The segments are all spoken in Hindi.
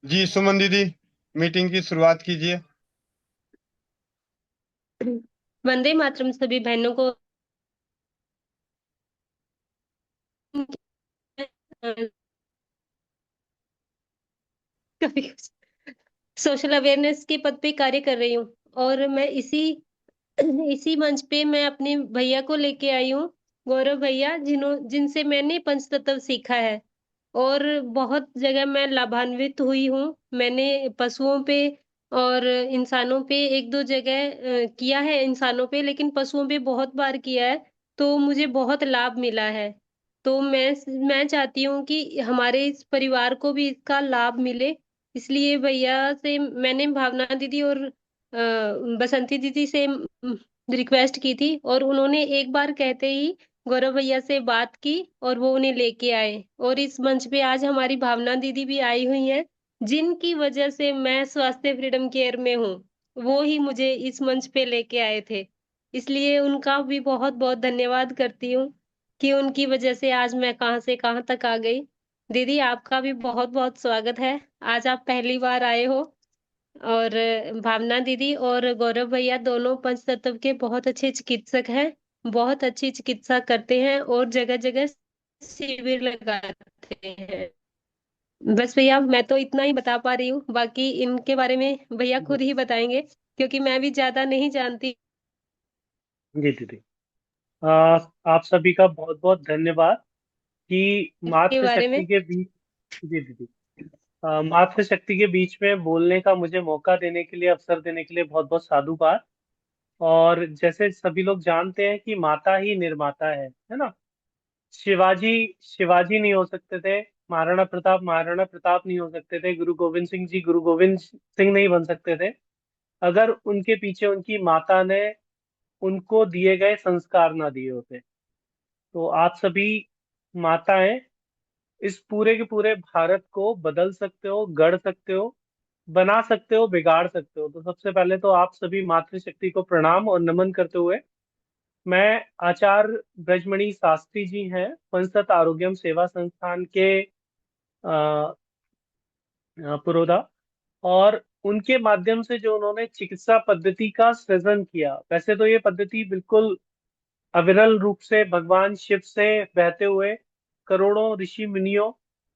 जी सुमन दीदी, मीटिंग की शुरुआत कीजिए। वंदे मातरम सभी बहनों को। कभी सोशल अवेयरनेस के पद पे कार्य कर रही हूँ। और मैं इसी इसी मंच पे मैं अपने भैया को लेके आई हूँ, गौरव भैया, जिनसे मैंने पंचतत्व सीखा है। और बहुत जगह मैं लाभान्वित हुई हूँ। मैंने पशुओं पे और इंसानों पे एक दो जगह किया है, इंसानों पे, लेकिन पशुओं पे बहुत बार किया है। तो मुझे बहुत लाभ मिला है। तो मैं चाहती हूँ कि हमारे इस परिवार को भी इसका लाभ मिले। इसलिए भैया से मैंने भावना दीदी और बसंती दीदी से रिक्वेस्ट की थी, और उन्होंने एक बार कहते ही गौरव भैया से बात की और वो उन्हें लेके आए। और इस मंच पे आज हमारी भावना दीदी भी आई हुई हैं, जिनकी वजह से मैं स्वास्थ्य फ्रीडम केयर में हूँ। वो ही मुझे इस मंच पे लेके आए थे। इसलिए उनका भी बहुत बहुत धन्यवाद करती हूँ कि उनकी वजह से आज मैं कहाँ से कहाँ तक आ गई। दीदी, आपका भी बहुत बहुत स्वागत है। आज आप पहली बार आए हो। और भावना दीदी और गौरव भैया दोनों पंचतत्व के बहुत अच्छे चिकित्सक हैं। बहुत अच्छी चिकित्सा करते हैं और जगह जगह शिविर लगाते हैं। बस भैया, मैं तो इतना ही बता पा रही हूँ, बाकी इनके बारे में भैया जी खुद ही बताएंगे, क्योंकि मैं भी ज्यादा नहीं जानती जी दीदी। आ, आप सभी का बहुत बहुत धन्यवाद कि इसके बारे में। मातृशक्ति के बीच। जी दीदी। मातृशक्ति के बीच में बोलने का मुझे मौका देने के लिए, अवसर देने के लिए बहुत बहुत साधुवाद। और जैसे सभी लोग जानते हैं कि माता ही निर्माता है ना। शिवाजी शिवाजी नहीं हो सकते थे, महाराणा प्रताप नहीं हो सकते थे, गुरु गोविंद सिंह जी गुरु गोविंद सिंह नहीं बन सकते थे अगर उनके पीछे उनकी माता ने उनको दिए गए संस्कार ना दिए होते। तो आप सभी माताएं इस पूरे के पूरे भारत को बदल सकते हो, गढ़ सकते हो, बना सकते हो, बिगाड़ सकते हो। तो सबसे पहले तो आप सभी मातृशक्ति को प्रणाम और नमन करते हुए, मैं आचार्य ब्रजमणि शास्त्री जी हैं, पंचतत्व आरोग्यम सेवा संस्थान के पुरोधा। और उनके माध्यम से जो उन्होंने चिकित्सा पद्धति का सृजन किया, वैसे तो ये पद्धति बिल्कुल अविरल रूप से भगवान शिव से बहते हुए करोड़ों ऋषि मुनियों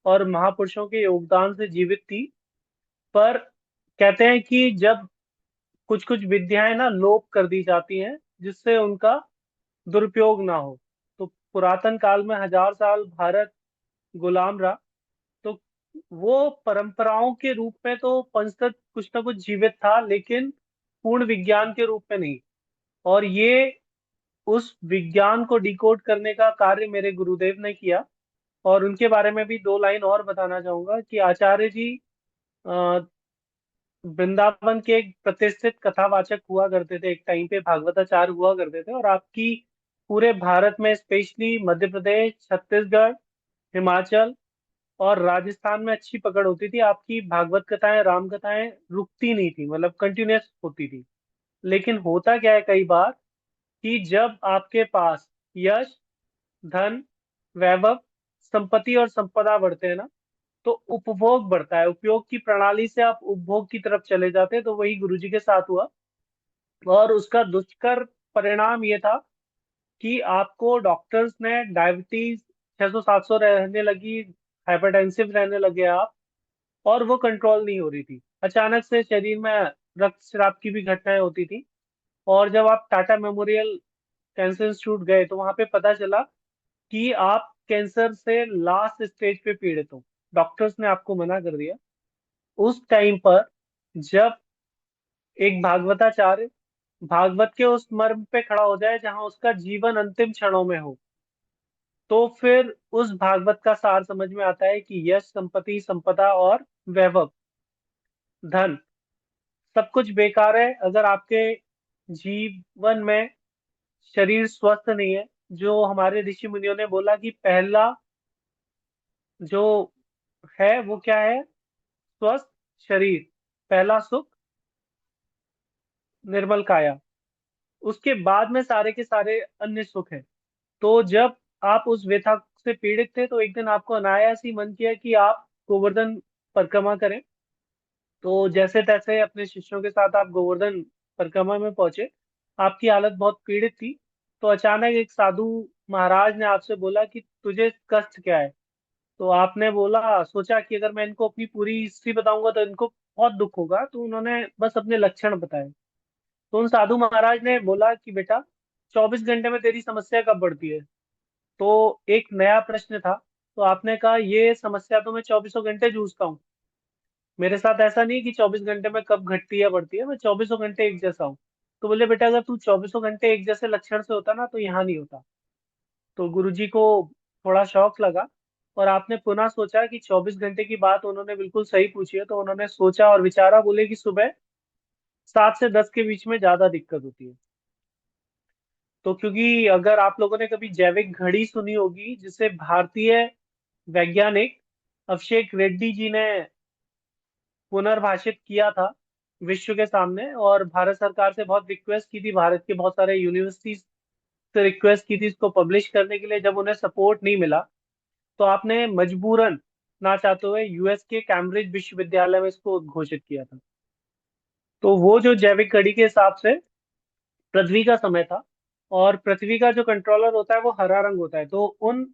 और महापुरुषों के योगदान से जीवित थी। पर कहते हैं कि जब कुछ कुछ विद्याएं ना लोप कर दी जाती हैं, जिससे उनका दुरुपयोग ना हो। तो पुरातन काल में 1000 साल भारत गुलाम रहा। तो वो परंपराओं के रूप में तो पंचतत्व कुछ ना कुछ जीवित था, लेकिन पूर्ण विज्ञान के रूप में नहीं। और ये उस विज्ञान को डिकोड करने का कार्य मेरे गुरुदेव ने किया। और उनके बारे में भी दो लाइन और बताना चाहूंगा कि आचार्य जी अ, वृंदावन के एक प्रतिष्ठित कथावाचक हुआ करते थे, एक टाइम पे भागवताचार्य हुआ करते थे। और आपकी पूरे भारत में, स्पेशली मध्य प्रदेश, छत्तीसगढ़, हिमाचल और राजस्थान में अच्छी पकड़ होती थी। आपकी भागवत कथाएं, राम कथाएं रुकती नहीं थी, मतलब कंटिन्यूअस होती थी। लेकिन होता क्या है कई बार कि जब आपके पास यश, धन, वैभव, संपत्ति और संपदा बढ़ते हैं ना, तो उपभोग बढ़ता है। उपयोग की प्रणाली से आप उपभोग की तरफ चले जाते हैं। तो वही गुरुजी के साथ हुआ। और उसका दुष्कर परिणाम ये था कि आपको डॉक्टर्स ने डायबिटीज 600 700 रहने लगी, हाइपरटेंसिव रहने लगे आप। और वो कंट्रोल नहीं हो रही थी। अचानक से शरीर में रक्तस्राव की भी घटनाएं होती थी। और जब आप टाटा मेमोरियल कैंसर इंस्टीट्यूट गए, तो वहां पे पता चला कि आप कैंसर से लास्ट स्टेज पे पीड़ित हो। डॉक्टर्स ने आपको मना कर दिया। उस टाइम पर जब एक भागवताचार्य भागवत के उस मर्म पे खड़ा हो जाए जहां उसका जीवन अंतिम क्षणों में हो, तो फिर उस भागवत का सार समझ में आता है कि यश, संपत्ति, संपदा और वैभव, धन, सब कुछ बेकार है अगर आपके जीवन में शरीर स्वस्थ नहीं है। जो हमारे ऋषि मुनियों ने बोला कि पहला जो है वो क्या है? स्वस्थ शरीर, पहला सुख निर्मल काया, उसके बाद में सारे के सारे अन्य सुख हैं। तो जब आप उस व्यथा से पीड़ित थे, तो एक दिन आपको अनायास ही मन किया कि आप गोवर्धन परिक्रमा करें। तो जैसे तैसे अपने शिष्यों के साथ आप गोवर्धन परिक्रमा में पहुंचे। आपकी हालत बहुत पीड़ित थी। तो अचानक एक साधु महाराज ने आपसे बोला कि तुझे कष्ट क्या है। तो आपने बोला, सोचा कि अगर मैं इनको अपनी पूरी हिस्ट्री बताऊंगा तो इनको बहुत दुख होगा, तो उन्होंने बस अपने लक्षण बताए। तो उन साधु महाराज ने बोला कि बेटा, 24 घंटे में तेरी समस्या कब बढ़ती है। तो एक नया प्रश्न था। तो आपने कहा, ये समस्या तो मैं 24 घंटे जूझता हूँ। मेरे साथ ऐसा नहीं कि 24 घंटे में कब घटती है या बढ़ती है, मैं 24 घंटे एक जैसा हूँ। तो बोले, बेटा अगर तू 24 घंटे एक जैसे लक्षण से होता ना तो यहाँ नहीं होता। तो गुरुजी को थोड़ा शौक लगा। और आपने पुनः सोचा कि 24 घंटे की बात उन्होंने बिल्कुल सही पूछी है। तो उन्होंने सोचा और विचारा, बोले कि सुबह 7 से 10 के बीच में ज्यादा दिक्कत होती है। तो क्योंकि अगर आप लोगों ने कभी जैविक घड़ी सुनी होगी, जिसे भारतीय वैज्ञानिक अभिषेक रेड्डी जी ने पुनर्भाषित किया था विश्व के सामने, और भारत सरकार से बहुत रिक्वेस्ट की थी, भारत के बहुत सारे यूनिवर्सिटीज से रिक्वेस्ट की थी इसको पब्लिश करने के लिए। जब उन्हें सपोर्ट नहीं मिला तो आपने मजबूरन ना चाहते हुए यूएस के कैम्ब्रिज विश्वविद्यालय में इसको उद्घोषित किया था। तो वो जो जैविक घड़ी के हिसाब से पृथ्वी का समय था, और पृथ्वी का जो कंट्रोलर होता है वो हरा रंग होता है। तो उन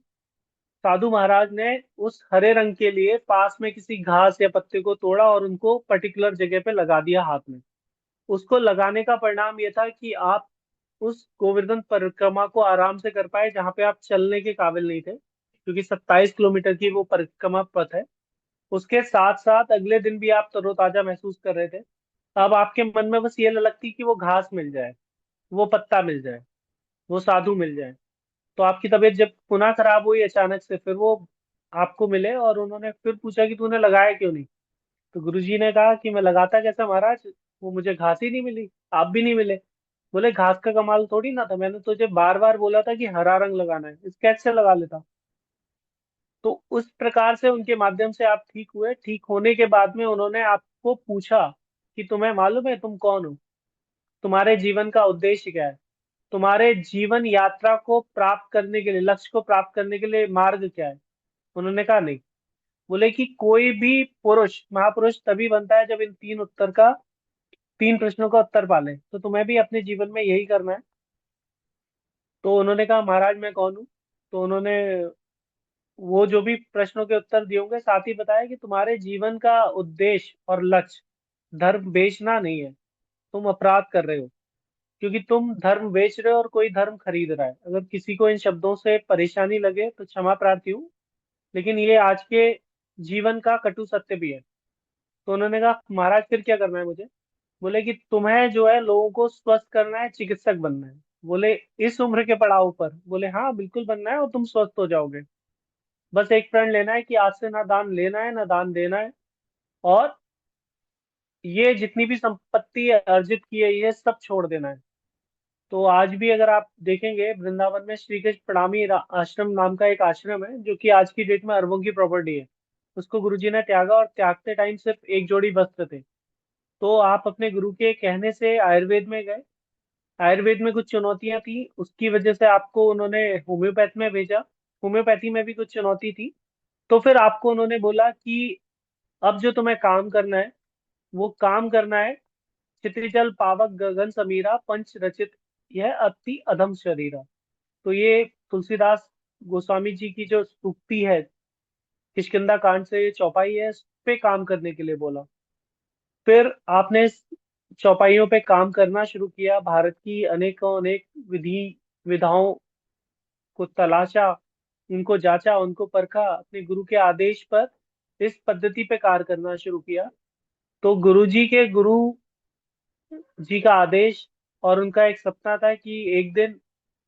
साधु महाराज ने उस हरे रंग के लिए पास में किसी घास या पत्ते को तोड़ा और उनको पर्टिकुलर जगह पे लगा दिया हाथ में। उसको लगाने का परिणाम ये था कि आप उस गोवर्धन परिक्रमा को आराम से कर पाए, जहाँ पे आप चलने के काबिल नहीं थे, क्योंकि 27 किलोमीटर की वो परिक्रमा पथ है। उसके साथ साथ अगले दिन भी आप तरोताजा महसूस कर रहे थे। अब आपके मन में बस ये ललक थी कि वो घास मिल जाए, वो पत्ता मिल जाए, वो साधु मिल जाए। तो आपकी तबीयत जब पुनः खराब हुई अचानक से, फिर वो आपको मिले और उन्होंने फिर पूछा कि तूने लगाया क्यों नहीं। तो गुरुजी ने कहा कि मैं लगाता कैसा महाराज, वो मुझे घास ही नहीं मिली, आप भी नहीं मिले। बोले, घास का कमाल थोड़ी ना था, मैंने तुझे बार बार बोला था कि हरा रंग लगाना है, स्केच से लगा लेता। तो उस प्रकार से उनके माध्यम से आप ठीक हुए। ठीक होने के बाद में उन्होंने आपको पूछा कि तुम्हें मालूम है तुम कौन हो, तुम्हारे जीवन का उद्देश्य क्या है, तुम्हारे जीवन यात्रा को प्राप्त करने के लिए, लक्ष्य को प्राप्त करने के लिए मार्ग क्या है। उन्होंने कहा नहीं। बोले कि कोई भी पुरुष महापुरुष तभी बनता है जब इन तीन प्रश्नों का उत्तर पाले। तो तुम्हें भी अपने जीवन में यही करना है। तो उन्होंने कहा, महाराज मैं कौन हूँ। तो उन्होंने वो जो भी प्रश्नों के उत्तर दिए होंगे साथ ही बताया कि तुम्हारे जीवन का उद्देश्य और लक्ष्य धर्म बेचना नहीं है। तुम अपराध कर रहे हो, क्योंकि तुम धर्म बेच रहे हो और कोई धर्म खरीद रहा है। अगर किसी को इन शब्दों से परेशानी लगे तो क्षमा प्रार्थी हूँ, लेकिन ये आज के जीवन का कटु सत्य भी है। तो उन्होंने कहा, महाराज फिर क्या करना है मुझे। बोले कि तुम्हें जो है लोगों को स्वस्थ करना है, चिकित्सक बनना है। बोले, इस उम्र के पड़ाव पर। बोले, हाँ बिल्कुल बनना है और तुम स्वस्थ हो जाओगे। बस एक प्रण लेना है कि आज से ना दान लेना है ना दान देना है, और ये जितनी भी संपत्ति है अर्जित की है ये सब छोड़ देना है। तो आज भी अगर आप देखेंगे वृंदावन में श्री कृष्ण प्रणामी आश्रम नाम का एक आश्रम है, जो कि आज की डेट में अरबों की प्रॉपर्टी है। उसको गुरुजी ने त्यागा, और त्यागते टाइम सिर्फ एक जोड़ी वस्त्र थे। तो आप अपने गुरु के कहने से आयुर्वेद में गए। आयुर्वेद में कुछ चुनौतियां थी, उसकी वजह से आपको उन्होंने होम्योपैथ में भेजा। होम्योपैथी में भी कुछ चुनौती थी। तो फिर आपको उन्होंने बोला कि अब जो तुम्हें काम करना है वो काम करना है, क्षितिजल पावक गगन समीरा पंच रचित यह अति अधम शरीरा। तो ये तुलसीदास गोस्वामी जी की जो सूक्ति है, किष्किंधा कांड से ये चौपाई है, इस पे काम करने के लिए बोला। फिर आपने इस चौपाइयों पे काम करना शुरू किया, भारत की अनेकों अनेक विधि विधाओं को तलाशा, उनको जांचा, उनको परखा, अपने गुरु के आदेश पर इस पद्धति पे कार्य करना शुरू किया। तो गुरु जी का आदेश और उनका एक सपना था कि एक दिन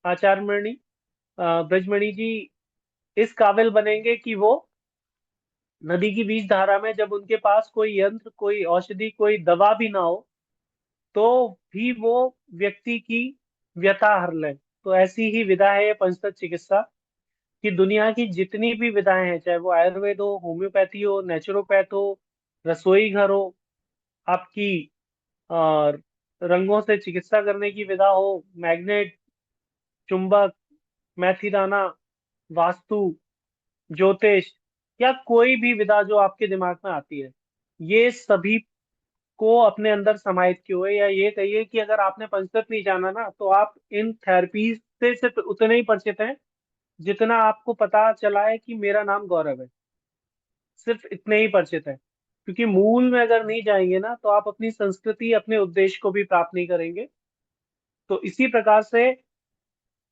आचार्यमणि ब्रजमणि जी इस काबिल बनेंगे कि वो नदी की बीच धारा में, जब उनके पास कोई यंत्र, कोई औषधि, कोई दवा भी ना हो, तो भी वो व्यक्ति की व्यथा हर ले। तो ऐसी ही विधा है ये पंचतत्व चिकित्सा, कि दुनिया की जितनी भी विधाएं हैं, चाहे वो आयुर्वेद हो, होम्योपैथी हो, नेचुरोपैथ हो, रसोई घर हो, आपकी और रंगों से चिकित्सा करने की विधा हो, मैग्नेट, चुंबक, मैथी दाना, वास्तु, ज्योतिष, या कोई भी विधा जो आपके दिमाग में आती है, ये सभी को अपने अंदर समाहित किए हुए, या ये कहिए कि अगर आपने पंचतत्व नहीं जाना ना, तो आप इन थेरेपीज से सिर्फ उतने ही परिचित हैं जितना आपको पता चला है कि मेरा नाम गौरव है। सिर्फ इतने ही परिचित है, क्योंकि मूल में अगर नहीं जाएंगे ना, तो आप अपनी संस्कृति, अपने उद्देश्य को भी प्राप्त नहीं करेंगे। तो इसी प्रकार से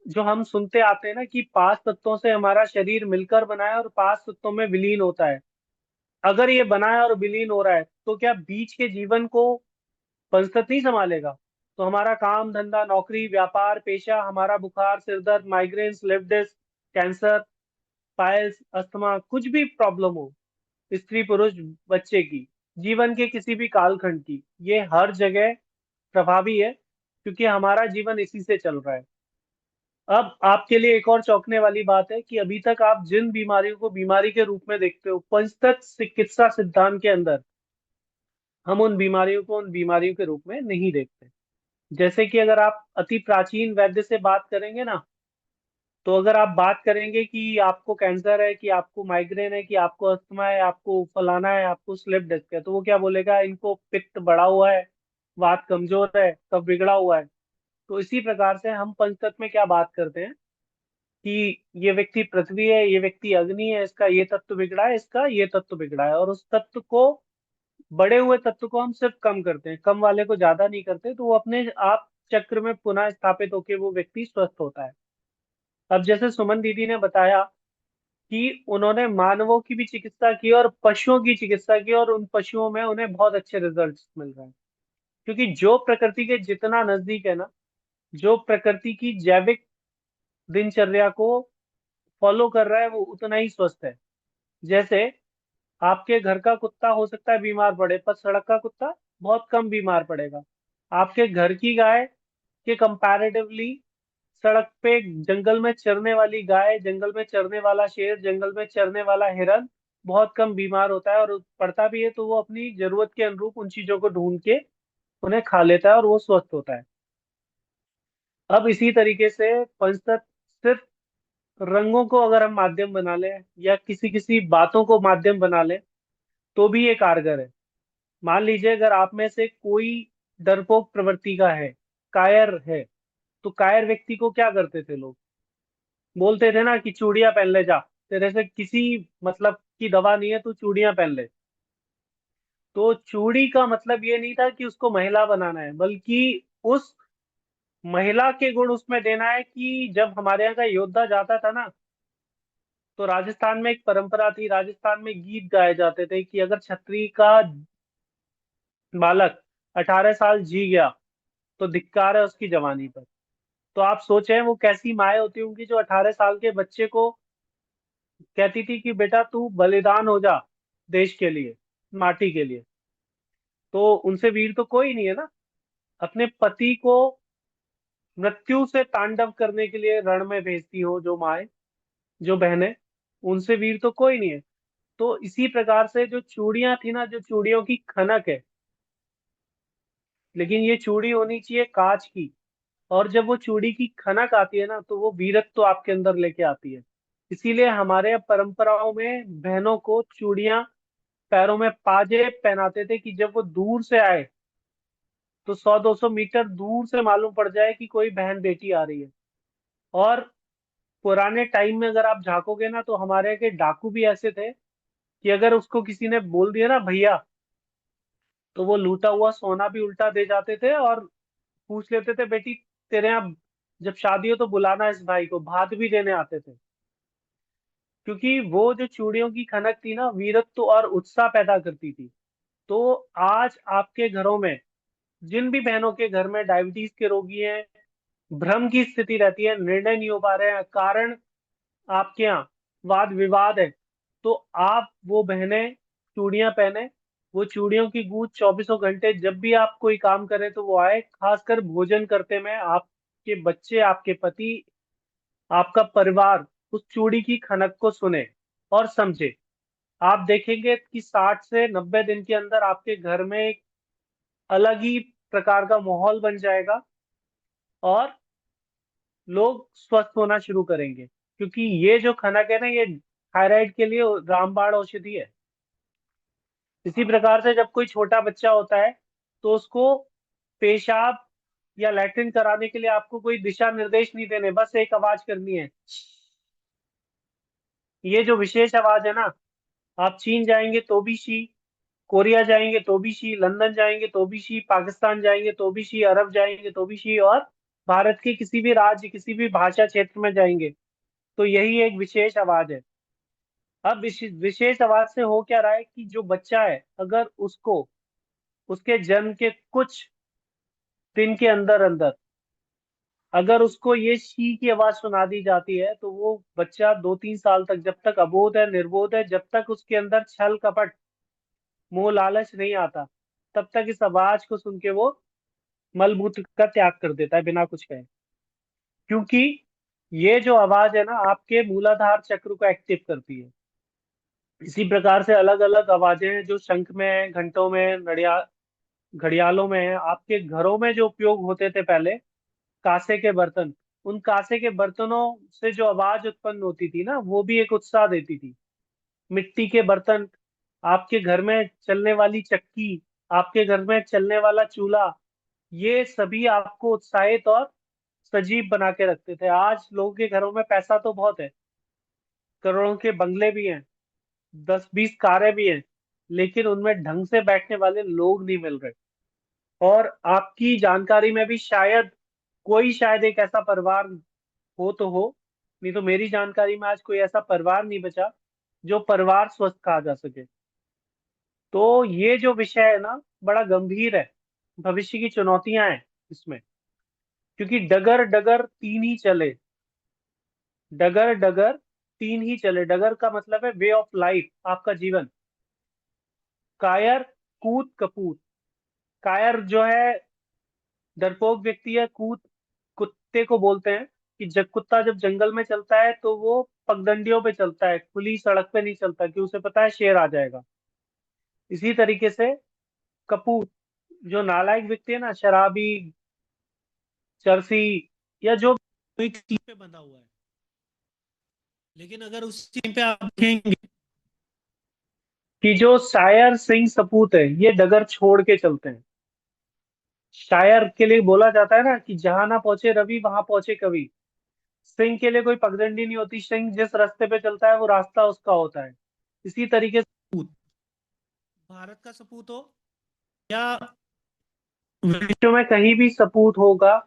जो हम सुनते आते हैं ना कि 5 तत्वों से हमारा शरीर मिलकर बना है और 5 तत्वों में विलीन होता है। अगर ये बना है और विलीन हो रहा है, तो क्या बीच के जीवन को पंचतत्व नहीं संभालेगा? तो हमारा काम धंधा, नौकरी, व्यापार, पेशा, हमारा बुखार, सिरदर्द, migraine, slip disc, cancer, piles, asthma, कुछ भी प्रॉब्लम हो, स्त्री पुरुष बच्चे की, जीवन के किसी भी कालखंड की, ये हर जगह प्रभावी है, क्योंकि हमारा जीवन इसी से चल रहा है। अब आपके लिए एक और चौंकने वाली बात है कि अभी तक आप जिन बीमारियों को बीमारी के रूप में देखते हो, पंचतत्व चिकित्सा सिद्धांत के अंदर हम उन बीमारियों को उन बीमारियों के रूप में नहीं देखते। जैसे कि अगर आप अति प्राचीन वैद्य से बात करेंगे ना, तो अगर आप बात करेंगे कि आपको कैंसर है, कि आपको माइग्रेन है, कि आपको अस्थमा है, आपको फलाना है, आपको स्लिप डिस्क है, तो वो क्या बोलेगा? इनको पित्त बढ़ा हुआ है, वात कमजोर है, कफ बिगड़ा हुआ है। तो इसी प्रकार से हम पंचतत्व में क्या बात करते हैं कि ये व्यक्ति पृथ्वी है, ये व्यक्ति अग्नि है, इसका ये तत्व बिगड़ा है, इसका ये तत्व बिगड़ा है, और उस तत्व को, बड़े हुए तत्व को हम सिर्फ कम करते हैं, कम वाले को ज्यादा नहीं करते, तो वो अपने आप चक्र में पुनः स्थापित होकर वो व्यक्ति स्वस्थ होता है। अब जैसे सुमन दीदी ने बताया कि उन्होंने मानवों की भी चिकित्सा की और पशुओं की चिकित्सा की, और उन पशुओं में उन्हें बहुत अच्छे रिजल्ट्स मिल रहे हैं, क्योंकि जो प्रकृति के जितना नजदीक है ना, जो प्रकृति की जैविक दिनचर्या को फॉलो कर रहा है, वो उतना ही स्वस्थ है। जैसे आपके घर का कुत्ता हो सकता है बीमार पड़े, पर सड़क का कुत्ता बहुत कम बीमार पड़ेगा। आपके घर की गाय के कंपैरेटिवली सड़क पे जंगल में चरने वाली गाय, जंगल में चरने वाला शेर, जंगल में चरने वाला हिरन बहुत कम बीमार होता है, और पड़ता भी है तो वो अपनी जरूरत के अनुरूप उन चीजों को ढूंढ के उन्हें खा लेता है और वो स्वस्थ होता है। अब इसी तरीके से पंचतत्व सिर्फ रंगों को अगर हम माध्यम बना लें, या किसी किसी बातों को माध्यम बना लें, तो भी ये कारगर है। मान लीजिए अगर आप में से कोई डरपोक प्रवृत्ति का है, कायर है, तो कायर व्यक्ति को क्या करते थे लोग? बोलते थे ना कि चूड़ियां पहन ले जा, तेरे से किसी मतलब की दवा नहीं है, तू चूड़ियां पहन ले। तो चूड़ी का मतलब ये नहीं था कि उसको महिला बनाना है, बल्कि उस महिला के गुण उसमें देना है कि जब हमारे यहाँ का योद्धा जाता था ना, तो राजस्थान में एक परंपरा थी, राजस्थान में गीत गाए जाते थे कि अगर छत्री का बालक 18 साल जी गया, तो धिक्कार है उसकी जवानी पर। तो आप सोचें वो कैसी माए होती होंगी जो 18 साल के बच्चे को कहती थी कि बेटा तू बलिदान हो जा देश के लिए, माटी के लिए। तो उनसे वीर तो कोई नहीं है ना। अपने पति को मृत्यु से तांडव करने के लिए रण में भेजती हो जो माए, जो बहनें, उनसे वीर तो कोई नहीं है। तो इसी प्रकार से जो चूड़ियां थी ना, जो चूड़ियों की खनक है, लेकिन ये चूड़ी होनी चाहिए कांच की। और जब वो चूड़ी की खनक आती है ना, तो वो वीरत्व तो आपके अंदर लेके आती है। इसीलिए हमारे परंपराओं में बहनों को चूड़ियां, पैरों में पाजेब पहनाते थे कि जब वो दूर से आए, तो 100-200 मीटर दूर से मालूम पड़ जाए कि कोई बहन बेटी आ रही है। और पुराने टाइम में अगर आप झांकोगे ना, तो हमारे यहाँ के डाकू भी ऐसे थे कि अगर उसको किसी ने बोल दिया ना भैया, तो वो लूटा हुआ सोना भी उल्टा दे जाते थे, और पूछ लेते थे बेटी तेरे यहाँ जब शादी हो तो बुलाना इस भाई को, भात भी देने आते थे। क्योंकि वो जो चूड़ियों की खनक थी ना, वीरत्व और उत्साह पैदा करती थी। तो आज आपके घरों में, जिन भी बहनों के घर में डायबिटीज के रोगी हैं, भ्रम की स्थिति रहती है, निर्णय नहीं हो पा रहे हैं, कारण आपके यहाँ वाद विवाद है, तो आप वो बहनें चूड़ियां पहने। वो चूड़ियों की गूंज 24 घंटे, जब भी आप कोई काम करें तो वो आए, खासकर भोजन करते में आपके बच्चे, आपके पति, आपका परिवार उस चूड़ी की खनक को सुने और समझे। आप देखेंगे कि 60 से 90 दिन के अंदर आपके घर में एक अलग ही प्रकार का माहौल बन जाएगा, और लोग स्वस्थ होना शुरू करेंगे। क्योंकि ये जो खनक है ना, ये थायराइड के लिए रामबाण औषधि है। इसी प्रकार से जब कोई छोटा बच्चा होता है, तो उसको पेशाब या लैट्रिन कराने के लिए आपको कोई दिशा निर्देश नहीं देने, बस एक आवाज करनी है। ये जो विशेष आवाज है ना, आप चीन जाएंगे तो भी शी, कोरिया जाएंगे तो भी शी, लंदन जाएंगे तो भी शी, पाकिस्तान जाएंगे तो भी शी, अरब जाएंगे तो भी शी, और भारत के किसी भी राज्य, किसी भी भाषा क्षेत्र में जाएंगे तो यही एक विशेष आवाज है। अब इस विशेष आवाज से हो क्या रहा है कि जो बच्चा है, अगर उसको उसके जन्म के कुछ दिन के अंदर अंदर अगर उसको ये शी की आवाज सुना दी जाती है, तो वो बच्चा 2-3 साल तक, जब तक अबोध है, निर्बोध है, जब तक उसके अंदर छल कपट मोह लालच नहीं आता, तब तक इस आवाज को सुन के वो मलमूत्र का त्याग कर देता है बिना कुछ कहे। क्योंकि ये जो आवाज है ना, आपके मूलाधार चक्र को एक्टिव करती है। इसी प्रकार से अलग अलग आवाजें हैं जो शंख में है, घंटों में, घड़ियालों में है। आपके घरों में जो उपयोग होते थे पहले, कांसे के बर्तन, उन कांसे के बर्तनों से जो आवाज उत्पन्न होती थी ना, वो भी एक उत्साह देती थी। मिट्टी के बर्तन, आपके घर में चलने वाली चक्की, आपके घर में चलने वाला चूल्हा, ये सभी आपको उत्साहित और सजीव बना के रखते थे। आज लोगों के घरों में पैसा तो बहुत है, करोड़ों के बंगले भी हैं, 10-20 कारें भी हैं, लेकिन उनमें ढंग से बैठने वाले लोग नहीं मिल रहे। और आपकी जानकारी में भी शायद कोई, शायद एक ऐसा परिवार हो तो हो, नहीं तो मेरी जानकारी में आज कोई ऐसा परिवार नहीं बचा जो परिवार स्वस्थ कहा जा सके। तो ये जो विषय है ना, बड़ा गंभीर है। भविष्य की चुनौतियां हैं इसमें, क्योंकि डगर डगर तीन ही चले, डगर डगर तीन ही चले। डगर का मतलब है वे ऑफ लाइफ, आपका जीवन। कायर, कूद, कपूत। कायर जो है डरपोक व्यक्ति है, कूद कुत्ते को बोलते हैं कि जब कुत्ता जब जंगल में चलता है तो वो पगडंडियों पे चलता है, खुली सड़क पे नहीं चलता, कि उसे पता है शेर आ जाएगा। इसी तरीके से कपूत, जो नालायक व्यक्ति है ना, शराबी, चरसी, या जो एक चीज पे बंधा हुआ है, लेकिन अगर उस चीज पे आप देखेंगे कि जो शायर सिंह सपूत है, ये डगर छोड़ के चलते हैं। शायर के लिए बोला जाता है ना कि जहां ना पहुंचे रवि वहां पहुंचे कवि। सिंह के लिए कोई पगडंडी नहीं होती, सिंह जिस रास्ते पे चलता है वो रास्ता उसका होता है। इसी तरीके से सपूत, भारत का सपूत हो या विश्व में कहीं भी सपूत होगा,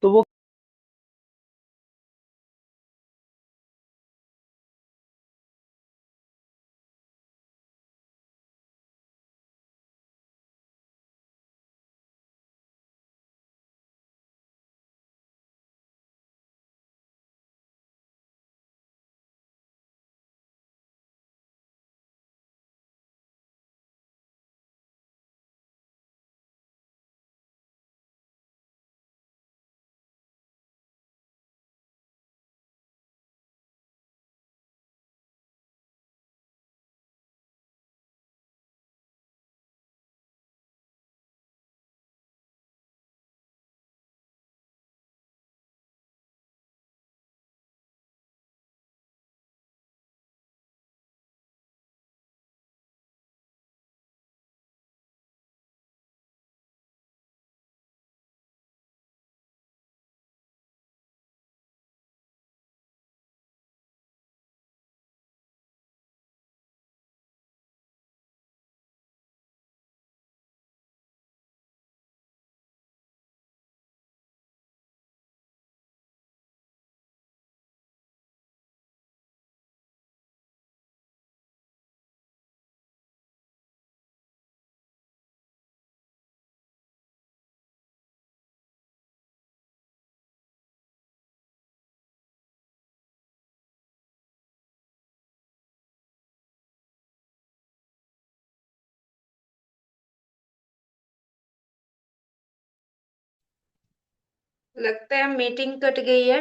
तो वो लगता है मीटिंग कट गई है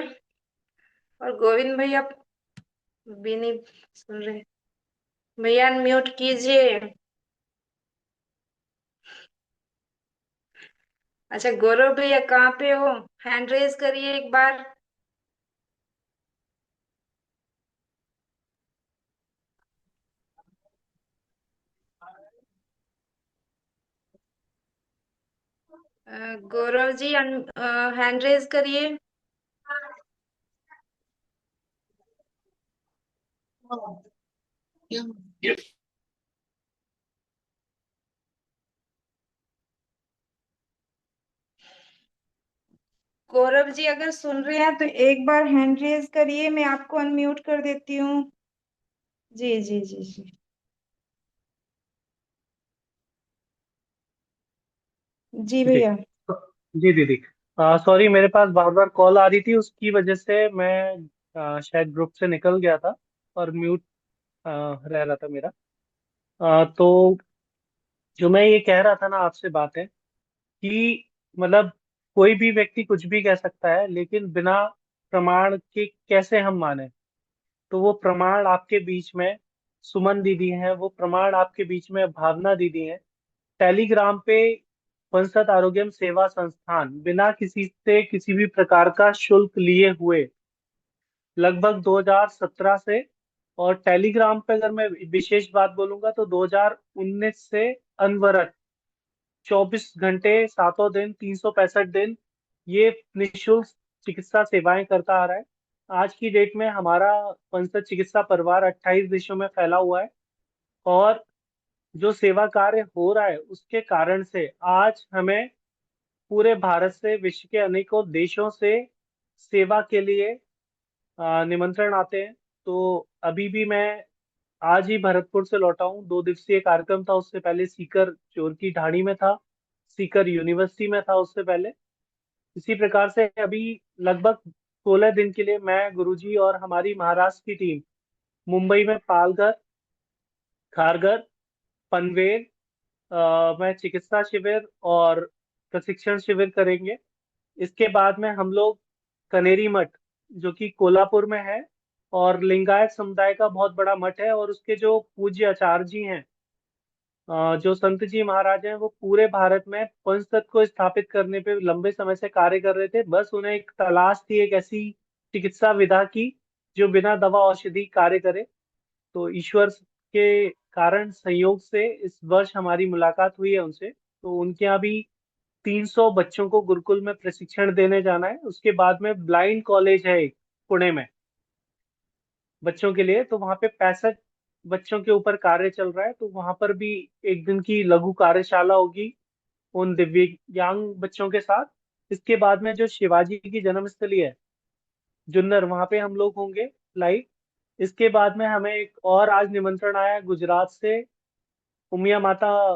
और गोविंद भैया भी नहीं सुन रहे। भैया अनम्यूट कीजिए। अच्छा गौरव भैया कहाँ पे हो? हैंड रेज करिए एक बार। गौरव जी हैंड रेज करिए। गौरव जी अगर सुन रहे हैं तो एक बार हैंड रेज करिए, मैं आपको अनम्यूट कर देती हूँ। जी जी जी जी। जी जी भैया। जी दीदी, सॉरी, मेरे पास बार बार कॉल आ रही थी, उसकी वजह से मैं शायद ग्रुप से निकल गया था और म्यूट रह रहा था मेरा। तो जो मैं ये कह रहा था ना आपसे बात है कि मतलब कोई भी व्यक्ति कुछ भी कह सकता है, लेकिन बिना प्रमाण के कैसे हम माने। तो वो प्रमाण आपके बीच में सुमन दीदी हैं, वो प्रमाण आपके बीच में भावना दीदी हैं। टेलीग्राम पे पंसद आरोग्यम सेवा संस्थान बिना किसी से किसी भी प्रकार का शुल्क लिए हुए लगभग 2017 से, और टेलीग्राम पे अगर मैं विशेष बात बोलूंगा तो 2019 से अनवरत 24 घंटे सातों दिन 365 दिन ये निःशुल्क चिकित्सा सेवाएं करता आ रहा है। आज की डेट में हमारा पंचत चिकित्सा परिवार 28 देशों में फैला हुआ है, और जो सेवा कार्य हो रहा है उसके कारण से आज हमें पूरे भारत से, विश्व के अनेकों देशों से सेवा के लिए निमंत्रण आते हैं। तो अभी भी मैं आज ही भरतपुर से लौटा हूँ, 2 दिवसीय कार्यक्रम था, उससे पहले सीकर चोर की ढाणी में था, सीकर यूनिवर्सिटी में था उससे पहले। इसी प्रकार से अभी लगभग 16 दिन के लिए मैं, गुरुजी और हमारी महाराष्ट्र की टीम मुंबई में पालघर, खारघर, पनवेल में चिकित्सा शिविर और प्रशिक्षण शिविर करेंगे। इसके बाद में हम लोग कनेरी मठ, जो कि कोल्हापुर में है और लिंगायत समुदाय का बहुत बड़ा मठ है, और उसके जो पूज्य आचार्य जी हैं, जो संत जी महाराज हैं, वो पूरे भारत में पंचतत्व को स्थापित करने पे लंबे समय से कार्य कर रहे थे। बस उन्हें एक तलाश थी एक ऐसी चिकित्सा विधा की जो बिना दवा औषधि कार्य करे। तो ईश्वर के कारण संयोग से इस वर्ष हमारी मुलाकात हुई है उनसे। तो उनके यहाँ भी 300 बच्चों को गुरुकुल में प्रशिक्षण देने जाना है। उसके बाद में ब्लाइंड कॉलेज है एक पुणे में बच्चों के लिए, तो वहाँ पे 65 बच्चों के ऊपर कार्य चल रहा है। तो वहाँ पर भी एक दिन की लघु कार्यशाला होगी उन दिव्यांग बच्चों के साथ। इसके बाद में जो शिवाजी की जन्मस्थली है जुन्नर, वहाँ पे हम लोग होंगे लाइव। इसके बाद में हमें एक और आज निमंत्रण आया है गुजरात से, उमिया माता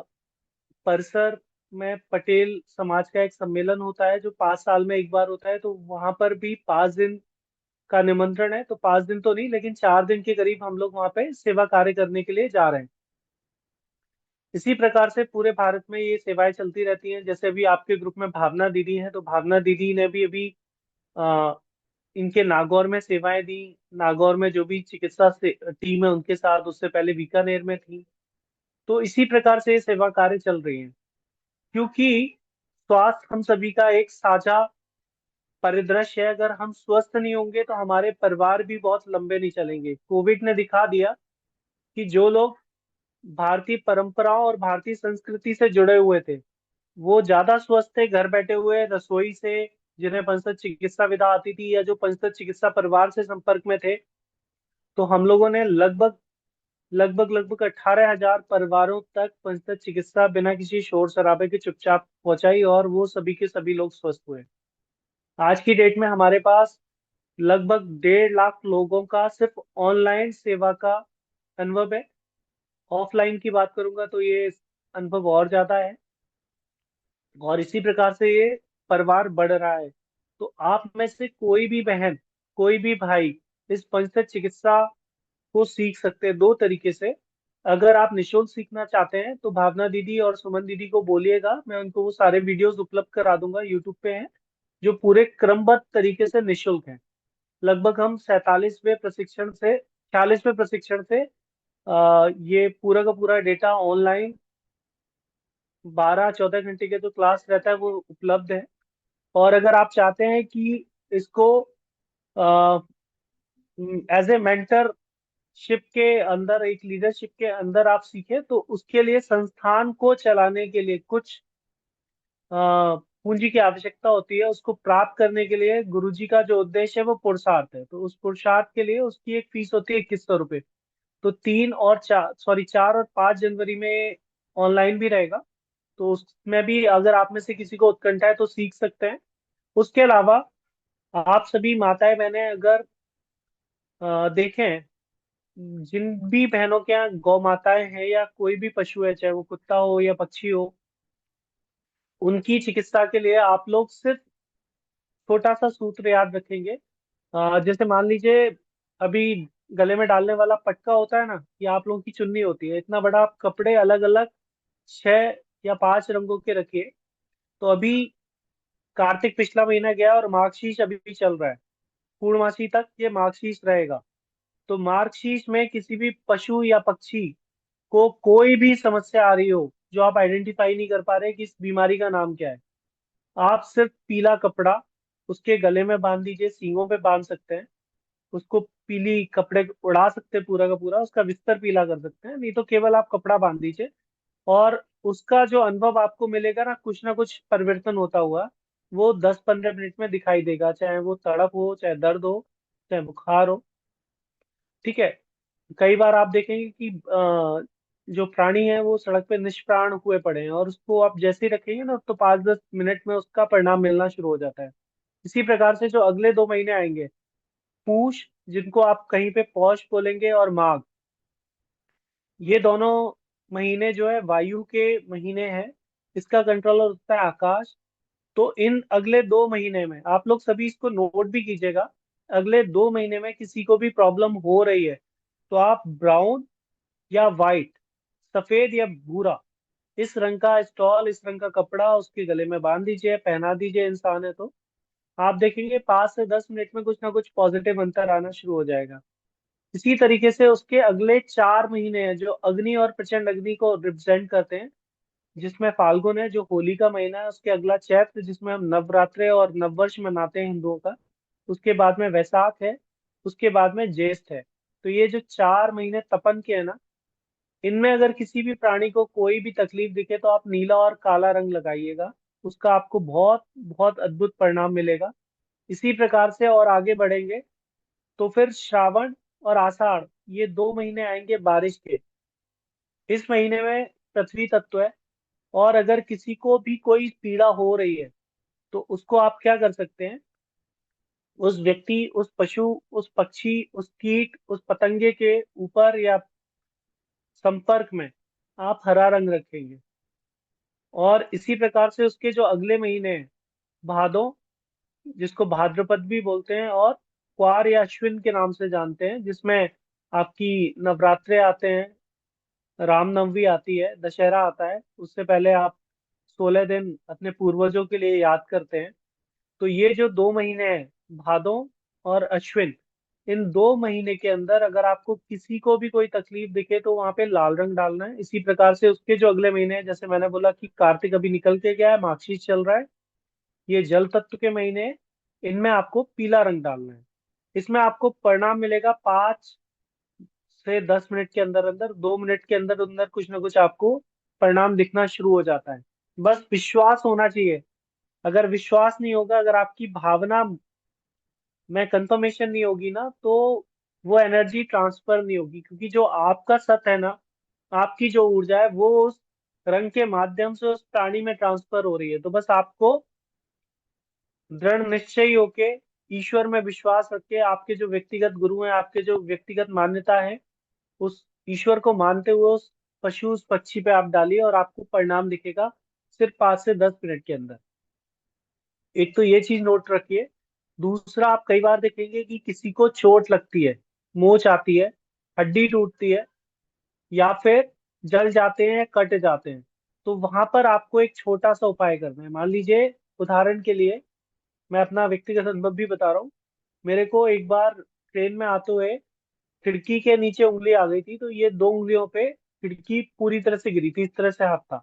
परिसर में पटेल समाज का एक सम्मेलन होता है जो 5 साल में एक बार होता है। तो वहां पर भी 5 दिन का निमंत्रण है। तो 5 दिन तो नहीं, लेकिन 4 दिन के करीब हम लोग वहां पे सेवा कार्य करने के लिए जा रहे हैं। इसी प्रकार से पूरे भारत में ये सेवाएं चलती रहती हैं। जैसे अभी आपके ग्रुप में भावना दीदी हैं, तो भावना दीदी ने भी अभी आ, इनके नागौर में सेवाएं दी। नागौर में जो भी चिकित्सा टीम है उनके साथ, उससे पहले बीकानेर में थी। तो इसी प्रकार से ये सेवा कार्य चल रही है, क्योंकि स्वास्थ्य हम सभी का एक साझा परिदृश्य है। अगर हम स्वस्थ नहीं होंगे तो हमारे परिवार भी बहुत लंबे नहीं चलेंगे। कोविड ने दिखा दिया कि जो लोग भारतीय परंपराओं और भारतीय संस्कृति से जुड़े हुए थे वो ज्यादा स्वस्थ थे, घर बैठे हुए रसोई से, जिन्हें पंचतत्व चिकित्सा विधा आती थी, या जो पंचतत्व चिकित्सा परिवार से संपर्क में थे। तो हम लोगों ने लगभग लगभग लगभग 18,000 परिवारों तक पंचतत्व चिकित्सा बिना किसी शोर शराबे के चुपचाप पहुंचाई, और वो सभी के सभी लोग स्वस्थ हुए। आज की डेट में हमारे पास लगभग 1.5 लाख लोगों का सिर्फ ऑनलाइन सेवा का अनुभव है। ऑफलाइन की बात करूंगा तो ये अनुभव और ज्यादा है, और इसी प्रकार से ये परिवार बढ़ रहा है। तो आप में से कोई भी बहन, कोई भी भाई इस पंचतत्व चिकित्सा को सीख सकते हैं 2 तरीके से। अगर आप निशुल्क सीखना चाहते हैं तो भावना दीदी और सुमन दीदी को बोलिएगा, मैं उनको वो सारे वीडियोस उपलब्ध करा दूंगा, यूट्यूब पे हैं, जो पूरे क्रमबद्ध तरीके से निशुल्क हैं। लगभग हम 46वें प्रशिक्षण से ये पूरा का पूरा डेटा ऑनलाइन 12-14 घंटे के जो क्लास रहता है वो उपलब्ध है। और अगर आप चाहते हैं कि इसको एज ए मेंटरशिप के अंदर, एक लीडरशिप के अंदर आप सीखें, तो उसके लिए संस्थान को चलाने के लिए कुछ पूंजी की आवश्यकता होती है, उसको प्राप्त करने के लिए गुरुजी का जो उद्देश्य है वो पुरुषार्थ है, तो उस पुरुषार्थ के लिए उसकी एक फीस होती है 2100 रुपये। तो 4 और 5 जनवरी में ऑनलाइन भी रहेगा, तो उसमें भी अगर आप में से किसी को उत्कंठा है तो सीख सकते हैं। उसके अलावा आप सभी माताएं बहनें अगर देखें, जिन भी बहनों के यहाँ गौ माताएं हैं या कोई भी पशु है, चाहे वो कुत्ता हो या पक्षी हो, उनकी चिकित्सा के लिए आप लोग सिर्फ छोटा सा सूत्र याद रखेंगे। जैसे मान लीजिए, अभी गले में डालने वाला पटका होता है ना, ये आप लोगों की चुन्नी होती है, इतना बड़ा आप कपड़े अलग अलग 6 या 5 रंगों के रखिए। तो अभी कार्तिक पिछला महीना गया और मार्गशीर्ष अभी भी चल रहा है, पूर्णमासी तक ये मार्गशीर्ष रहेगा। तो मार्गशीर्ष में किसी भी पशु या पक्षी को कोई भी समस्या आ रही हो जो आप आइडेंटिफाई नहीं कर पा रहे कि इस बीमारी का नाम क्या है, आप सिर्फ पीला कपड़ा उसके गले में बांध दीजिए, सींगों पे बांध सकते हैं, उसको पीली कपड़े उड़ा सकते हैं, पूरा का पूरा उसका बिस्तर पीला कर सकते हैं, नहीं तो केवल आप कपड़ा बांध दीजिए। और उसका जो अनुभव आपको मिलेगा ना कुछ परिवर्तन होता हुआ, वो 10-15 मिनट में दिखाई देगा, चाहे वो तड़प हो, चाहे दर्द हो, चाहे बुखार हो। ठीक है। कई बार आप देखेंगे कि जो प्राणी है वो सड़क पे निष्प्राण हुए पड़े हैं, और उसको आप जैसे ही रखेंगे ना तो 5-10 मिनट में उसका परिणाम मिलना शुरू हो जाता है। इसी प्रकार से जो अगले 2 महीने आएंगे, पूष, जिनको आप कहीं पे पौष बोलेंगे, और माघ, ये दोनों महीने जो है वायु के महीने हैं, इसका कंट्रोलर होता है आकाश। तो इन अगले 2 महीने में आप लोग सभी इसको नोट भी कीजिएगा, अगले 2 महीने में किसी को भी प्रॉब्लम हो रही है तो आप ब्राउन या वाइट, सफेद या भूरा, इस रंग का स्टॉल, इस रंग का कपड़ा उसके गले में बांध दीजिए, पहना दीजिए, इंसान है तो आप देखेंगे 5 से 10 मिनट में कुछ ना कुछ पॉजिटिव अंतर आना शुरू हो जाएगा। इसी तरीके से उसके अगले 4 महीने हैं जो अग्नि और प्रचंड अग्नि को रिप्रेजेंट करते हैं, जिसमें फाल्गुन है जो होली का महीना है, उसके अगला चैत्र जिसमें हम नवरात्रे और नववर्ष मनाते हैं हिंदुओं का, उसके बाद में वैसाख है, उसके बाद में ज्येष्ठ है। तो ये जो 4 महीने तपन के है ना, इनमें अगर किसी भी प्राणी को कोई भी तकलीफ दिखे तो आप नीला और काला रंग लगाइएगा, उसका आपको बहुत बहुत अद्भुत परिणाम मिलेगा। इसी प्रकार से और आगे बढ़ेंगे तो फिर श्रावण और आषाढ़, ये 2 महीने आएंगे बारिश के। इस महीने में पृथ्वी तत्व है, और अगर किसी को भी कोई पीड़ा हो रही है तो उसको आप क्या कर सकते हैं, उस व्यक्ति, उस पशु, उस पक्षी, उस कीट, उस पतंगे के ऊपर या संपर्क में आप हरा रंग रखेंगे। और इसी प्रकार से उसके जो अगले महीने हैं, भादो, जिसको भाद्रपद भी बोलते हैं, और क्वार या अश्विन के नाम से जानते हैं, जिसमें आपकी नवरात्रे आते हैं, रामनवमी आती है, दशहरा आता है, उससे पहले आप 16 दिन अपने पूर्वजों के लिए याद करते हैं। तो ये जो 2 महीने हैं, भादो और अश्विन, इन 2 महीने के अंदर अगर आपको किसी को भी कोई तकलीफ दिखे तो वहां पे लाल रंग डालना है। इसी प्रकार से उसके जो अगले महीने हैं, जैसे मैंने बोला कि कार्तिक अभी निकल के गया है, मार्गशीर्ष चल रहा है, ये जल तत्व के महीने हैं, इनमें आपको पीला रंग डालना है। इसमें आपको परिणाम मिलेगा 5 से 10 मिनट के अंदर अंदर, 2 मिनट के अंदर अंदर कुछ ना कुछ आपको परिणाम दिखना शुरू हो जाता है। बस विश्वास होना चाहिए। अगर विश्वास नहीं होगा, अगर आपकी भावना में कंफर्मेशन नहीं होगी ना, तो वो एनर्जी ट्रांसफर नहीं होगी, क्योंकि जो आपका सत है ना, आपकी जो ऊर्जा है वो उस रंग के माध्यम से उस प्राणी में ट्रांसफर हो रही है। तो बस आपको दृढ़ निश्चयी होके, ईश्वर में विश्वास रख के, आपके जो व्यक्तिगत गुरु हैं, आपके जो व्यक्तिगत मान्यता है, उस ईश्वर को मानते हुए उस पशु, उस पक्षी पे आप डालिए और आपको परिणाम दिखेगा सिर्फ 5 से 10 मिनट के अंदर। एक तो ये चीज नोट रखिए। दूसरा, आप कई बार देखेंगे कि किसी को चोट लगती है, मोच आती है, हड्डी टूटती है, या फिर जल जाते हैं, कट जाते हैं, तो वहां पर आपको एक छोटा सा उपाय करना है। मान लीजिए, उदाहरण के लिए मैं अपना व्यक्तिगत अनुभव भी बता रहा हूँ। मेरे को एक बार ट्रेन में आते हुए खिड़की के नीचे उंगली आ गई थी, तो ये 2 उंगलियों पे खिड़की पूरी तरह से गिरी थी, इस तरह से हाथ था।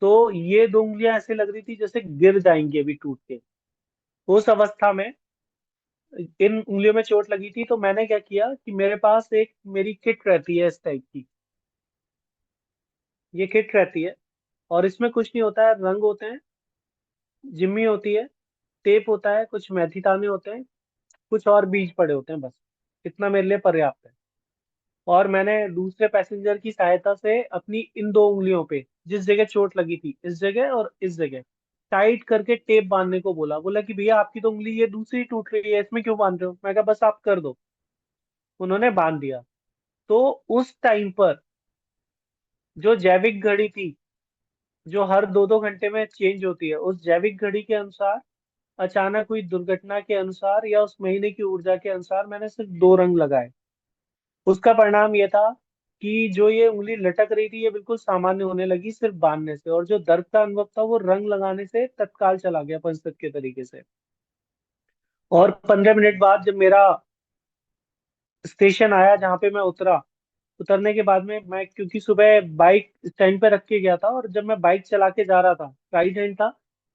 तो ये 2 उंगलियां ऐसे लग रही थी जैसे गिर जाएंगी अभी टूट के। उस अवस्था में इन उंगलियों में चोट लगी थी, तो मैंने क्या किया कि मेरे पास एक मेरी किट रहती है इस टाइप की, ये किट रहती है, और इसमें कुछ नहीं होता है, रंग होते हैं, जिम्मी होती है, टेप होता है, कुछ मेथी दाने होते हैं, कुछ और बीज पड़े होते हैं, बस इतना मेरे लिए पर्याप्त है। और मैंने दूसरे पैसेंजर की सहायता से अपनी इन दो उंगलियों पे जिस जगह चोट लगी थी, इस जगह और इस जगह, टाइट करके टेप बांधने को बोला। बोला कि भैया आपकी तो उंगली ये दूसरी टूट रही है, इसमें क्यों बांध रहे हो? मैं कहा बस आप कर दो। उन्होंने बांध दिया। तो उस टाइम पर जो जैविक घड़ी थी, जो हर 2-2 घंटे में चेंज होती है, उस जैविक घड़ी के अनुसार, अचानक हुई दुर्घटना के अनुसार, या उस महीने की ऊर्जा के अनुसार, मैंने सिर्फ 2 रंग लगाए। उसका परिणाम ये था कि जो ये उंगली लटक रही थी ये बिल्कुल सामान्य होने लगी सिर्फ बांधने से, और जो दर्द का अनुभव था वो रंग लगाने से तत्काल चला गया पंचतत्व के तरीके से। और 15 मिनट बाद जब मेरा स्टेशन आया जहाँ पे मैं उतरा, उतरने के बाद में मैं, क्योंकि सुबह बाइक स्टैंड पे रख के गया था और जब मैं बाइक चला के जा रहा था, राइट हैंड था,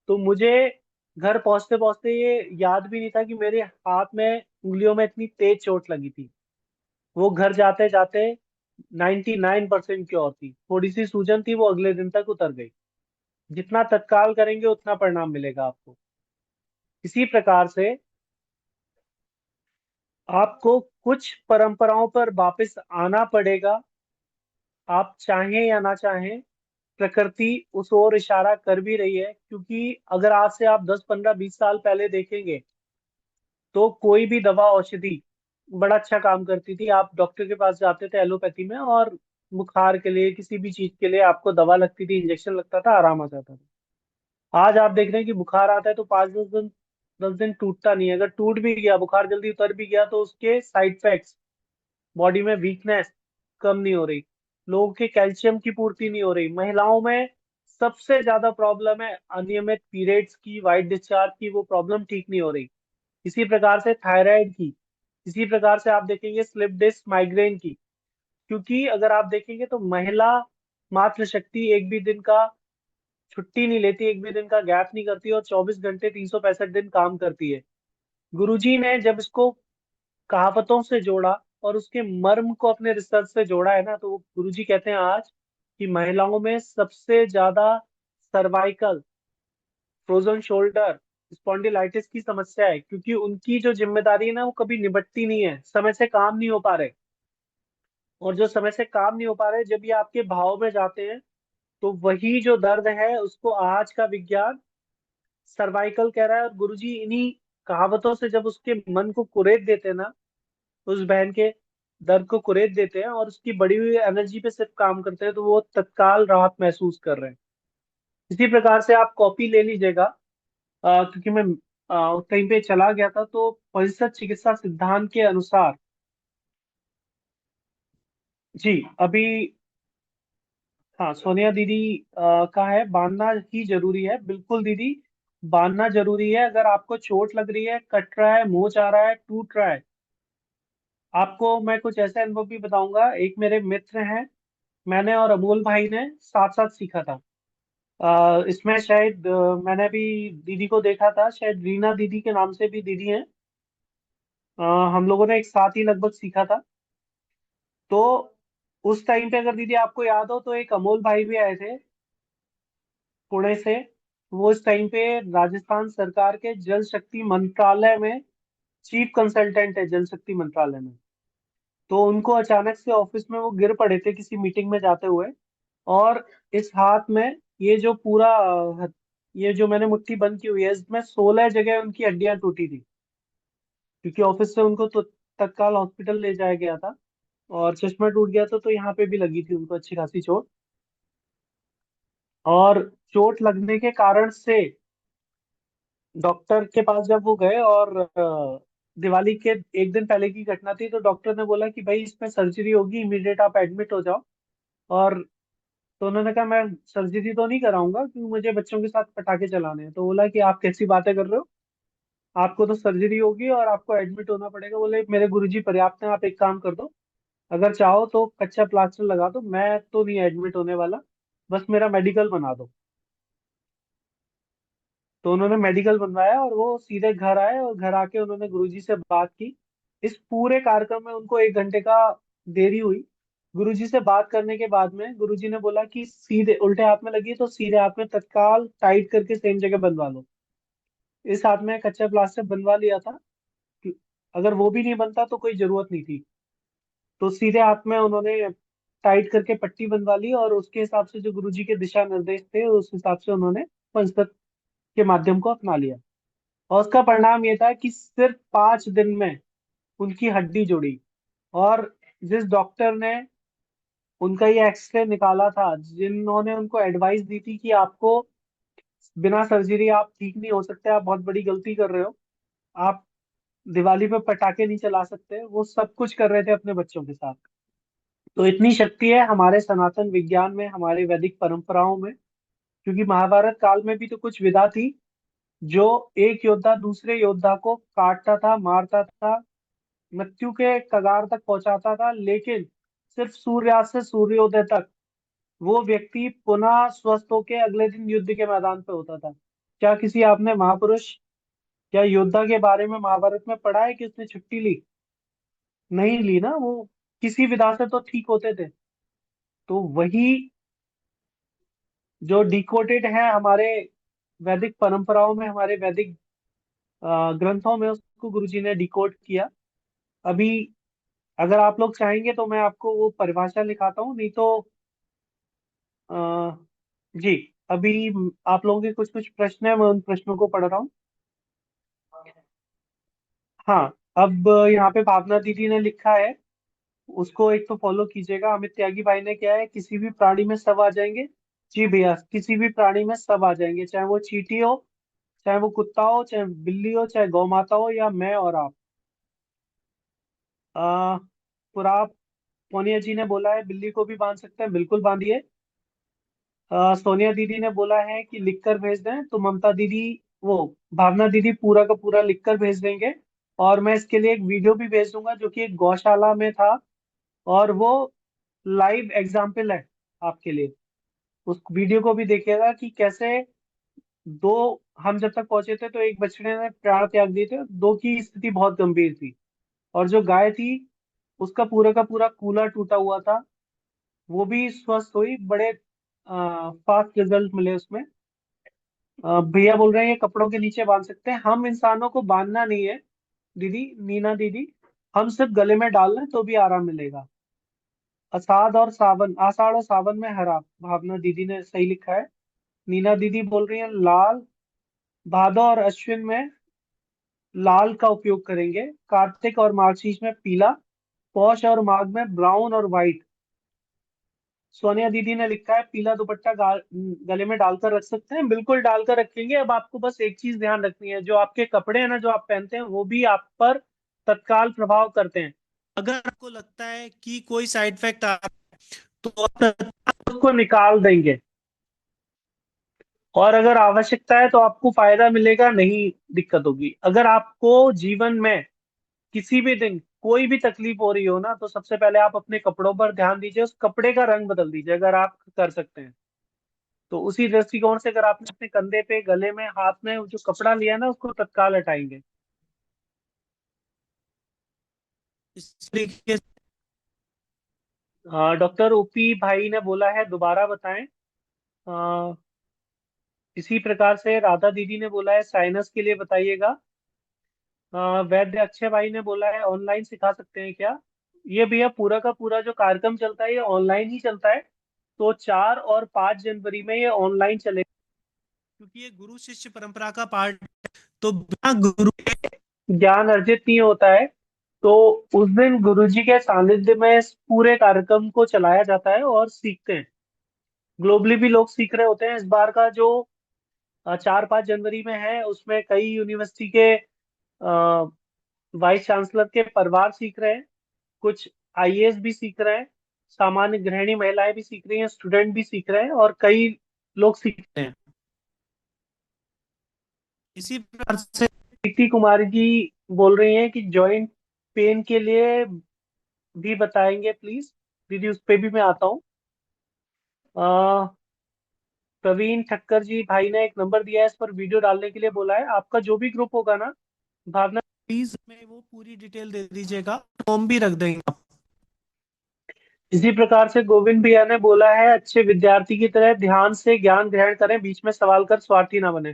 तो मुझे घर पहुंचते पहुंचते ये याद भी नहीं था कि मेरे हाथ में, उंगलियों में इतनी तेज चोट लगी थी। वो घर जाते जाते 99% क्योर थी। थोड़ी सी सूजन थी, वो अगले दिन तक उतर गई। जितना तत्काल करेंगे उतना परिणाम मिलेगा आपको। इसी प्रकार से आपको कुछ परंपराओं पर वापस आना पड़ेगा, आप चाहें या ना चाहें। प्रकृति उस ओर इशारा कर भी रही है, क्योंकि अगर आज से आप 10-15-20 साल पहले देखेंगे तो कोई भी दवा औषधि बड़ा अच्छा काम करती थी। आप डॉक्टर के पास जाते थे एलोपैथी में, और बुखार के लिए, किसी भी चीज के लिए आपको दवा लगती थी, इंजेक्शन लगता था, आराम आ जाता था। आज आप देख रहे हैं कि बुखार आता है तो 5-10 दिन, 10 दिन टूटता नहीं है। अगर टूट भी गया, बुखार जल्दी उतर भी गया, तो उसके साइड इफेक्ट्स, बॉडी में वीकनेस कम नहीं हो रही, लोगों के कैल्शियम की पूर्ति नहीं हो रही। महिलाओं में सबसे ज्यादा प्रॉब्लम है अनियमित पीरियड्स की, वाइट डिस्चार्ज की, वो प्रॉब्लम ठीक नहीं हो रही। इसी प्रकार से थायराइड की, इसी प्रकार से आप देखेंगे स्लिप डिस्क, माइग्रेन की। क्योंकि अगर आप देखेंगे तो महिला मातृशक्ति एक भी दिन का छुट्टी नहीं लेती, एक भी दिन का गैप नहीं करती, और 24 घंटे 365 दिन काम करती है। गुरुजी ने जब इसको कहावतों से जोड़ा और उसके मर्म को अपने रिसर्च से जोड़ा है ना, तो वो गुरुजी कहते हैं आज कि महिलाओं में सबसे ज्यादा सर्वाइकल, फ्रोजन शोल्डर, स्पॉन्डिलाइटिस की समस्या है, क्योंकि उनकी जो जिम्मेदारी है ना वो कभी निबटती नहीं है, समय से काम नहीं हो पा रहे। और जो समय से काम नहीं हो पा रहे, जब ये आपके भाव में जाते हैं, तो वही जो दर्द है उसको आज का विज्ञान सर्वाइकल कह रहा है। और गुरुजी इन्हीं कहावतों से जब उसके मन को कुरेद देते हैं ना, उस बहन के दर्द को कुरेद देते हैं और उसकी बढ़ी हुई एनर्जी पे सिर्फ काम करते हैं, तो वो तत्काल राहत महसूस कर रहे हैं। इसी प्रकार से आप कॉपी ले लीजिएगा, क्योंकि मैं उस टाइम पे चला गया था। तो परिषद चिकित्सा सिद्धांत के अनुसार, जी अभी, हाँ सोनिया दीदी का है, बांधना ही जरूरी है, बिल्कुल दीदी, बांधना जरूरी है। अगर आपको चोट लग रही है, कट रहा है, मोच आ रहा है, टूट रहा है, आपको मैं कुछ ऐसे अनुभव भी बताऊंगा। एक मेरे मित्र हैं, मैंने और अमोल भाई ने साथ साथ सीखा था। इसमें शायद मैंने भी दीदी को देखा था, शायद रीना दीदी के नाम से भी दीदी हैं। अ, हम लोगों ने एक साथ ही लगभग सीखा था। तो उस टाइम पे अगर दीदी आपको याद हो, तो एक अमोल भाई भी आए थे पुणे से। वो इस टाइम पे राजस्थान सरकार के जल शक्ति मंत्रालय में चीफ कंसल्टेंट है, जल शक्ति मंत्रालय में। तो उनको अचानक से ऑफिस में वो गिर पड़े थे किसी मीटिंग में जाते हुए, और इस हाथ में, ये जो पूरा ये जो मैंने मुट्ठी बंद की हुई है, इसमें 16 जगह उनकी हड्डियां टूटी थी। क्योंकि ऑफिस से उनको तो तत्काल हॉस्पिटल ले जाया गया था, और चश्मा टूट गया था, तो यहाँ पे भी लगी थी उनको अच्छी खासी चोट। और चोट लगने के कारण से डॉक्टर के पास जब वो गए, और दिवाली के एक दिन पहले की घटना थी, तो डॉक्टर ने बोला कि भाई इसमें सर्जरी होगी, इमीडिएट आप एडमिट हो जाओ। और तो उन्होंने कहा मैं सर्जरी तो नहीं कराऊंगा, क्योंकि मुझे बच्चों के साथ पटाखे चलाने हैं। तो बोला कि आप कैसी बातें कर रहे हो, आपको तो सर्जरी होगी और आपको एडमिट होना पड़ेगा। बोले मेरे गुरुजी पर्याप्त हैं, आप एक काम कर दो, अगर चाहो तो कच्चा प्लास्टर लगा दो, मैं तो नहीं एडमिट होने वाला, बस मेरा मेडिकल बना दो। तो उन्होंने मेडिकल बनवाया और वो सीधे घर आए, और घर आके उन्होंने गुरुजी से बात की। इस पूरे कार्यक्रम में उनको 1 घंटे का देरी हुई। गुरुजी से बात करने के बाद में गुरुजी ने बोला कि सीधे उल्टे हाथ में लगी है, तो सीधे हाथ में तत्काल टाइट करके सेम जगह बंधवा लो। इस हाथ में कच्चा प्लास्टर बनवा लिया था। अगर वो भी नहीं बनता तो कोई जरूरत नहीं थी। तो सीधे हाथ में उन्होंने टाइट करके पट्टी बनवा ली, और उसके हिसाब से जो गुरुजी के दिशा निर्देश थे उस हिसाब से उन्होंने पंचतत्व के माध्यम को अपना लिया। और उसका परिणाम ये था कि सिर्फ 5 दिन में उनकी हड्डी जुड़ी। और जिस डॉक्टर ने उनका ये एक्सरे निकाला था, जिन्होंने उनको एडवाइस दी थी कि आपको बिना सर्जरी आप ठीक नहीं हो सकते, आप बहुत बड़ी गलती कर रहे हो, आप दिवाली पे पटाखे नहीं चला सकते, वो सब कुछ कर रहे थे अपने बच्चों के साथ। तो इतनी शक्ति है हमारे सनातन विज्ञान में, हमारे वैदिक परंपराओं में। क्योंकि महाभारत काल में भी तो कुछ विधा थी, जो एक योद्धा दूसरे योद्धा को काटता था, मारता था, मृत्यु के कगार तक पहुंचाता था, लेकिन सिर्फ सूर्यास्त से सूर्योदय तक वो व्यक्ति पुनः स्वस्थ होके अगले दिन युद्ध के मैदान पे होता था। क्या किसी आपने महापुरुष या योद्धा के बारे में महाभारत में पढ़ा है कि उसने छुट्टी ली? नहीं ली ना, वो किसी विधा से तो ठीक होते थे। तो वही जो डिकोडेड है हमारे वैदिक परंपराओं में, हमारे वैदिक ग्रंथों में, उसको गुरुजी ने डिकोड किया। अभी अगर आप लोग चाहेंगे तो मैं आपको वो परिभाषा लिखाता हूँ, नहीं तो अ, जी, अभी आप लोगों के कुछ कुछ प्रश्न है, मैं उन प्रश्नों को पढ़ रहा हूँ। हाँ, अब यहाँ पे भावना दीदी ने लिखा है, उसको एक तो फॉलो कीजिएगा। अमित त्यागी भाई ने क्या है, किसी भी प्राणी में सब आ जाएंगे। जी भैया, किसी भी प्राणी में सब आ जाएंगे, चाहे वो चींटी हो, चाहे वो कुत्ता हो, चाहे बिल्ली हो, चाहे गौ माता हो, या मैं और आप। आ, पुराप सोनिया जी ने बोला है बिल्ली को भी बांध सकते हैं, बिल्कुल बांधिए। सोनिया दीदी ने बोला है कि लिखकर भेज दें, तो ममता दीदी, वो भावना दीदी पूरा का पूरा लिखकर भेज देंगे। और मैं इसके लिए एक वीडियो भी भेज दूंगा जो कि एक गौशाला में था, और वो लाइव एग्जाम्पल है आपके लिए। उस वीडियो को भी देखिएगा कि कैसे दो, हम जब तक पहुंचे थे तो एक बछड़े ने प्राण त्याग दिए थे, दो की स्थिति बहुत गंभीर थी। और जो गाय थी उसका पूरा का पूरा कूला टूटा हुआ था, वो भी स्वस्थ हुई, बड़े फास्ट रिजल्ट मिले उसमें। भैया बोल रहे हैं ये कपड़ों के नीचे बांध सकते हैं, हम इंसानों को बांधना नहीं है दीदी, नीना दीदी, हम सिर्फ गले में डाल लें तो भी आराम मिलेगा। आषाढ़ और सावन में हरा, भावना दीदी ने सही लिखा है। नीना दीदी बोल रही है लाल, भादो और अश्विन में लाल का उपयोग करेंगे, कार्तिक और मार्गशीर्ष में पीला, पौष और माघ में ब्राउन और व्हाइट। सोनिया दीदी ने लिखा है पीला दुपट्टा गले में डालकर रख सकते हैं, बिल्कुल डालकर रखेंगे। अब आपको बस एक चीज ध्यान रखनी है, जो आपके कपड़े हैं ना जो आप पहनते हैं, वो भी आप पर तत्काल प्रभाव करते हैं। अगर आपको लगता है कि कोई साइड इफेक्ट आ रहा है तो आप तत्काल उसको निकाल देंगे, और अगर आवश्यकता है तो आपको फायदा मिलेगा, नहीं दिक्कत होगी। अगर आपको जीवन में किसी भी दिन कोई भी तकलीफ हो रही हो ना, तो सबसे पहले आप अपने कपड़ों पर ध्यान दीजिए, उस कपड़े का रंग बदल दीजिए अगर आप कर सकते हैं। तो उसी दृष्टिकोण से अगर आपने अपने कंधे पे, गले में, हाथ में जो कपड़ा लिया है ना, उसको तत्काल हटाएंगे। इस तरीके से डॉक्टर ओपी भाई ने बोला है दोबारा बताएं। अ, इसी प्रकार से राधा दीदी ने बोला है साइनस के लिए बताइएगा। वैद्य अक्षय भाई ने बोला है ऑनलाइन सिखा सकते हैं क्या? ये भैया पूरा का पूरा जो कार्यक्रम चलता है ये ऑनलाइन ही चलता है। तो 4 और 5 जनवरी में ये ऑनलाइन चलेगा, क्योंकि ये गुरु शिष्य परंपरा का पार्ट। तो बिना गुरु के ज्ञान अर्जित नहीं होता है। तो उस दिन गुरु जी के सानिध्य में इस पूरे कार्यक्रम को चलाया जाता है और सीखते हैं। ग्लोबली भी लोग सीख रहे होते हैं। इस बार का जो 4-5 जनवरी में है, उसमें कई यूनिवर्सिटी के वाइस चांसलर के परिवार सीख रहे हैं, कुछ आईएएस भी सीख रहे हैं, सामान्य गृहिणी महिलाएं भी सीख रही हैं, स्टूडेंट भी सीख रहे हैं, और कई लोग सीख रहे हैं। इसी प्रकार से प्रीति कुमारी जी बोल रही हैं कि जॉइंट पेन के लिए भी बताएंगे प्लीज। दीदी उस पे भी मैं आता हूँ। अ, प्रवीण ठक्कर जी भाई ने एक नंबर दिया है, इस पर वीडियो डालने के लिए बोला है। आपका जो भी ग्रुप होगा ना, भावना प्लीज में वो पूरी डिटेल दे दीजिएगा, फॉर्म भी रख देंगे आप। इसी प्रकार से गोविंद भैया ने बोला है अच्छे विद्यार्थी की तरह ध्यान से ज्ञान ग्रहण करें, बीच में सवाल कर स्वार्थी ना बने।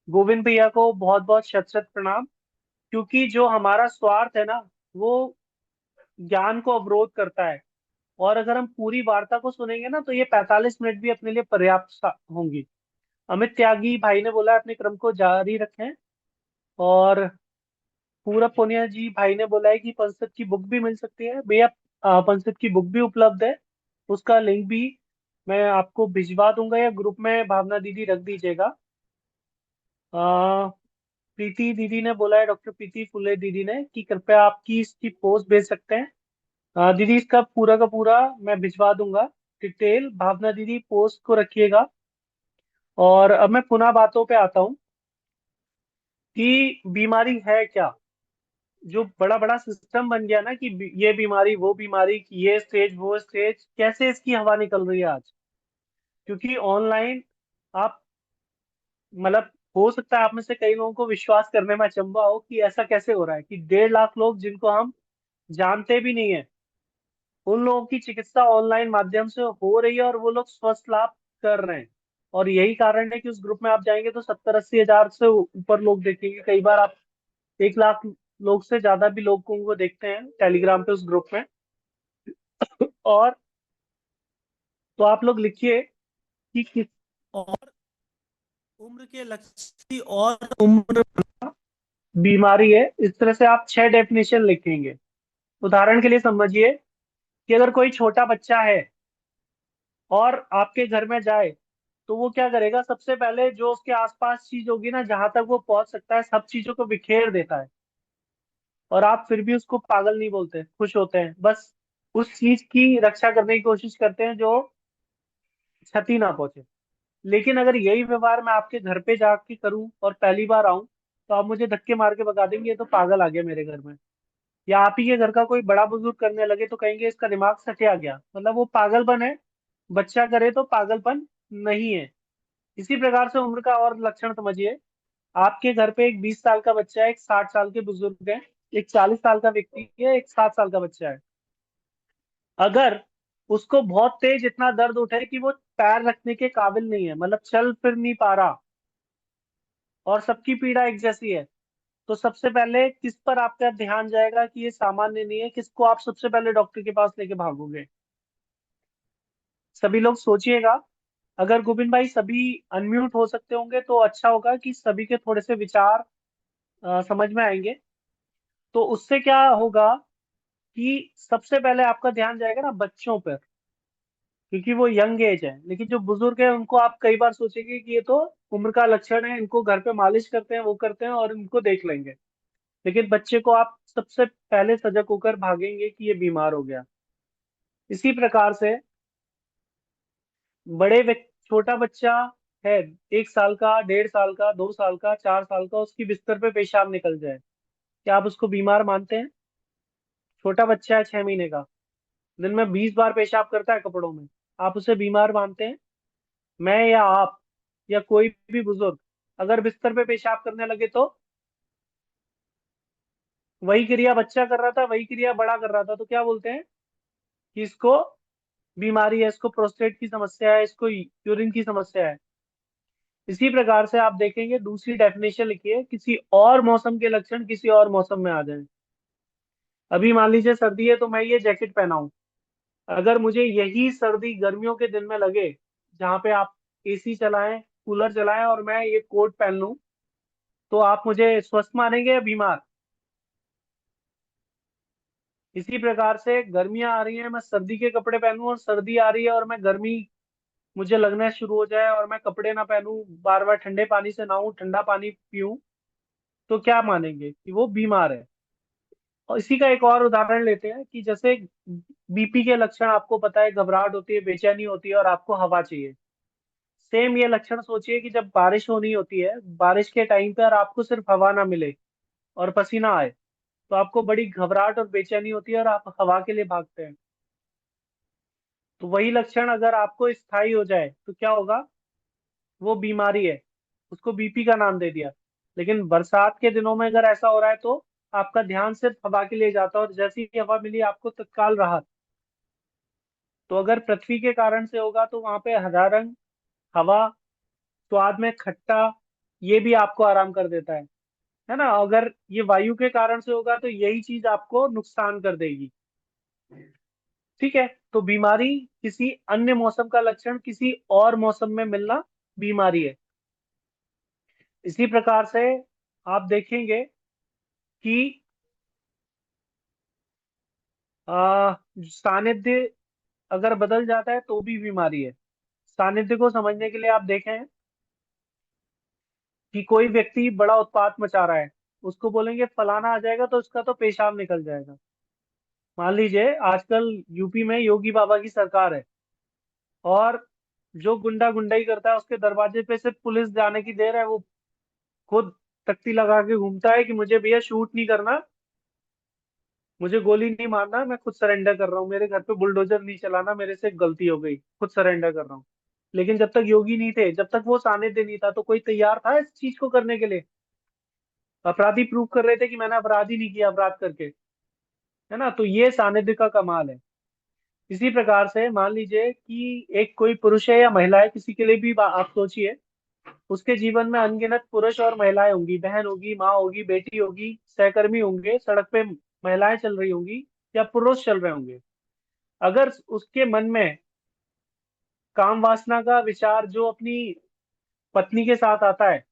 गोविंद भैया को बहुत बहुत शत शत प्रणाम। क्योंकि जो हमारा स्वार्थ है ना, वो ज्ञान को अवरोध करता है। और अगर हम पूरी वार्ता को सुनेंगे ना, तो ये 45 मिनट भी अपने लिए पर्याप्त होंगी। अमित त्यागी भाई ने बोला है, अपने क्रम को जारी रखें। और पूरब पुनिया जी भाई ने बोला है कि पंचतत्व की बुक भी मिल सकती है भैया। पंचतत्व की बुक भी उपलब्ध है, उसका लिंक भी मैं आपको भिजवा दूंगा, या ग्रुप में भावना दीदी रख दीजिएगा। आ, प्रीति दीदी ने बोला है, डॉक्टर प्रीति फुले दीदी ने, कि कृपया आपकी इसकी पोस्ट भेज सकते हैं। दीदी इसका पूरा का पूरा मैं भिजवा दूंगा, डिटेल। भावना दीदी पोस्ट को रखिएगा। और अब मैं पुनः बातों पे आता हूँ कि बीमारी है क्या। जो बड़ा बड़ा सिस्टम बन गया ना कि ये बीमारी वो बीमारी, कि ये स्टेज वो स्टेज, कैसे इसकी हवा निकल रही है आज। क्योंकि ऑनलाइन आप, मतलब, हो सकता है आप में से कई लोगों को विश्वास करने में अचंभा हो कि ऐसा कैसे हो रहा है कि 1.5 लाख लोग जिनको हम जानते भी नहीं है, उन लोगों की चिकित्सा ऑनलाइन माध्यम से हो रही है और वो लोग स्वस्थ लाभ कर रहे हैं। और यही कारण है कि उस ग्रुप में आप जाएंगे तो 70-80 हजार से ऊपर लोग देखेंगे। कई बार आप 1 लाख लोग से ज्यादा भी लोगों को देखते हैं टेलीग्राम पे उस ग्रुप में। और तो आप लोग लिखिए कि किस और उम्र के लक्ष्य की और उम्र बीमारी है, इस तरह से आप 6 डेफिनेशन लिखेंगे। उदाहरण के लिए समझिए कि अगर कोई छोटा बच्चा है और आपके घर में जाए, तो वो क्या करेगा, सबसे पहले जो उसके आसपास चीज होगी ना, जहां तक वो पहुंच सकता है, सब चीजों को बिखेर देता है। और आप फिर भी उसको पागल नहीं बोलते, खुश होते हैं, बस उस चीज की रक्षा करने की कोशिश करते हैं जो क्षति ना पहुंचे। लेकिन अगर यही व्यवहार मैं आपके घर पे जाके करूं और पहली बार आऊं, तो आप मुझे धक्के मार के भगा देंगे, ये तो पागल आ गया मेरे घर में। या आप ही के घर का कोई बड़ा बुजुर्ग करने लगे तो कहेंगे इसका दिमाग सटिया गया, मतलब वो पागलपन है। बच्चा करे तो पागलपन नहीं है। इसी प्रकार से उम्र का और लक्षण समझिए। आपके घर पे एक 20 साल का बच्चा है, एक 60 साल के बुजुर्ग है, एक 40 साल का व्यक्ति है, एक 7 साल का बच्चा है। अगर उसको बहुत तेज इतना दर्द उठे कि वो पैर रखने के काबिल नहीं है, मतलब चल फिर नहीं पा रहा, और सबकी पीड़ा एक जैसी है, तो सबसे पहले किस पर आपका ध्यान जाएगा कि ये सामान्य नहीं है, किसको आप सबसे पहले डॉक्टर के पास लेके भागोगे। सभी लोग सोचिएगा। अगर गोविंद भाई सभी अनम्यूट हो सकते होंगे तो अच्छा होगा, कि सभी के थोड़े से विचार समझ में आएंगे। तो उससे क्या होगा कि सबसे पहले आपका ध्यान जाएगा ना बच्चों पर, क्योंकि वो यंग एज है। लेकिन जो बुजुर्ग है उनको आप कई बार सोचेंगे कि ये तो उम्र का लक्षण है, इनको घर पे मालिश करते हैं, वो करते हैं और इनको देख लेंगे। लेकिन बच्चे को आप सबसे पहले सजग होकर भागेंगे कि ये बीमार हो गया। इसी प्रकार से बड़े व्यक्ति, छोटा बच्चा है, 1 साल का, 1.5 साल का, 2 साल का, 4 साल का, उसकी बिस्तर पे पेशाब निकल जाए, क्या आप उसको बीमार मानते हैं? छोटा बच्चा है 6 महीने का, दिन में 20 बार पेशाब करता है कपड़ों में, आप उसे बीमार मानते हैं? मैं या आप या कोई भी बुजुर्ग अगर बिस्तर पे पेशाब करने लगे, तो वही क्रिया बच्चा कर रहा था, वही क्रिया बड़ा कर रहा था, तो क्या बोलते हैं कि इसको बीमारी है, इसको प्रोस्टेट की समस्या है, इसको यूरिन की समस्या है। इसी प्रकार से आप देखेंगे, दूसरी डेफिनेशन लिखिए, किसी और मौसम के लक्षण किसी और मौसम में आ जाए। अभी मान लीजिए सर्दी है तो मैं ये जैकेट पहना हूं, अगर मुझे यही सर्दी गर्मियों के दिन में लगे, जहाँ पे आप एसी चलाएं, कूलर चलाएं, और मैं ये कोट पहन लूं, तो आप मुझे स्वस्थ मानेंगे या बीमार? इसी प्रकार से गर्मियां आ रही हैं, मैं सर्दी के कपड़े पहनूं, और सर्दी आ रही है और मैं गर्मी मुझे लगना शुरू हो जाए और मैं कपड़े ना पहनूं, बार बार ठंडे पानी से नहाऊं, ठंडा पानी पीऊं, तो क्या मानेंगे कि वो बीमार है? और इसी का एक और उदाहरण लेते हैं कि जैसे बीपी के लक्षण आपको पता है, घबराहट होती है, बेचैनी होती है और आपको हवा चाहिए। सेम ये लक्षण सोचिए कि जब बारिश होनी होती है, बारिश के टाइम पर आपको सिर्फ हवा ना मिले और पसीना आए, तो आपको बड़ी घबराहट और बेचैनी होती है और आप हवा के लिए भागते हैं। तो वही लक्षण अगर आपको स्थायी हो जाए तो क्या होगा? वो बीमारी है, उसको बीपी का नाम दे दिया। लेकिन बरसात के दिनों में अगर ऐसा हो रहा है, तो आपका ध्यान सिर्फ हवा के लिए जाता है और जैसी ही हवा मिली आपको तत्काल राहत। तो अगर पृथ्वी के कारण से होगा तो वहां पे हरा रंग, हवा, स्वाद में खट्टा, ये भी आपको आराम कर देता है ना। अगर ये वायु के कारण से होगा तो यही चीज आपको नुकसान कर देगी। ठीक है, तो बीमारी किसी अन्य मौसम का लक्षण किसी और मौसम में मिलना बीमारी है। इसी प्रकार से आप देखेंगे कि सानिध्य अगर बदल जाता है तो भी बीमारी है। सानिध्य को समझने के लिए आप देखें कि कोई व्यक्ति बड़ा उत्पात मचा रहा है, उसको बोलेंगे फलाना आ जाएगा तो उसका तो पेशाब निकल जाएगा। मान लीजिए आजकल यूपी में योगी बाबा की सरकार है, और जो गुंडा गुंडाई करता है उसके दरवाजे पे से पुलिस जाने की देर है, वो खुद तख्ती लगा के घूमता है कि मुझे भैया शूट नहीं करना, मुझे गोली नहीं मारना, मैं खुद सरेंडर कर रहा हूँ, मेरे घर पे बुलडोजर नहीं चलाना, मेरे से गलती हो गई, खुद सरेंडर कर रहा हूँ। लेकिन जब तक योगी नहीं थे, जब तक वो सानिध्य नहीं था, तो कोई तैयार था इस चीज को करने के लिए? अपराधी प्रूव कर रहे थे कि मैंने अपराध ही नहीं किया अपराध करके, है ना। तो ये सानिध्य का कमाल है। इसी प्रकार से मान लीजिए कि एक कोई पुरुष है या महिला है, किसी के लिए भी आप सोचिए, उसके जीवन में अनगिनत पुरुष और महिलाएं होंगी, बहन होगी, माँ होगी, बेटी होगी, सहकर्मी होंगे, सड़क पे महिलाएं चल रही होंगी या पुरुष चल रहे होंगे। अगर उसके मन में काम वासना का विचार जो अपनी पत्नी के साथ आता है,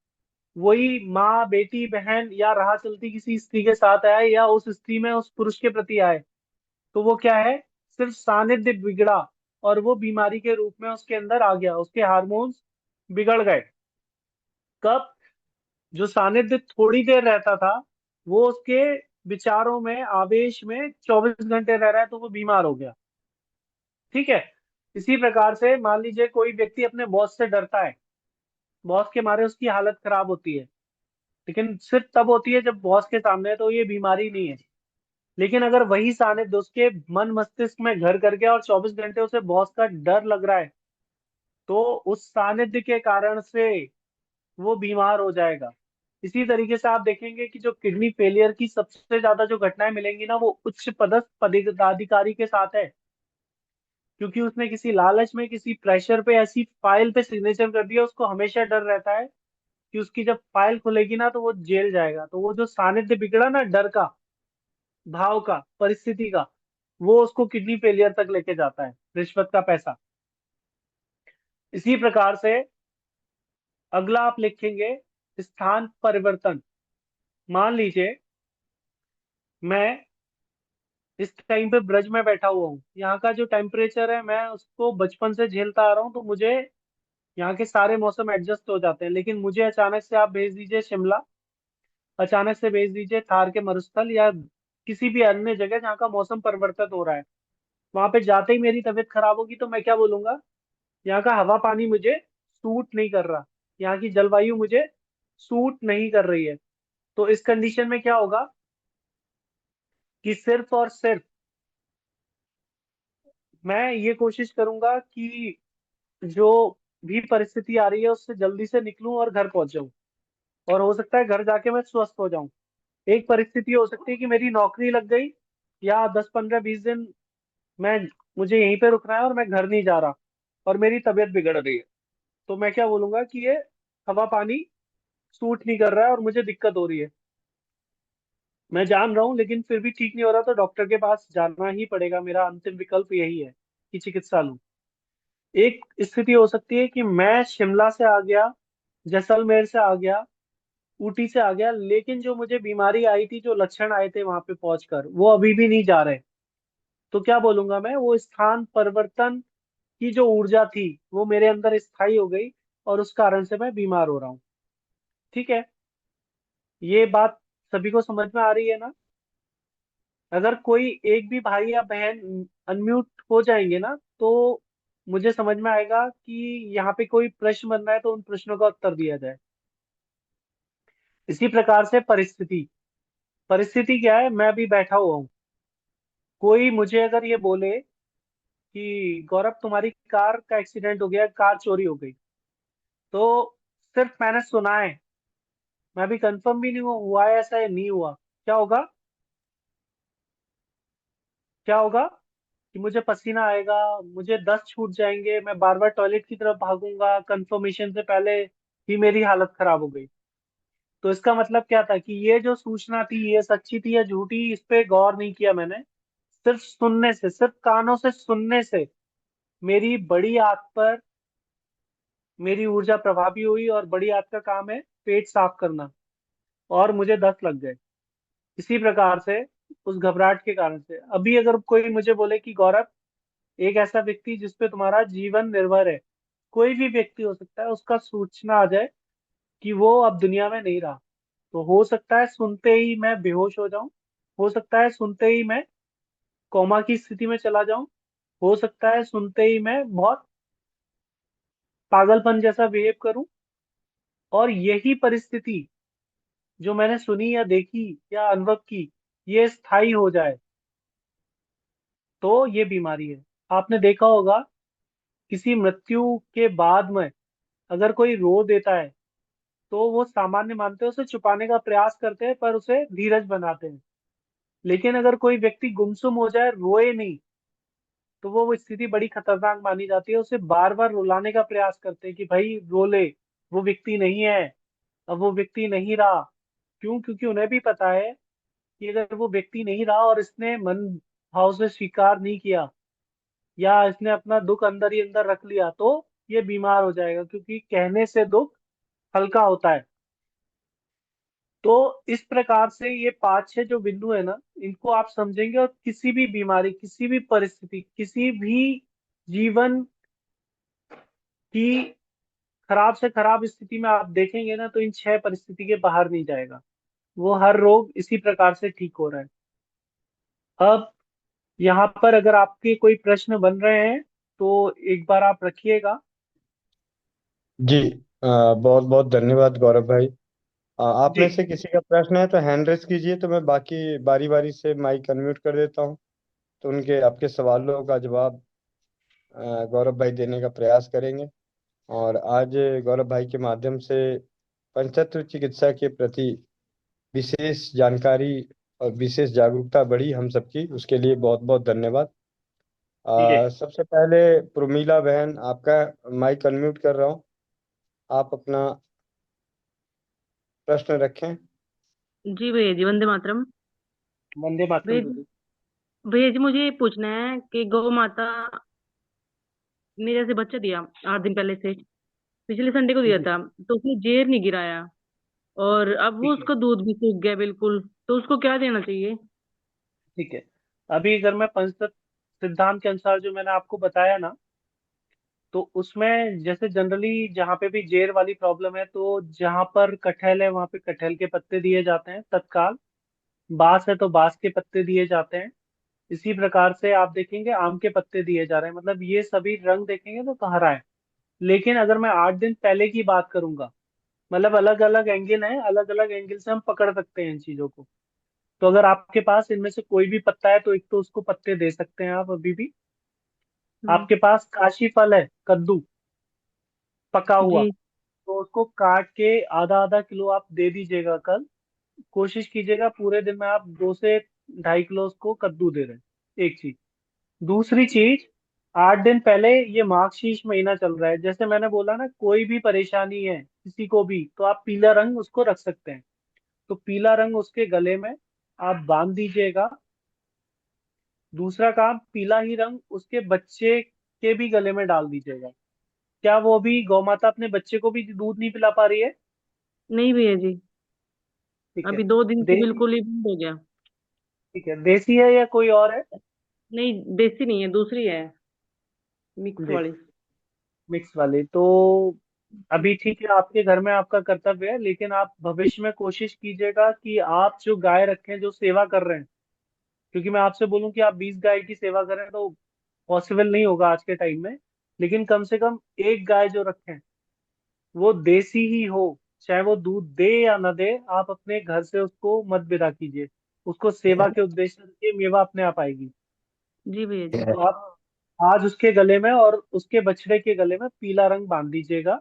वही माँ, बेटी, बहन या राह चलती किसी स्त्री के साथ आए, या उस स्त्री में उस पुरुष के प्रति आए, तो वो क्या है? सिर्फ सानिध्य बिगड़ा और वो बीमारी के रूप में उसके अंदर आ गया, उसके हार्मोन्स बिगड़ गए। कब? जो सानिध्य थोड़ी देर रहता था, वो उसके विचारों में, आवेश में 24 घंटे रह रहा है, तो वो बीमार हो गया। ठीक है। इसी प्रकार से मान लीजिए कोई व्यक्ति अपने बॉस से डरता है, बॉस के मारे उसकी हालत खराब होती है, लेकिन सिर्फ तब होती है जब बॉस के सामने है, तो ये बीमारी नहीं है। लेकिन अगर वही सानिध्य उसके मन मस्तिष्क में घर कर गया और 24 घंटे उसे बॉस का डर लग रहा है, तो उस सानिध्य के कारण से वो बीमार हो जाएगा। इसी तरीके से आप देखेंगे कि जो किडनी फेलियर की सबसे ज्यादा जो घटनाएं मिलेंगी ना, वो उच्च पदस्थ पदाधिकारी के साथ है, क्योंकि उसने किसी लालच में, किसी प्रेशर पे ऐसी फाइल पे सिग्नेचर कर दिया, उसको हमेशा डर रहता है कि उसकी जब फाइल खुलेगी ना तो वो जेल जाएगा। तो वो जो सानिध्य बिगड़ा ना, डर का, भाव का, परिस्थिति का, वो उसको किडनी फेलियर तक लेके जाता है, रिश्वत का पैसा। इसी प्रकार से अगला आप लिखेंगे स्थान परिवर्तन। मान लीजिए मैं इस टाइम पे ब्रज में बैठा हुआ हूँ, यहाँ का जो टेम्परेचर है मैं उसको बचपन से झेलता आ रहा हूँ, तो मुझे यहाँ के सारे मौसम एडजस्ट हो जाते हैं। लेकिन मुझे अचानक से आप भेज दीजिए शिमला, अचानक से भेज दीजिए थार के मरुस्थल, या किसी भी अन्य जगह जहाँ का मौसम परिवर्तित हो रहा है, वहां पे जाते ही मेरी तबीयत खराब होगी, तो मैं क्या बोलूंगा? यहाँ का हवा पानी मुझे सूट नहीं कर रहा, यहाँ की जलवायु मुझे सूट नहीं कर रही है। तो इस कंडीशन में क्या होगा कि सिर्फ और सिर्फ मैं ये कोशिश करूंगा कि जो भी परिस्थिति आ रही है उससे जल्दी से निकलूं और घर पहुंच जाऊं, और हो सकता है घर जाके मैं स्वस्थ हो जाऊं। एक परिस्थिति हो सकती है कि मेरी नौकरी लग गई, या 10 15 20 दिन मैं मुझे यहीं पे रुकना है और मैं घर नहीं जा रहा, और मेरी तबीयत बिगड़ रही है। तो मैं क्या बोलूंगा कि ये हवा पानी सूट नहीं कर रहा है और मुझे दिक्कत हो रही है, मैं जान रहा हूँ, लेकिन फिर भी ठीक नहीं हो रहा, तो डॉक्टर के पास जाना ही पड़ेगा, मेरा अंतिम विकल्प यही है कि चिकित्सा लूं। एक स्थिति हो सकती है कि मैं शिमला से आ गया, जैसलमेर से आ गया, ऊटी से आ गया, लेकिन जो मुझे बीमारी आई थी, जो लक्षण आए थे वहां पे पहुंचकर, वो अभी भी नहीं जा रहे। तो क्या बोलूंगा मैं? वो स्थान परिवर्तन की जो ऊर्जा थी वो मेरे अंदर स्थायी हो गई, और उस कारण से मैं बीमार हो रहा हूँ। ठीक है, ये बात सभी को समझ में आ रही है ना? अगर कोई एक भी भाई या बहन अनम्यूट हो जाएंगे ना, तो मुझे समझ में आएगा कि यहाँ पे कोई प्रश्न बन रहा है, तो उन प्रश्नों का उत्तर दिया जाए। इसी प्रकार से परिस्थिति, परिस्थिति क्या है? मैं अभी बैठा हुआ हूँ, कोई मुझे अगर ये बोले कि गौरव तुम्हारी कार का एक्सीडेंट हो गया, कार चोरी हो गई, तो सिर्फ मैंने सुना है, मैं अभी कंफर्म भी नहीं हुआ है ऐसा या नहीं हुआ, क्या होगा? क्या होगा कि मुझे पसीना आएगा, मुझे दस्त छूट जाएंगे, मैं बार बार टॉयलेट की तरफ भागूंगा, कंफर्मेशन से पहले ही मेरी हालत खराब हो गई। तो इसका मतलब क्या था कि ये जो सूचना थी ये सच्ची थी या झूठी, इस पे गौर नहीं किया मैंने। सिर्फ सुनने से, सिर्फ कानों से सुनने से मेरी बड़ी आंत पर मेरी ऊर्जा प्रभावी हुई, और बड़ी आंत का काम है पेट साफ करना, और मुझे 10 लग गए। इसी प्रकार से उस घबराहट के कारण से अभी अगर कोई मुझे बोले कि गौरव, एक ऐसा व्यक्ति जिसपे तुम्हारा जीवन निर्भर है, कोई भी व्यक्ति हो सकता है, उसका सूचना आ जाए कि वो अब दुनिया में नहीं रहा, तो हो सकता है सुनते ही मैं बेहोश हो जाऊं, हो सकता है सुनते ही मैं कोमा की स्थिति में चला जाऊं, हो सकता है सुनते ही मैं बहुत पागलपन जैसा बिहेव करूं, और यही परिस्थिति जो मैंने सुनी या देखी या अनुभव की, ये स्थायी हो जाए, तो ये बीमारी है। आपने देखा होगा किसी मृत्यु के बाद में अगर कोई रो देता है, तो वो सामान्य मानते हैं, उसे छुपाने का प्रयास करते हैं, पर उसे धीरज बनाते हैं। लेकिन अगर कोई व्यक्ति गुमसुम हो जाए, रोए नहीं, तो वो स्थिति बड़ी खतरनाक मानी जाती है। उसे बार बार रुलाने का प्रयास करते हैं कि भाई रो ले, वो व्यक्ति नहीं है, अब वो व्यक्ति नहीं रहा। क्यों? क्योंकि उन्हें भी पता है कि अगर वो व्यक्ति नहीं रहा और इसने मन भाव से स्वीकार नहीं किया, या इसने अपना दुख अंदर ही अंदर रख लिया, तो ये बीमार हो जाएगा, क्योंकि कहने से दुख हल्का होता है। तो इस प्रकार से ये 5-6 जो बिंदु है ना, इनको आप समझेंगे, और किसी भी बीमारी, किसी भी परिस्थिति, किसी भी जीवन की खराब से खराब स्थिति में आप देखेंगे ना, तो इन 6 परिस्थिति के बाहर नहीं जाएगा। वो हर रोग इसी प्रकार से ठीक हो रहा है। अब यहाँ पर अगर आपके कोई प्रश्न बन रहे हैं, तो एक बार आप रखिएगा। जी, बहुत बहुत धन्यवाद गौरव भाई। आप जी। में से किसी का प्रश्न है तो हैंड रेस कीजिए, तो मैं बाकी बारी बारी से माइक अनम्यूट कर देता हूँ, तो उनके आपके सवालों का जवाब गौरव भाई देने का प्रयास करेंगे। और आज गौरव भाई के माध्यम से पंचतत्व चिकित्सा के प्रति विशेष जानकारी और विशेष जागरूकता बढ़ी हम सबकी, उसके लिए बहुत बहुत धन्यवाद। ठीक है। सबसे पहले प्रोमिला बहन, आपका माइक अनम्यूट कर रहा हूँ, आप अपना प्रश्न रखें। जी भैया जी, वंदे मातरम। वंदे मातरम भैया जी, दीदी। भैया जी मुझे ये पूछना है कि गौ माता ने जैसे बच्चा दिया 8 दिन पहले से, पिछले संडे को दिया जी। था, तो उसने जेर नहीं गिराया, और अब वो ठीक है। उसका दूध भी सूख गया बिल्कुल, तो उसको क्या देना चाहिए? ठीक है। अभी अगर मैं पंचतत्व सिद्धांत के अनुसार जो मैंने आपको बताया ना, तो उसमें जैसे जनरली जहाँ पे भी जेर वाली प्रॉब्लम है, तो जहाँ पर कटहल है वहाँ पे कटहल के पत्ते दिए जाते हैं तत्काल। बांस है तो बांस के पत्ते दिए जाते हैं। इसी प्रकार से आप देखेंगे आम के पत्ते दिए जा रहे हैं, मतलब ये सभी रंग देखेंगे तो हरा है। लेकिन अगर मैं 8 दिन पहले की बात करूंगा, मतलब अलग अलग एंगल है, अलग अलग एंगल से हम पकड़ सकते हैं इन चीजों को। तो अगर आपके पास इनमें से कोई भी पत्ता है, तो एक तो उसको पत्ते दे सकते हैं आप अभी भी। हम्म। आपके पास काशी फल है, कद्दू पका हुआ, जी। तो उसको काट के आधा आधा किलो आप दे दीजिएगा कल। कोशिश कीजिएगा पूरे दिन में आप 2 से ढाई किलो उसको कद्दू दे रहे हैं। एक चीज। दूसरी चीज, 8 दिन पहले, ये मार्गशीर्ष महीना चल रहा है, जैसे मैंने बोला ना, कोई भी परेशानी है किसी को भी, तो आप पीला रंग उसको रख सकते हैं। तो पीला रंग उसके गले में आप बांध दीजिएगा। दूसरा काम, पीला ही रंग उसके बच्चे के भी गले में डाल दीजिएगा। क्या वो भी गौ माता अपने बच्चे को भी दूध नहीं पिला पा रही है? नहीं भैया जी, ठीक है। अभी 2 दिन से देसी। बिल्कुल ही बंद हो गया। ठीक है, देसी है या कोई और है? नहीं, देसी नहीं है, दूसरी है, मिक्स वाली। देसी। मिक्स वाले तो अभी ठीक है, आपके घर में आपका कर्तव्य है, लेकिन आप भविष्य में कोशिश कीजिएगा कि आप जो गाय रखें, जो सेवा कर रहे हैं, क्योंकि मैं आपसे बोलूं कि आप 20 गाय की सेवा करें तो पॉसिबल नहीं होगा आज के टाइम में। लेकिन कम से कम एक गाय जो रखें, वो देसी ही हो, चाहे वो दूध दे या ना दे, आप अपने घर से उसको मत विदा कीजिए। उसको सेवा के उद्देश्य से मेवा अपने आप आएगी। जी भैया जी। तो आप आज उसके गले में और उसके बछड़े के गले में पीला रंग बांध दीजिएगा।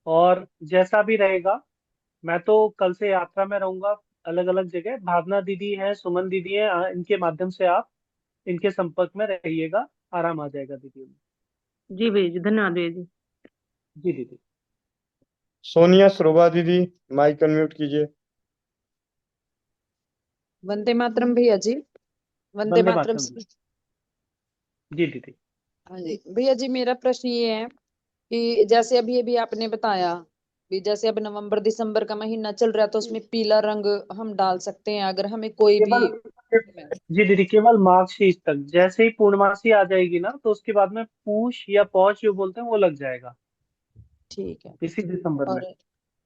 और जैसा भी रहेगा, मैं तो कल से यात्रा में रहूंगा अलग अलग जगह। भावना दीदी है, सुमन दीदी है, इनके माध्यम से आप इनके संपर्क में रहिएगा, आराम आ जाएगा दीदी। जी भैया जी, धन्यवाद भैया जी। जी दीदी। सोनिया श्रोभा दीदी, माइक अनम्यूट कीजिए। वंदे मातरम भैया जी। वंदे वंदे मातरम मातरम। सर। जी दीदी। हाँ जी भैया जी, मेरा प्रश्न ये है कि जैसे अभी अभी आपने बताया भी, जैसे अब नवंबर दिसंबर का महीना चल रहा है तो उसमें पीला रंग हम डाल सकते हैं अगर हमें कोई भी। केवल जी दीदी, केवल मार्गशीर्ष तक। जैसे ही पूर्णमासी आ जाएगी ना, तो उसके बाद में पूष या पौष जो बोलते हैं वो लग जाएगा ठीक है। इसी दिसंबर में। और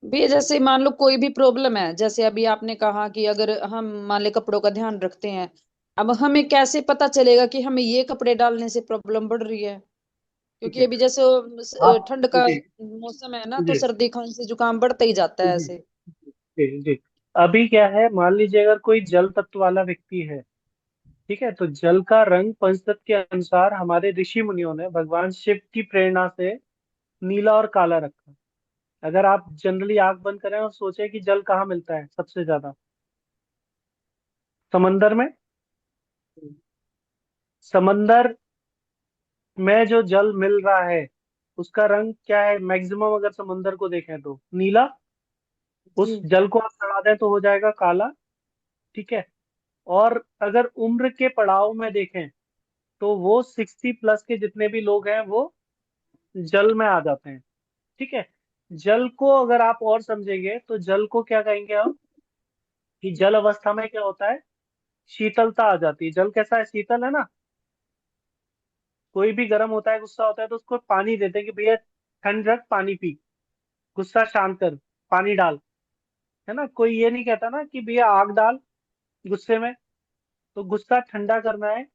भैया जैसे मान लो कोई भी प्रॉब्लम है, जैसे अभी आपने कहा कि अगर हम मान ले कपड़ों का ध्यान रखते हैं, अब हमें कैसे पता चलेगा कि हमें ये कपड़े डालने से प्रॉब्लम बढ़ रही है? ठीक क्योंकि है। अभी जैसे आप ठंड का जी मौसम है ना, तो जी सर्दी खांसी जुकाम बढ़ता ही जाता है जी ऐसे। जी जी। अभी क्या है, मान लीजिए अगर कोई जल तत्व वाला व्यक्ति है, ठीक है, तो जल का रंग पंचतत्व के अनुसार हमारे ऋषि मुनियों ने भगवान शिव की प्रेरणा से नीला और काला रखा। अगर आप जनरली आंख बंद करें और सोचें कि जल कहाँ मिलता है सबसे ज्यादा, समंदर में। समंदर में जो जल मिल रहा है उसका रंग क्या है मैक्सिमम, अगर समंदर को देखें तो नीला। उस जी। जल को आप चढ़ा दें तो हो जाएगा काला। ठीक है। और अगर उम्र के पड़ाव में देखें तो वो 60+ के जितने भी लोग हैं वो जल में आ जाते हैं। ठीक है। जल को अगर आप और समझेंगे तो जल को क्या कहेंगे हम, कि जल अवस्था में क्या होता है, शीतलता आ जाती है। जल कैसा है, शीतल है ना। कोई भी गर्म होता है, गुस्सा होता है, तो उसको पानी देते हैं कि भैया ठंड रख, पानी पी, गुस्सा शांत कर, पानी डाल। है ना, कोई ये नहीं कहता ना कि भैया आग डाल गुस्से में। तो गुस्सा ठंडा करना है।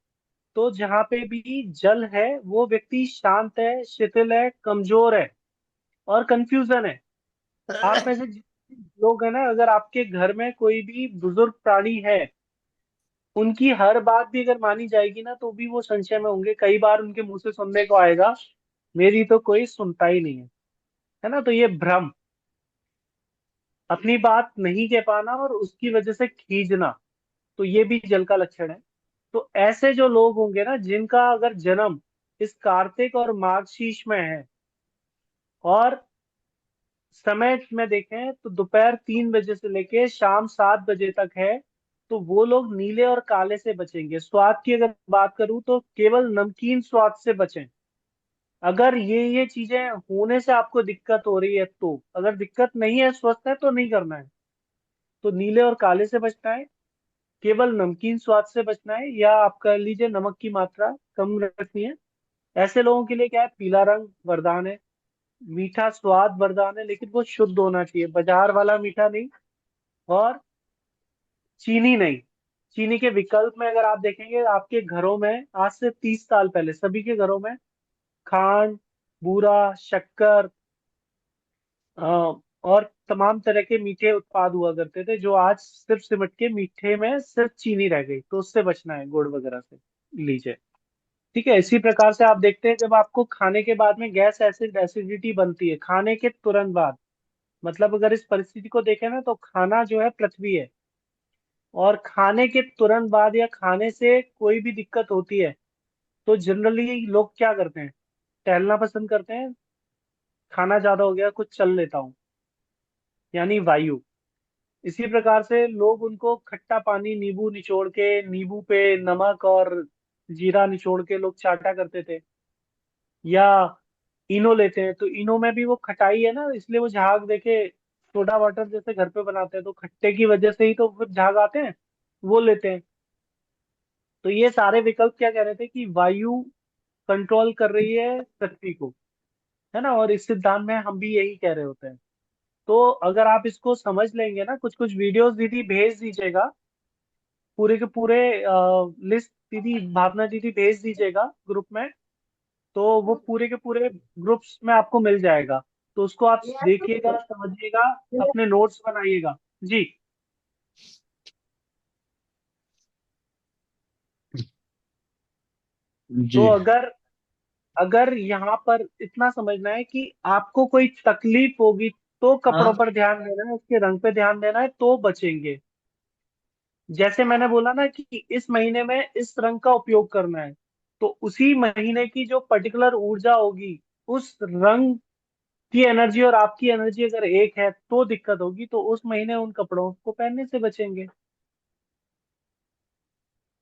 तो जहाँ पे भी जल है वो व्यक्ति शांत है, शिथिल है, कमजोर है और कंफ्यूजन है। आप में से जितने लोग हैं ना, अगर आपके घर में कोई भी बुजुर्ग प्राणी है, उनकी हर बात भी अगर मानी जाएगी ना, तो भी वो संशय में होंगे। कई बार उनके मुंह से सुनने को आएगा, मेरी तो कोई सुनता ही नहीं है। है ना, तो ये भ्रम, अपनी बात नहीं कह पाना और उसकी वजह से खींचना, तो ये भी जल का लक्षण है। तो ऐसे जो लोग होंगे ना, जिनका अगर जन्म इस कार्तिक और मार्गशीर्ष में है, और समय में देखें तो दोपहर 3 बजे से लेके शाम 7 बजे तक है, तो वो लोग नीले और काले से बचेंगे। स्वाद की अगर बात करूं तो केवल नमकीन स्वाद से बचें। अगर ये चीजें होने से आपको दिक्कत हो रही है, तो अगर दिक्कत नहीं है, स्वस्थ है, तो नहीं करना है। तो नीले और काले से बचना है, केवल नमकीन स्वाद से बचना है, या आप कह लीजिए नमक की मात्रा कम रखनी है। ऐसे लोगों के लिए क्या है, पीला रंग वरदान है, मीठा स्वाद वरदान है, लेकिन वो शुद्ध होना चाहिए, बाजार वाला मीठा नहीं, और चीनी नहीं। चीनी के विकल्प में अगर आप देखेंगे, आपके घरों में आज से 30 साल पहले सभी के घरों में खांड, बूरा, शक्कर, और तमाम तरह के मीठे उत्पाद हुआ करते थे, जो आज सिर्फ सिमट के मीठे में सिर्फ चीनी रह गई। तो उससे बचना है, गुड़ वगैरह से लीजिए। ठीक है। इसी प्रकार से आप देखते हैं, जब आपको खाने के बाद में गैस एसिड एसिडिटी बनती है खाने के तुरंत बाद, मतलब अगर इस परिस्थिति को देखें ना, तो खाना जो है पृथ्वी है, और खाने के तुरंत बाद या खाने से कोई भी दिक्कत होती है, तो जनरली लोग क्या करते हैं, टहलना पसंद करते हैं। खाना ज्यादा हो गया, कुछ चल लेता हूँ, यानी वायु। इसी प्रकार से लोग उनको खट्टा पानी, नींबू निचोड़ के, नींबू पे नमक और जीरा निचोड़ के लोग चाटा करते थे, या इनो लेते हैं, तो इनो में भी वो खटाई है ना, इसलिए वो झाग देके सोडा वाटर जैसे घर पे बनाते हैं, तो खट्टे की वजह से ही तो फिर झाग आते हैं, वो लेते हैं। तो ये सारे विकल्प क्या कह रहे थे, कि वायु कंट्रोल कर रही है पृथ्वी को। है ना, और इस सिद्धांत में हम भी यही कह रहे होते हैं। तो अगर आप इसको समझ लेंगे ना, कुछ कुछ वीडियोस दीदी भेज दीजिएगा, पूरे के पूरे लिस्ट दीदी, भावना दीदी भेज दीजिएगा ग्रुप में, तो वो पूरे के पूरे ग्रुप्स में आपको मिल जाएगा। तो उसको आप देखिएगा, समझिएगा, अपने नोट्स बनाइएगा। जी। तो जी। अगर अगर यहाँ पर इतना समझना है कि आपको कोई तकलीफ होगी, तो कपड़ों पर ध्यान देना है, उसके रंग पे ध्यान देना है, तो बचेंगे। जैसे मैंने बोला ना कि इस महीने में इस रंग का उपयोग करना है, तो उसी महीने की जो पर्टिकुलर ऊर्जा होगी, उस रंग की एनर्जी और आपकी एनर्जी अगर एक है तो दिक्कत होगी, तो उस महीने उन कपड़ों को पहनने से बचेंगे।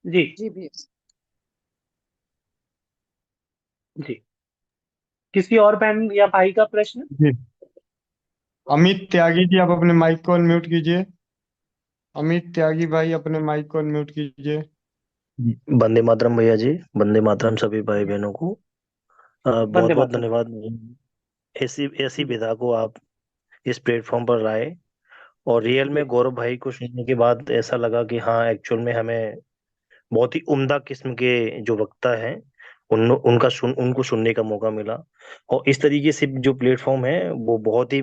जी। जी भैया। जी। किसी और बहन या भाई का प्रश्न? जी, अमित त्यागी जी, आप अपने माइक को अनम्यूट कीजिए। अमित त्यागी भाई, अपने माइक को अनम्यूट कीजिए। वंदे मातरम भैया जी, वंदे मातरम सभी भाई बहनों को। बहुत वंदे बहुत मातरम। धन्यवाद। ऐसी ऐसी विधा को आप इस प्लेटफॉर्म पर लाए, और रियल जी। में गौरव भाई को सुनने के बाद ऐसा लगा कि हाँ, एक्चुअल में हमें बहुत ही उम्दा किस्म के जो वक्ता हैं उनको सुनने का मौका मिला। और इस तरीके से जो प्लेटफॉर्म है वो बहुत ही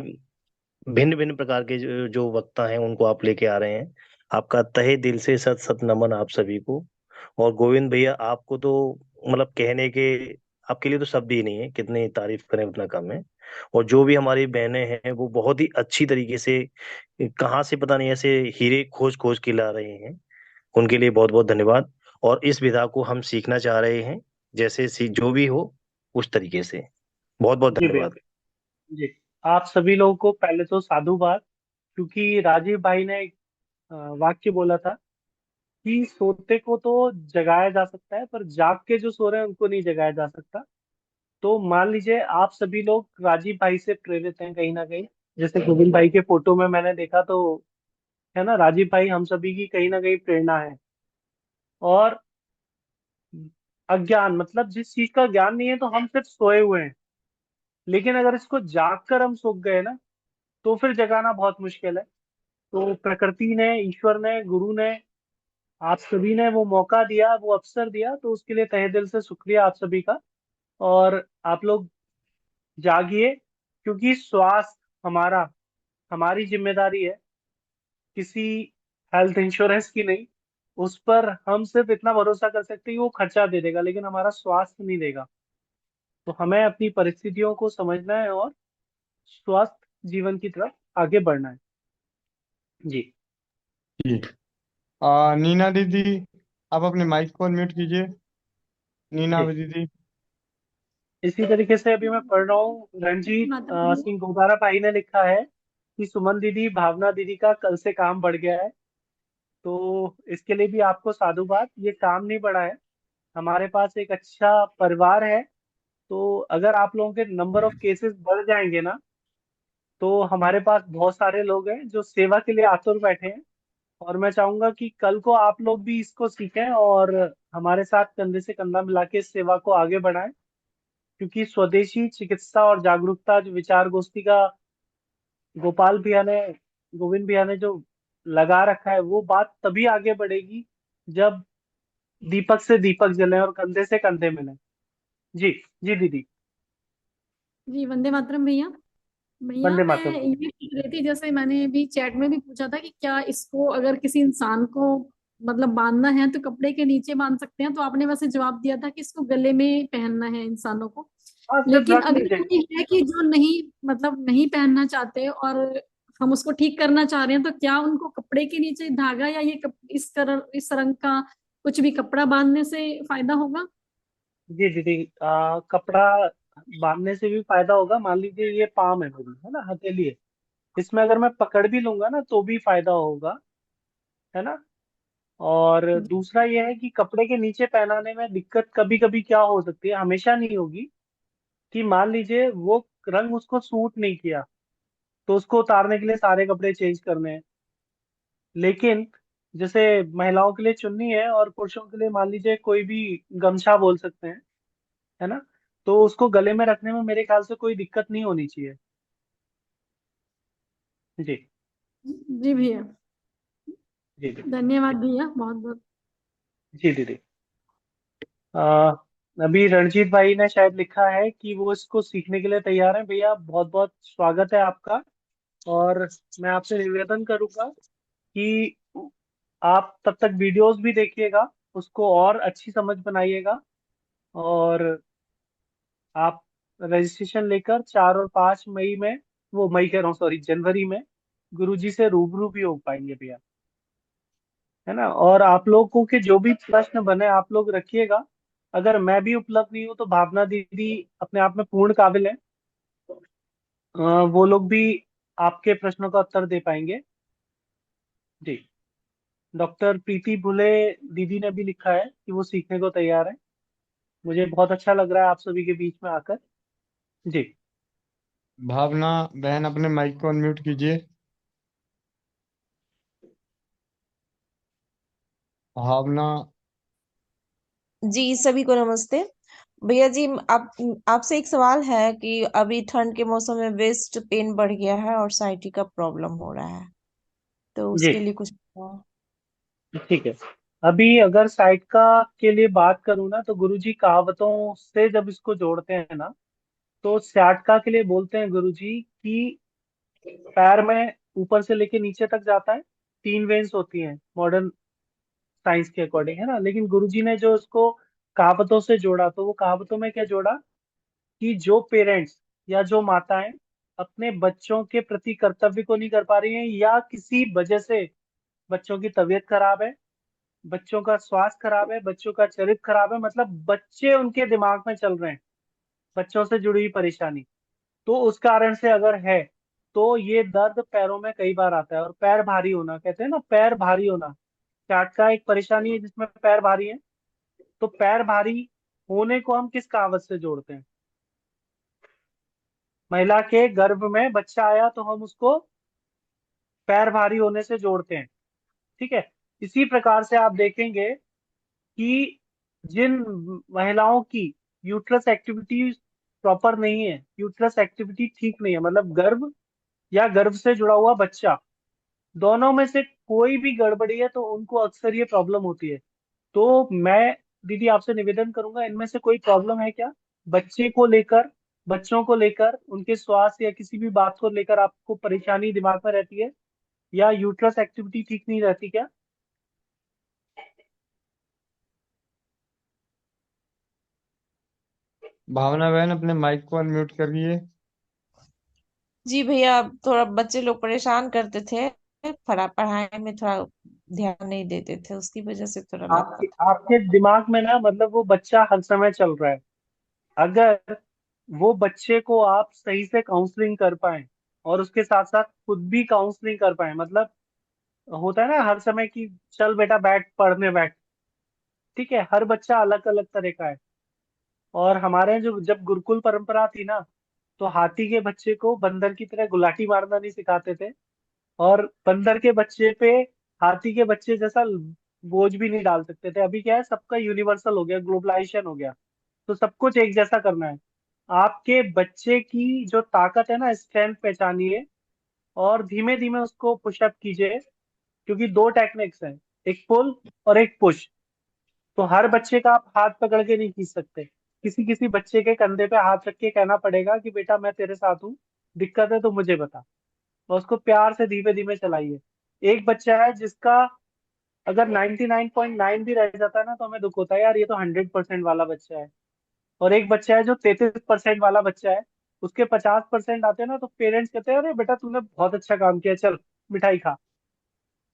भिन्न भिन्न प्रकार के जो वक्ता हैं उनको आप लेके आ रहे हैं। आपका तहे दिल से सत सत नमन आप सभी को। और गोविंद भैया, आपको तो मतलब कहने के आपके लिए तो शब्द ही नहीं है, कितनी तारीफ करें उतना कम है। और जो भी हमारी बहनें हैं वो बहुत ही अच्छी तरीके से कहाँ से पता नहीं ऐसे हीरे खोज खोज के ला रहे हैं, उनके लिए बहुत बहुत धन्यवाद। और इस विधा को हम सीखना चाह रहे हैं, जैसे जो भी हो उस तरीके से। बहुत बहुत जी भैया। धन्यवाद। जी। आप सभी लोगों को पहले तो साधुवाद, क्योंकि राजीव भाई ने एक वाक्य बोला था कि सोते को तो जगाया जा सकता है, पर जाग के जो सो रहे हैं उनको नहीं जगाया जा सकता। तो मान लीजिए आप सभी लोग राजीव भाई से प्रेरित हैं कहीं ना कहीं। जैसे गोविंद भाई के फोटो में मैंने देखा, तो है ना, राजीव भाई हम सभी की कहीं ना कहीं प्रेरणा है। और अज्ञान मतलब जिस चीज का ज्ञान नहीं है तो हम सिर्फ सोए हुए हैं, लेकिन अगर इसको जाग कर हम सो गए ना, तो फिर जगाना बहुत मुश्किल है। तो प्रकृति ने, ईश्वर ने, गुरु ने, आप सभी ने वो मौका दिया, वो अवसर दिया, तो उसके लिए तहे दिल से शुक्रिया आप सभी का। और आप लोग जागिए, क्योंकि स्वास्थ्य हमारा, हमारी जिम्मेदारी है, किसी हेल्थ इंश्योरेंस की नहीं। उस पर हम सिर्फ इतना भरोसा कर सकते हैं कि वो खर्चा दे देगा, लेकिन हमारा स्वास्थ्य नहीं देगा। तो हमें अपनी परिस्थितियों को समझना है और स्वस्थ जीवन की तरफ आगे बढ़ना है। जी। जी, नीना दीदी, आप अपने माइक को अनम्यूट कीजिए। नीना जी। दीदी। इसी तरीके से अभी मैं पढ़ रहा हूँ, रणजीत माता भैया। सिंह गोदारा भाई ने लिखा है कि सुमन दीदी, भावना दीदी का कल से काम बढ़ गया है। तो इसके लिए भी आपको साधुवाद। ये काम नहीं बढ़ा है, हमारे पास एक अच्छा परिवार है। तो अगर आप लोगों के नंबर ऑफ केसेस बढ़ जाएंगे ना, तो हमारे पास बहुत सारे लोग हैं जो सेवा के लिए आतुर बैठे हैं। और मैं चाहूंगा कि कल को आप लोग भी इसको सीखें और हमारे साथ कंधे से कंधा मिला के इस सेवा को आगे बढ़ाएं। क्योंकि स्वदेशी चिकित्सा और जागरूकता जो विचार गोष्ठी का गोपाल भैया ने, गोविंद भैया ने जो लगा रखा है, वो बात तभी आगे बढ़ेगी जब दीपक से दीपक जले और कंधे से कंधे मिले। जी। जी दीदी। जी वंदे मातरम भैया। भैया वंदे मैं मातरम। ये पूछ रही थी, जैसे मैंने अभी चैट में भी पूछा था कि क्या इसको अगर किसी इंसान को मतलब बांधना है तो कपड़े के नीचे बांध सकते हैं, तो आपने वैसे जवाब दिया था कि इसको गले में पहनना है इंसानों को। हाँ, सिर्फ लेकिन रख अगर लीजिए। कोई है कि जो नहीं मतलब नहीं पहनना चाहते और हम उसको ठीक करना चाह रहे हैं, तो क्या उनको कपड़े के नीचे धागा या ये इस रंग का कुछ भी कपड़ा बांधने से फायदा होगा? जी दीदी, कपड़ा बांधने से भी फायदा होगा। मान लीजिए ये पाम है मेरी, है ना, हथेली है, इसमें अगर मैं पकड़ भी लूंगा ना तो भी फायदा होगा, है ना। और दूसरा ये है कि कपड़े के नीचे पहनाने में दिक्कत कभी कभी क्या हो सकती है, हमेशा नहीं होगी, कि मान लीजिए वो रंग उसको सूट नहीं किया, तो उसको उतारने के लिए सारे कपड़े चेंज करने हैं। लेकिन जैसे महिलाओं के लिए चुन्नी है और पुरुषों के लिए मान लीजिए कोई भी गमछा बोल सकते हैं, है ना, तो उसको गले में रखने में मेरे ख्याल से कोई दिक्कत नहीं होनी चाहिए। जी। जी भैया। जी दीदी। धन्यवाद भैया, बहुत बहुत। जी दीदी। आ, अभी रणजीत भाई ने शायद लिखा है कि वो इसको सीखने के लिए तैयार हैं। भैया बहुत बहुत स्वागत है आपका। और मैं आपसे निवेदन करूंगा कि आप तब तक वीडियोस भी देखिएगा, उसको और अच्छी समझ बनाइएगा। और आप रजिस्ट्रेशन लेकर 4 और 5 मई में, वो मई कह रहा हूँ सॉरी, जनवरी में गुरुजी से रूबरू भी हो पाएंगे भैया, है ना। और आप लोगों के जो भी प्रश्न बने आप लोग रखिएगा। अगर मैं भी उपलब्ध नहीं हूँ तो भावना दीदी अपने आप में पूर्ण काबिल है। वो लोग भी आपके प्रश्नों का उत्तर दे पाएंगे। जी। डॉक्टर प्रीति भुले दीदी ने भी लिखा है कि वो सीखने को तैयार है। मुझे बहुत अच्छा लग रहा है आप सभी के बीच में आकर। जी। भावना बहन अपने माइक को अनम्यूट कीजिए। भावना। जी सभी को नमस्ते। भैया जी, आप आपसे एक सवाल है कि अभी ठंड के मौसम में वेस्ट पेन बढ़ गया है और साइटी का प्रॉब्लम हो रहा है, तो जी उसके लिए कुछ बताओ। ठीक है। अभी अगर साइटका के लिए बात करूँ ना, तो गुरुजी कहावतों से जब इसको जोड़ते हैं ना, तो सयाटका के लिए बोलते हैं गुरुजी कि पैर में ऊपर से लेके नीचे तक जाता है, 3 वेन्स होती हैं मॉडर्न साइंस के अकॉर्डिंग, है ना। लेकिन गुरुजी ने जो उसको कहावतों से जोड़ा, तो वो कहावतों में क्या जोड़ा कि जो पेरेंट्स या जो माताएं अपने बच्चों के प्रति कर्तव्य को नहीं कर पा रही हैं, या किसी वजह से बच्चों की तबीयत खराब है, बच्चों का स्वास्थ्य खराब है, बच्चों का चरित्र खराब है, मतलब बच्चे उनके दिमाग में चल रहे हैं, बच्चों से जुड़ी हुई परेशानी, तो उस कारण से अगर है, तो ये दर्द पैरों में कई बार आता है। और पैर भारी होना, कहते हैं ना पैर भारी होना, कैट का एक परेशानी है जिसमें पैर भारी है। तो पैर भारी होने को हम किस कहावत से जोड़ते हैं? महिला के गर्भ में बच्चा आया तो हम उसको पैर भारी होने से जोड़ते हैं। ठीक है। इसी प्रकार से आप देखेंगे कि जिन महिलाओं की यूट्रस एक्टिविटी प्रॉपर नहीं है, यूट्रस एक्टिविटी ठीक नहीं है, मतलब गर्भ या गर्भ से जुड़ा हुआ बच्चा, दोनों में से कोई भी गड़बड़ी है, तो उनको अक्सर ये प्रॉब्लम होती है। तो मैं दीदी आपसे निवेदन करूंगा, इनमें से कोई प्रॉब्लम है क्या? बच्चे को लेकर, बच्चों को लेकर, उनके स्वास्थ्य या किसी भी बात को लेकर आपको परेशानी दिमाग में रहती है, या यूट्रस एक्टिविटी ठीक नहीं रहती क्या? भावना बहन अपने माइक को अनम्यूट करिए। जी भैया, अब थोड़ा बच्चे लोग परेशान करते थे, पढ़ाई में थोड़ा ध्यान नहीं देते थे, उसकी वजह से थोड़ा लगता आपके था। आपके दिमाग में ना, मतलब वो बच्चा हर समय चल रहा है। अगर वो बच्चे को आप सही से काउंसलिंग कर पाए, और उसके साथ साथ खुद भी काउंसलिंग कर पाए, मतलब होता है ना हर समय कि चल बेटा बैठ, पढ़ने बैठ। ठीक है, हर बच्चा अलग अलग तरह का है। और हमारे यहाँ जो जब गुरुकुल परंपरा थी ना, तो हाथी के बच्चे को बंदर की तरह गुलाटी मारना नहीं सिखाते थे, और बंदर के बच्चे पे हाथी के बच्चे जैसा बोझ भी नहीं डाल सकते थे। अभी क्या है, सबका यूनिवर्सल हो गया, ग्लोबलाइजेशन हो गया, तो सब कुछ एक जैसा करना है। आपके बच्चे की जो ताकत है ना, स्ट्रेंथ पहचानिए, और धीमे धीमे उसको पुशअप कीजिए। क्योंकि 2 टेक्निक्स हैं, एक पुल और एक पुश। तो हर बच्चे का आप हाथ पकड़ के नहीं खींच सकते, किसी किसी बच्चे के कंधे पे हाथ रख के कहना पड़ेगा कि बेटा मैं तेरे साथ हूँ, दिक्कत है तो मुझे बता। और उसको प्यार से धीमे धीमे चलाइए। एक बच्चा है जिसका अगर 99.9 भी रह जाता है ना, तो हमें दुख होता है, यार ये तो 100% वाला बच्चा है। और एक बच्चा है जो 33% वाला बच्चा है, उसके 50% आते हैं ना, तो पेरेंट्स कहते हैं अरे बेटा तूने बहुत अच्छा काम किया, चल मिठाई खा।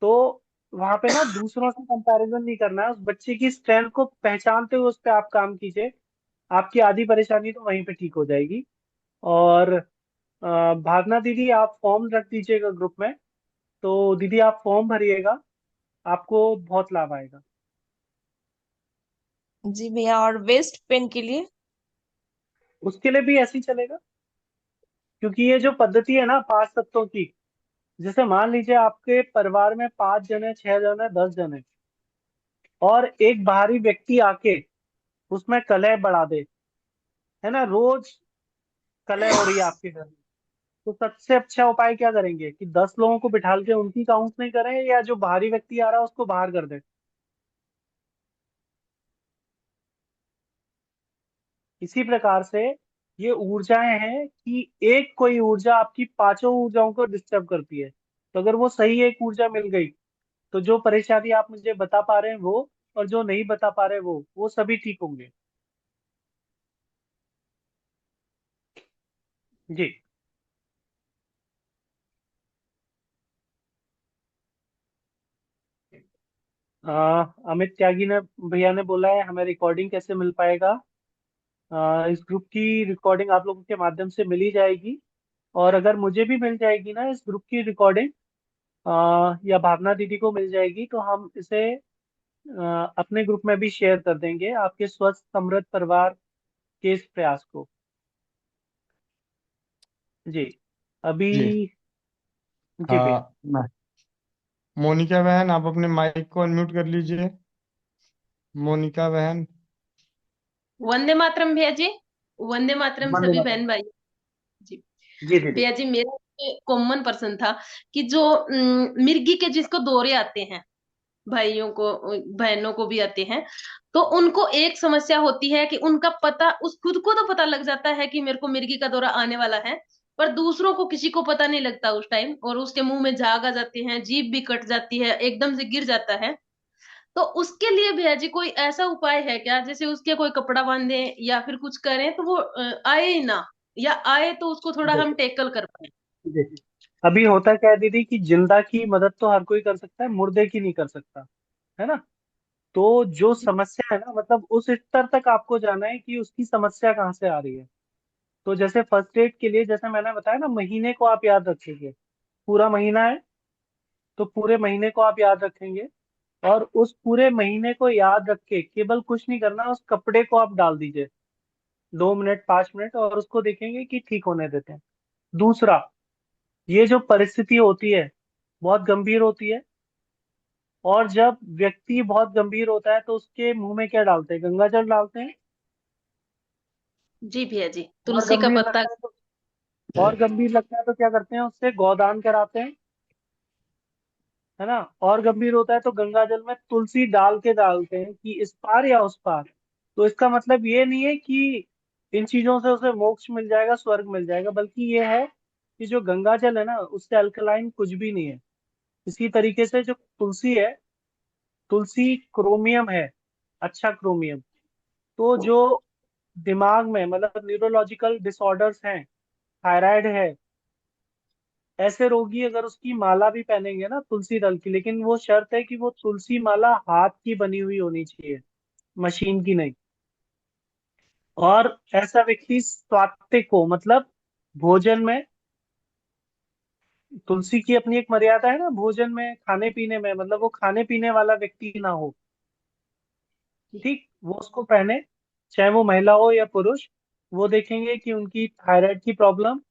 तो वहां पे ना दूसरों से कंपैरिजन नहीं करना है, उस बच्चे की स्ट्रेंथ को पहचानते हुए उस पर आप काम कीजिए। आपकी आधी परेशानी तो वहीं पे ठीक हो जाएगी। और भावना दीदी आप फॉर्म रख दीजिएगा ग्रुप में, तो दीदी आप फॉर्म भरिएगा, आपको बहुत लाभ आएगा। जी भैया, और वेस्ट पेन के लिए? उसके लिए भी ऐसे ही चलेगा, क्योंकि ये जो पद्धति है ना 5 तत्वों की, जैसे मान लीजिए आपके परिवार में 5 जने, 6 जने, 10 जने, और एक बाहरी व्यक्ति आके उसमें कलह बढ़ा दे, है ना, रोज कलह हो रही है आपके घर में, तो सबसे अच्छा उपाय क्या करेंगे कि 10 लोगों को बिठा के उनकी काउंसलिंग करें, या जो बाहरी व्यक्ति आ रहा है उसको बाहर कर दें। इसी प्रकार से ये ऊर्जाएं हैं कि एक कोई ऊर्जा आपकी 5 ऊर्जाओं को डिस्टर्ब करती है, तो अगर वो सही एक ऊर्जा मिल गई, तो जो परेशानी आप मुझे बता पा रहे हैं वो, और जो नहीं बता पा रहे वो सभी ठीक होंगे। जी। अमित त्यागी ने, भैया ने बोला है हमें रिकॉर्डिंग कैसे मिल पाएगा? इस ग्रुप की रिकॉर्डिंग आप लोगों के माध्यम से मिली जाएगी। और अगर मुझे भी मिल जाएगी ना इस ग्रुप की रिकॉर्डिंग, या भावना दीदी को मिल जाएगी, तो हम इसे अपने ग्रुप में भी शेयर कर देंगे आपके स्वस्थ समृद्ध परिवार के इस प्रयास को। जी अभी। जी जी भैया। मैं मोनिका बहन, आप अपने माइक को अनम्यूट कर लीजिए। मोनिका बहन। वंदे मातरम भैया जी। वंदे मातरम वंदे सभी मातरम। बहन भाई जी। जी दीदी। भैया जी, मेरा कॉमन पर्सन था कि जो मिर्गी के जिसको दौरे आते हैं, भाइयों को बहनों को भी आते हैं, तो उनको एक समस्या होती है कि उनका पता, उस खुद को तो पता लग जाता है कि मेरे को मिर्गी का दौरा आने वाला है, पर दूसरों को किसी को पता नहीं लगता उस टाइम, और उसके मुंह में झाग आ जाते हैं, जीभ भी कट जाती है, एकदम से गिर जाता है। तो उसके लिए भैया जी कोई ऐसा उपाय है क्या, जैसे उसके कोई कपड़ा बांधे या फिर कुछ करें तो वो आए ही ना, या आए तो उसको थोड़ा हम देखिए टेकल कर पाए। देखिए, अभी होता क्या है दीदी कि जिंदा की मदद तो हर कोई कर सकता है, मुर्दे की नहीं कर सकता, है ना। तो जो समस्या है ना, मतलब उस स्तर तक आपको जाना है कि उसकी समस्या कहाँ से आ रही है। तो जैसे फर्स्ट एड के लिए, जैसे मैंने बताया ना, महीने को आप याद रखेंगे, पूरा महीना है तो पूरे महीने को आप याद रखेंगे, और उस पूरे महीने को याद रख के केवल कुछ नहीं करना, उस कपड़े को आप डाल दीजिए 2 मिनट 5 मिनट, और उसको देखेंगे कि ठीक होने देते हैं। दूसरा, ये जो परिस्थिति होती है बहुत गंभीर होती है, और जब व्यक्ति बहुत गंभीर होता है तो उसके मुंह में क्या डालते हैं, गंगा जल डालते हैं। जी भैया जी, और तुलसी का गंभीर पत्ता। लगता है तो और गंभीर लगता है तो क्या करते हैं, उससे गोदान कराते हैं, है ना। और गंभीर होता है तो गंगा जल में तुलसी डाल के डालते हैं कि इस पार या उस पार। तो इसका मतलब ये नहीं है कि इन चीजों से उसे मोक्ष मिल जाएगा, स्वर्ग मिल जाएगा, बल्कि ये है कि जो गंगा जल है ना, उससे अल्कलाइन कुछ भी नहीं है। इसी तरीके से जो तुलसी है, तुलसी क्रोमियम है, अच्छा क्रोमियम। तो जो दिमाग में मतलब न्यूरोलॉजिकल डिसऑर्डर्स हैं, थायराइड है, ऐसे रोगी अगर उसकी माला भी पहनेंगे ना तुलसी दल की, लेकिन वो शर्त है कि वो तुलसी माला हाथ की बनी हुई होनी चाहिए, मशीन की नहीं। और ऐसा व्यक्ति सात्विक हो, मतलब भोजन में तुलसी की अपनी एक मर्यादा है ना, भोजन में खाने पीने में, मतलब वो खाने पीने वाला व्यक्ति ना हो, ठीक, वो उसको पहने, चाहे वो महिला हो या पुरुष। वो देखेंगे कि उनकी थायराइड की प्रॉब्लम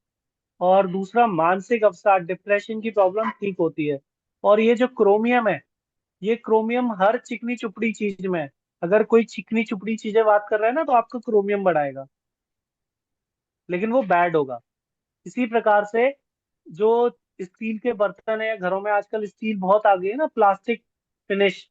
और दूसरा मानसिक अवसाद, डिप्रेशन की प्रॉब्लम ठीक होती है। और ये जो क्रोमियम है, ये क्रोमियम हर चिकनी चुपड़ी चीज में है। अगर कोई चिकनी चुपड़ी चीजें बात कर रहा है ना, तो आपका क्रोमियम बढ़ाएगा, लेकिन वो बैड होगा। इसी प्रकार से जो स्टील के बर्तन है, घरों में आजकल स्टील बहुत आ गई है ना, प्लास्टिक फिनिश,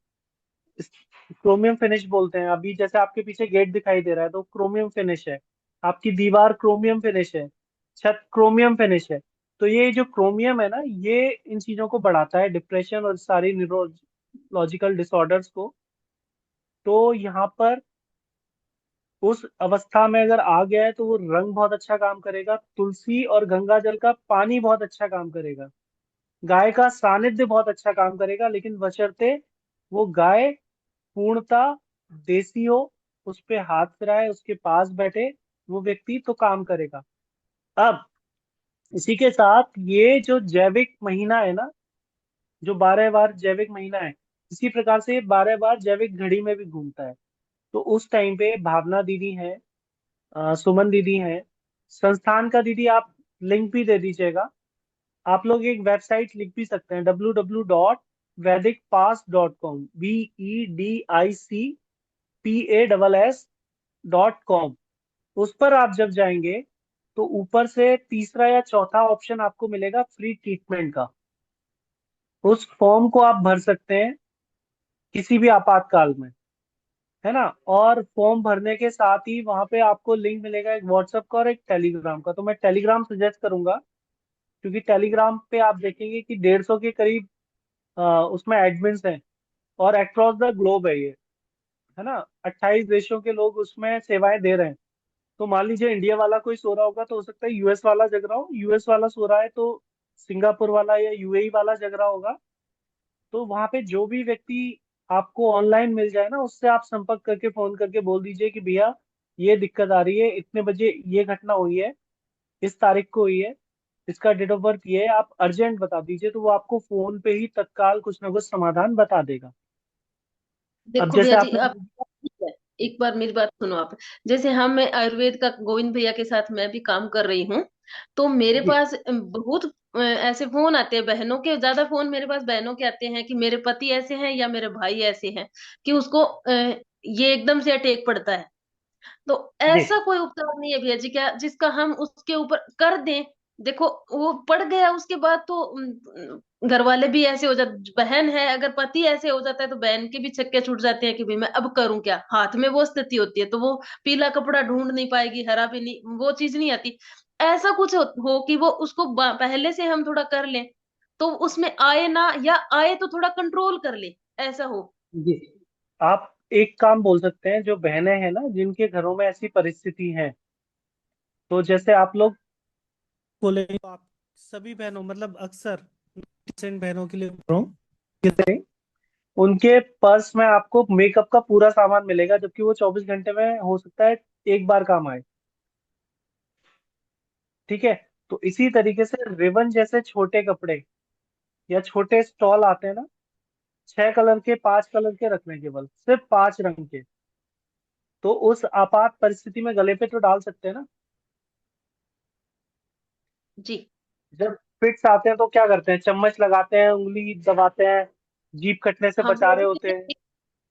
क्रोमियम फिनिश बोलते हैं। अभी जैसे आपके पीछे गेट दिखाई दे रहा है तो क्रोमियम फिनिश है, आपकी दीवार क्रोमियम फिनिश है, छत क्रोमियम फिनिश है। तो ये जो क्रोमियम है ना, ये इन चीजों को बढ़ाता है, डिप्रेशन और सारी न्यूरोलॉजिकल डिसऑर्डर्स को। तो यहाँ पर उस अवस्था में अगर आ गया है तो वो रंग बहुत अच्छा काम करेगा, तुलसी और गंगा जल का पानी बहुत अच्छा काम करेगा, गाय का सानिध्य बहुत अच्छा काम करेगा, लेकिन बशर्ते वो गाय पूर्णता देसी हो, उस पे हाथ फिराए, उसके पास बैठे वो व्यक्ति, तो काम करेगा। अब इसी के साथ ये जो जैविक महीना है ना, जो 12 बार जैविक महीना है, इसी प्रकार से ये 12 बार जैविक घड़ी में भी घूमता है। तो उस टाइम पे भावना दीदी है, सुमन दीदी है, संस्थान का दीदी आप लिंक भी दे दीजिएगा। आप लोग एक वेबसाइट लिख भी सकते हैं, www.vedicpass.com, VEDICPASS.com। उस पर आप जब जाएंगे तो ऊपर से तीसरा या चौथा ऑप्शन आपको मिलेगा फ्री ट्रीटमेंट का। उस फॉर्म को आप भर सकते हैं किसी भी आपातकाल में, है ना। और फॉर्म भरने के साथ ही वहां पे आपको लिंक मिलेगा एक व्हाट्सएप का और एक टेलीग्राम का। तो मैं टेलीग्राम सजेस्ट करूंगा, क्योंकि टेलीग्राम पे आप देखेंगे कि 150 के करीब उसमें एडमिन्स हैं, और अक्रॉस द ग्लोब है ये, है ना। 28 देशों के लोग उसमें सेवाएं दे रहे हैं। तो मान लीजिए इंडिया वाला कोई सो रहा होगा, तो हो सकता है यूएस वाला जग रहा हो, यूएस वाला सो रहा है तो सिंगापुर वाला या यूएई वाला जग रहा होगा। तो वहां पे जो भी व्यक्ति आपको ऑनलाइन मिल जाए ना, उससे आप संपर्क करके फोन करके बोल दीजिए कि भैया ये दिक्कत आ रही है, इतने बजे ये घटना हुई है, इस तारीख को हुई है, इसका डेट ऑफ बर्थ ये है, आप अर्जेंट बता दीजिए तो वो आपको फोन पे ही तत्काल कुछ ना कुछ समाधान बता देगा। अब देखो जैसे भैया जी, आपने आप ठीक है, एक बार मेरी बात सुनो आप। जैसे हम मैं आयुर्वेद का गोविंद भैया के साथ मैं भी काम कर रही हूँ, तो मेरे जी पास बहुत ऐसे फोन आते हैं बहनों के, ज्यादा फोन मेरे पास बहनों के आते हैं कि मेरे पति ऐसे हैं या मेरे भाई ऐसे हैं कि उसको ये एकदम से अटैक पड़ता है। तो जी ऐसा कोई उपचार नहीं है भैया जी क्या जिसका हम उसके ऊपर कर दें? देखो, वो पड़ गया उसके बाद तो घर वाले भी ऐसे हो जाते, बहन है अगर पति ऐसे हो जाता है तो बहन के भी छक्के छूट जाते हैं कि भाई मैं अब करूं क्या। हाथ में वो स्थिति होती है तो वो पीला कपड़ा ढूंढ नहीं पाएगी, हरा भी नहीं, वो चीज नहीं आती। ऐसा कुछ हो कि वो उसको पहले से हम थोड़ा कर लें तो उसमें आए ना, या आए तो थोड़ा कंट्रोल कर ले, ऐसा हो। जी आप एक काम बोल सकते हैं, जो बहनें हैं ना जिनके घरों में ऐसी परिस्थिति है, तो जैसे आप लोग बोले तो आप सभी बहनों, मतलब अक्सर परसेंट बहनों के लिए बोल रहा हूँ, कि उनके पर्स में आपको मेकअप का पूरा सामान मिलेगा, जबकि वो 24 घंटे में हो सकता है एक बार काम आए। ठीक है, तो इसी तरीके से रिबन जैसे छोटे कपड़े या छोटे स्टॉल आते हैं ना, 6 कलर के 5 कलर के रखने, केवल सिर्फ 5 रंग के, तो उस आपात परिस्थिति में गले पे तो डाल सकते हैं ना। जी जब फिट्स आते हैं तो क्या करते हैं, चम्मच लगाते हैं, उंगली दबाते हैं, जीभ कटने से हाँ बचा भैया रहे जी, होते हैं, है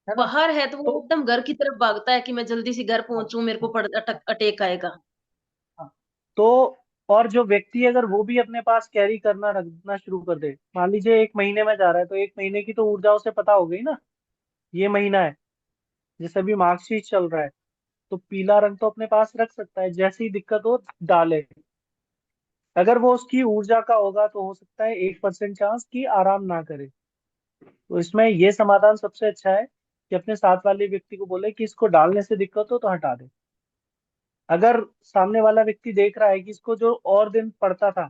ना। बाहर है तो वो तो एकदम घर की तरफ भागता है कि मैं जल्दी से घर हाँ, पहुंचूं, मेरे को हाँ, अटैक आएगा। हाँ। तो और जो व्यक्ति अगर वो भी अपने पास कैरी करना रखना शुरू कर दे, मान लीजिए 1 महीने में जा रहा है, तो 1 महीने की तो ऊर्जा उसे पता हो गई ना, ये महीना है, जैसे अभी मार्कशीट चल रहा है, तो पीला रंग तो अपने पास रख सकता है, जैसी दिक्कत हो डाले। अगर वो उसकी ऊर्जा का होगा तो हो सकता है 1% चांस कि आराम ना करे। तो इसमें ये समाधान सबसे अच्छा है कि अपने साथ वाले व्यक्ति को बोले कि इसको डालने से दिक्कत हो तो हटा दे। अगर सामने वाला व्यक्ति देख रहा है कि इसको जो और दिन पड़ता था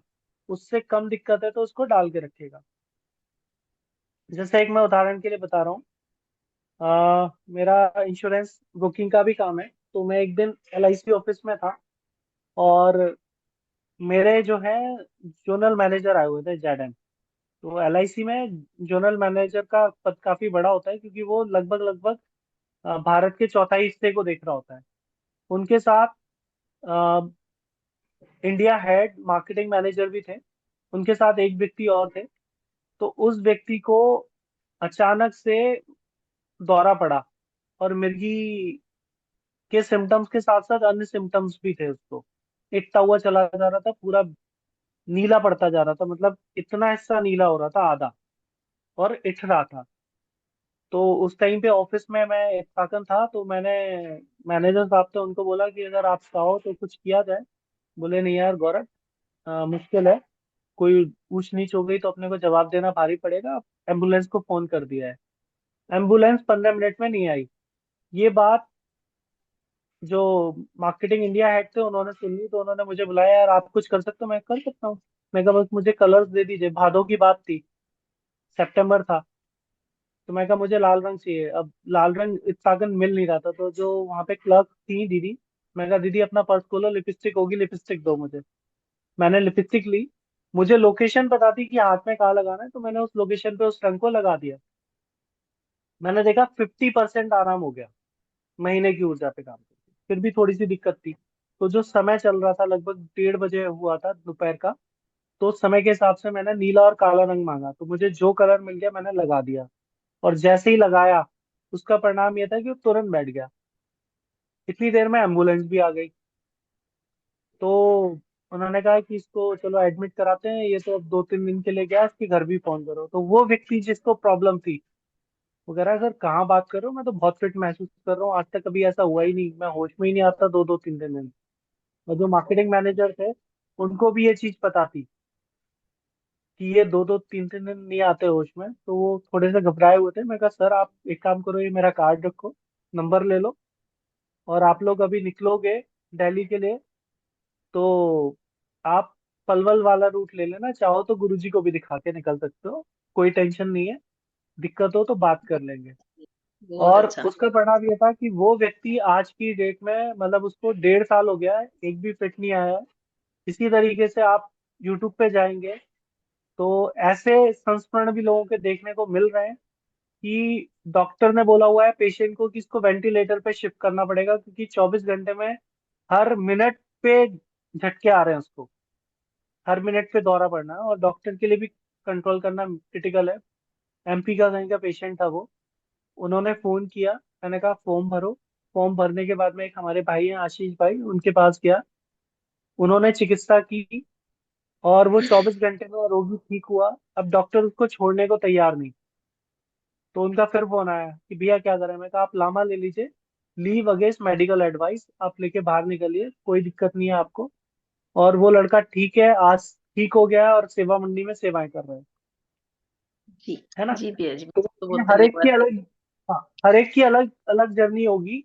उससे कम दिक्कत है, तो उसको डाल के रखेगा। जैसे एक मैं उदाहरण के लिए बता रहा हूँ, मेरा इंश्योरेंस बुकिंग का भी काम है, तो मैं एक दिन LIC ऑफिस में था, और मेरे जो है जोनल मैनेजर आए हुए थे, ZM। तो LIC में जोनल मैनेजर का पद काफी बड़ा होता है, क्योंकि वो लगभग लगभग भारत के चौथाई हिस्से को देख रहा होता है। उनके साथ इंडिया हेड मार्केटिंग मैनेजर भी थे, उनके साथ एक व्यक्ति और थे। तो उस व्यक्ति को अचानक से दौरा पड़ा, और मिर्गी के सिम्टम्स के साथ साथ अन्य सिम्टम्स भी थे उसको। इटता हुआ चला जा रहा था, पूरा नीला पड़ता जा रहा था, मतलब इतना हिस्सा नीला हो रहा था आधा, और इठ रहा था। तो उस टाइम पे ऑफिस में मैं इत्फाकन था, तो मैंने मैनेजर साहब थे, उनको बोला कि अगर आप चाहो तो कुछ किया जाए। बोले नहीं यार गौरव, मुश्किल है, कोई ऊंच नीच हो गई तो अपने को जवाब देना भारी पड़ेगा। एम्बुलेंस को फोन कर दिया है। एम्बुलेंस 15 मिनट में नहीं आई। ये बात जो मार्केटिंग इंडिया हेड थे उन्होंने सुनी, तो उन्होंने मुझे बुलाया, यार आप कुछ कर सकते हो? मैं कर सकता हूँ। मैं कहा बस मुझे कलर्स दे दीजिए। भादों की बात थी, सितंबर था, तो मैं कहा मुझे लाल रंग चाहिए। अब लाल रंग इत्फाकन मिल नहीं रहा था, तो जो वहाँ पे क्लर्क थी दीदी, मैं कहा दीदी अपना पर्स खोलो, लिपस्टिक होगी, लिपस्टिक दो मुझे। मैंने लिपस्टिक ली, मुझे लोकेशन पता थी कि हाथ में कहाँ लगाना है, तो मैंने उस लोकेशन पे उस रंग को लगा दिया। मैंने देखा 50% आराम हो गया, महीने की ऊर्जा पे काम करके। फिर भी थोड़ी सी दिक्कत थी, तो जो समय चल रहा था लगभग 1:30 बजे हुआ था दोपहर का, तो उस समय के हिसाब से मैंने नीला और काला रंग मांगा, तो मुझे जो कलर मिल गया मैंने लगा दिया। और जैसे ही लगाया, उसका परिणाम ये था कि वो तुरंत बैठ गया। इतनी देर में एम्बुलेंस भी आ गई। तो उन्होंने कहा कि इसको चलो एडमिट कराते हैं, ये तो अब 2-3 दिन के लिए गया, इसके घर भी फोन करो। तो वो व्यक्ति जिसको प्रॉब्लम थी, वो कह रहा है सर कहाँ बात कर रहे हो, मैं तो बहुत फिट महसूस कर रहा हूँ, आज तक कभी ऐसा हुआ ही नहीं, मैं होश में ही नहीं आता 2-2 3 दिन में। और जो मार्केटिंग मैनेजर थे, उनको भी ये चीज पता थी कि ये 2-2 3-3 दिन नहीं आते होश में, तो वो थोड़े से घबराए हुए थे। मैं कहा सर आप एक काम करो, ये मेरा कार्ड रखो, नंबर ले लो, और आप लोग अभी निकलोगे दिल्ली के लिए, तो आप पलवल वाला रूट ले लेना, चाहो तो गुरुजी को भी दिखा के निकल सकते हो, कोई टेंशन नहीं है, दिक्कत हो तो बात कर लेंगे। बहुत और अच्छा। उसका परिणाम ये था कि वो व्यक्ति आज की डेट में, मतलब उसको 1.5 साल हो गया है, एक भी फिट नहीं आया है। इसी तरीके से आप यूट्यूब पे जाएंगे तो ऐसे संस्मरण भी लोगों के देखने को मिल रहे हैं कि डॉक्टर ने बोला हुआ है पेशेंट को कि इसको वेंटिलेटर पे शिफ्ट करना पड़ेगा, क्योंकि 24 घंटे में हर मिनट पे झटके आ रहे हैं उसको, हर मिनट पे दौरा पड़ना है, और डॉक्टर के लिए भी कंट्रोल करना क्रिटिकल है। एमपी का कहीं का पेशेंट था वो, उन्होंने फोन किया, मैंने कहा फॉर्म भरो। फॉर्म भरने के बाद में एक हमारे भाई हैं आशीष भाई, उनके पास गया, उन्होंने चिकित्सा की और वो 24 घंटे में रोगी ठीक हुआ। अब डॉक्टर उसको छोड़ने को तैयार नहीं। तो उनका फिर फोन आया कि भैया क्या करें। मैं कहा आप लामा ले लीजिए, लीव अगेंस्ट मेडिकल एडवाइस, आप लेके बाहर निकलिए, कोई दिक्कत नहीं है आपको। और वो लड़का ठीक है, आज ठीक हो गया है और सेवा मंडी में सेवाएं कर रहे हैं, जी है ना। जी भैया जी, तो बहुत ये बहुत हर एक की धन्यवाद। अलग, हाँ, हर एक की अलग अलग जर्नी होगी।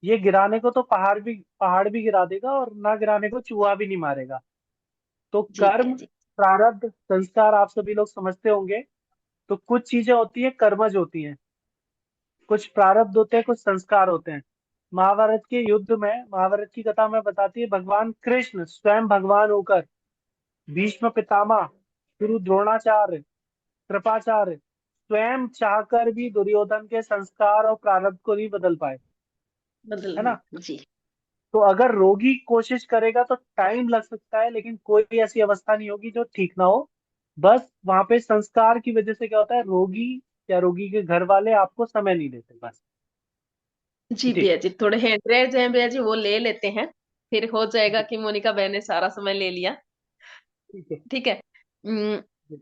ये गिराने को तो पहाड़ भी गिरा देगा, और ना गिराने को चूहा भी नहीं मारेगा। तो जी भैया कर्म, जी। प्रारब्ध, संस्कार आप सभी लोग समझते होंगे। तो कुछ चीजें होती है कर्मज होती हैं, कुछ प्रारब्ध होते हैं, कुछ संस्कार होते हैं। महाभारत के युद्ध में, महाभारत की कथा में बताती है, भगवान कृष्ण स्वयं भगवान होकर, भीष्म पितामह, गुरु द्रोणाचार्य, कृपाचार्य, स्वयं चाहकर भी दुर्योधन के संस्कार और प्रारब्ध को नहीं बदल पाए, बदल है ना। जी। तो अगर रोगी कोशिश करेगा तो टाइम लग सकता है, लेकिन कोई ऐसी अवस्था नहीं होगी जो ठीक ना हो। बस वहां पे संस्कार की वजह से क्या होता है, रोगी या रोगी के घर वाले आपको समय नहीं देते, बस। जी जी, भैया जी, थोड़े हैंड रेज हैं भैया जी, वो ले लेते हैं, फिर हो जाएगा जी, कि मोनिका बहन ने सारा समय ले लिया। ठीक है। ठीक है। जी,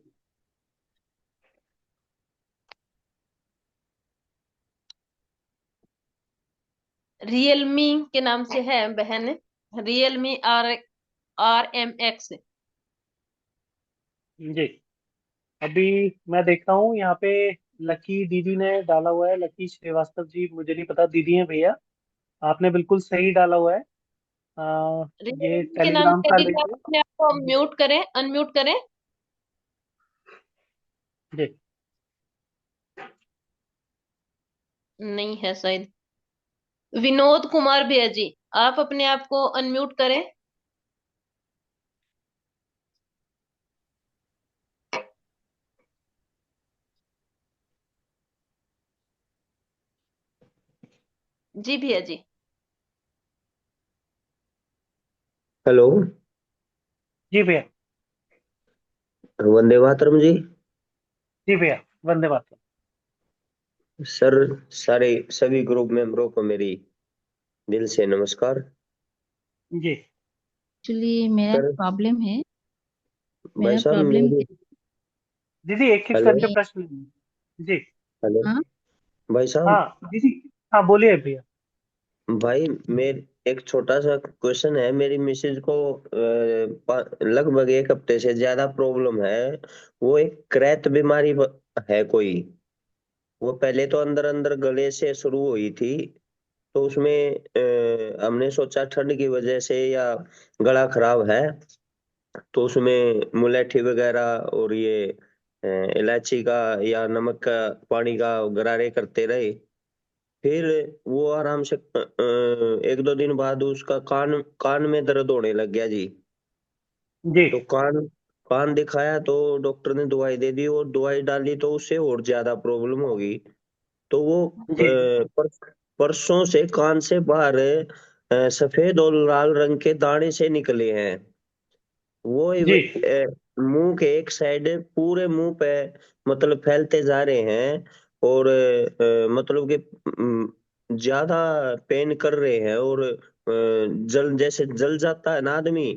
रियलमी के नाम से है बहन, रियलमी RM-X। जी। अभी मैं देख रहा हूँ यहाँ पे लकी दीदी ने डाला हुआ है, लकी श्रीवास्तव जी, मुझे नहीं पता दीदी है भैया, आपने बिल्कुल सही डाला हुआ है। ये रियलमी के नाम टेलीग्राम से का दीदी, लिंक आप है। अपने आप को म्यूट करें, अनम्यूट करें। जी, नहीं है शायद। विनोद कुमार भैया जी, आप अपने आप को अनम्यूट करें। जी भैया जी। हेलो। जी भैया। वंदे मातरम जी। जी भैया, वंदे मातरम। सर, सारे सभी ग्रुप मेंबरों को मेरी दिल से नमस्कार। जी, एक्चुअली मेरा सर, प्रॉब्लम है। भाई मेरा साहब प्रॉब्लम मेरी, दीदी एक एक हेलो करके प्रश्न लीजिए। जी, हेलो हाँ भाई साहब। हाँ दीदी, हाँ बोलिए भैया। भाई, मेरे एक छोटा सा क्वेश्चन है। मेरी मिसेज को लगभग एक हफ्ते से ज्यादा प्रॉब्लम है। वो एक क्रैत बीमारी है कोई। वो पहले तो अंदर अंदर गले से शुरू हुई थी, तो उसमें हमने सोचा ठंड की वजह से या गला खराब है, तो उसमें मुलैठी वगैरह और ये इलायची का या नमक का पानी का गरारे करते रहे। फिर वो आराम से एक दो दिन बाद उसका कान कान में दर्द होने लग गया जी। जी, तो कान कान दिखाया तो डॉक्टर ने दवाई दे दी, और दवाई डाली तो उससे और ज्यादा प्रॉब्लम होगी। तो वो जी, परसों से कान से बाहर सफेद और लाल रंग के दाने से निकले हैं। वो जी, मुंह के एक साइड पूरे मुंह पे मतलब फैलते जा रहे हैं, और मतलब कि ज्यादा पेन कर रहे हैं, और जल जैसे जल जाता है ना आदमी,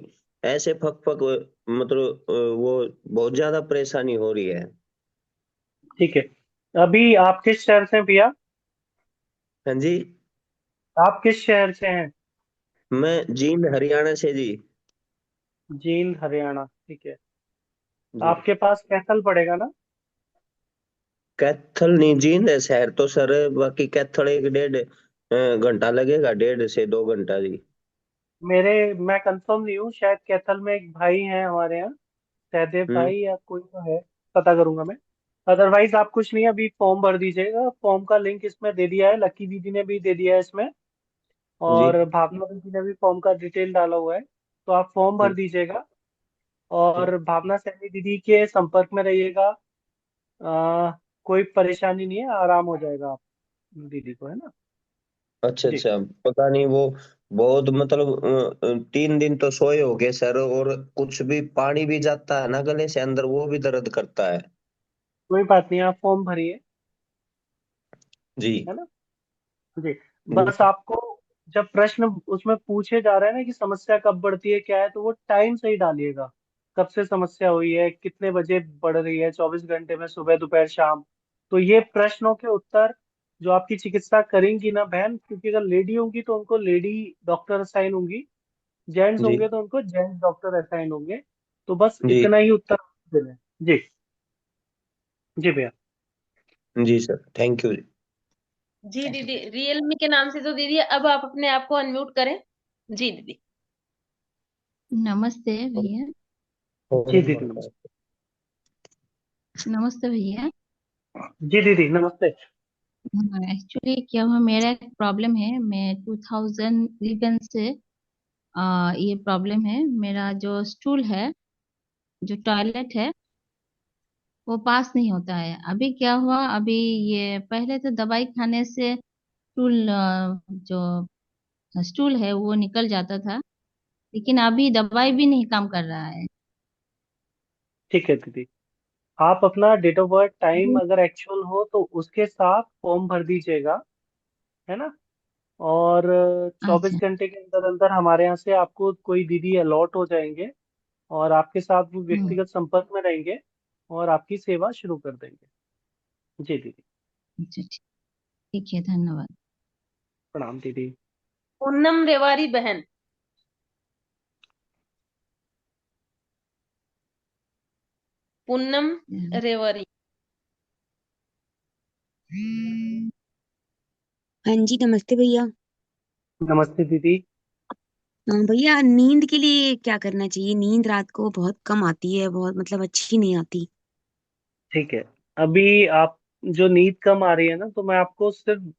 ऐसे फक फक मतलब वो बहुत ज्यादा परेशानी हो रही है। ठीक है। अभी आप किस शहर से हैं भैया? हाँ जी। आप किस शहर से हैं? मैं जींद हरियाणा से जी। जींद हरियाणा, ठीक है। जी। आपके पास कैथल पड़ेगा ना? कैथल नहीं, जींद है शहर तो सर। बाकी कैथल एक डेढ़ घंटा लगेगा, 1.5 से 2 घंटा जी। मैं कंफर्म नहीं हूँ, शायद कैथल में एक भाई हैं हमारे यहाँ, सहदेव हम्म। भाई या कोई तो है, पता करूंगा मैं। अदरवाइज आप कुछ नहीं, अभी फॉर्म भर दीजिएगा, फॉर्म का लिंक इसमें दे दिया है, लकी दीदी ने भी दे दिया है इसमें, जी। और भावना दीदी ने भी फॉर्म का डिटेल डाला हुआ है। तो आप फॉर्म भर हम्म। दीजिएगा। और भावना सैनी दीदी के संपर्क में रहिएगा। कोई परेशानी नहीं है, आराम हो जाएगा आप दीदी को, है ना। अच्छा जी। अच्छा, पता नहीं वो बहुत मतलब 3 दिन तो सोए हो गए सर, और कुछ भी पानी भी जाता है ना गले से अंदर, वो भी दर्द करता है। कोई बात नहीं, आप फॉर्म भरिए, जी है ना। जी। जी बस आपको जब प्रश्न उसमें पूछे जा रहे हैं ना कि समस्या कब बढ़ती है क्या है, तो वो टाइम सही डालिएगा। कब से समस्या हुई है, कितने बजे बढ़ रही है, 24 घंटे में, सुबह दोपहर शाम। तो ये प्रश्नों के उत्तर जो आपकी चिकित्सा करेंगी ना बहन, क्योंकि अगर लेडी होंगी तो उनको लेडी डॉक्टर असाइन होंगी, जेंट्स जी होंगे तो उनको जेंट्स डॉक्टर असाइन होंगे। तो बस जी इतना ही उत्तर देना है। जी। जी भैया। जी सर, थैंक यू। जी दीदी, रियलमी के नाम से तो दीदी अब आप अपने आप को अनम्यूट करें। जी दीदी। नमस्ते भैया। जी दीदी नमस्ते। नमस्ते भैया। जी दीदी नमस्ते। एक्चुअली क्या हुआ, मेरा एक प्रॉब्लम है। मैं 2011 से ये प्रॉब्लम है। मेरा जो स्टूल है, जो टॉयलेट है, वो पास नहीं होता है। अभी क्या हुआ, अभी ये पहले तो दवाई खाने से स्टूल जो स्टूल है वो निकल जाता था, लेकिन अभी दवाई भी नहीं काम कर रहा है। ठीक है दीदी, आप अपना डेट ऑफ बर्थ टाइम हम्म। अगर एक्चुअल हो तो उसके साथ फॉर्म भर दीजिएगा, है ना। और चौबीस अच्छा। घंटे के अंदर अंदर हमारे यहाँ से आपको कोई दीदी अलॉट हो जाएंगे, और आपके साथ वो हम्म। व्यक्तिगत संपर्क में रहेंगे और आपकी सेवा शुरू कर देंगे। जी दीदी। अच्छा, ठीक है, धन्यवाद। प्रणाम दीदी। पूनम रेवारी बहन। पूनम रेवारी। हाँ जी, नमस्ते भैया। नमस्ते दीदी। भैया, नींद के लिए क्या करना चाहिए? नींद रात को बहुत कम आती है, बहुत मतलब अच्छी नहीं आती। ठीक है, अभी आप जो नींद कम आ रही है ना, तो मैं आपको सिर्फ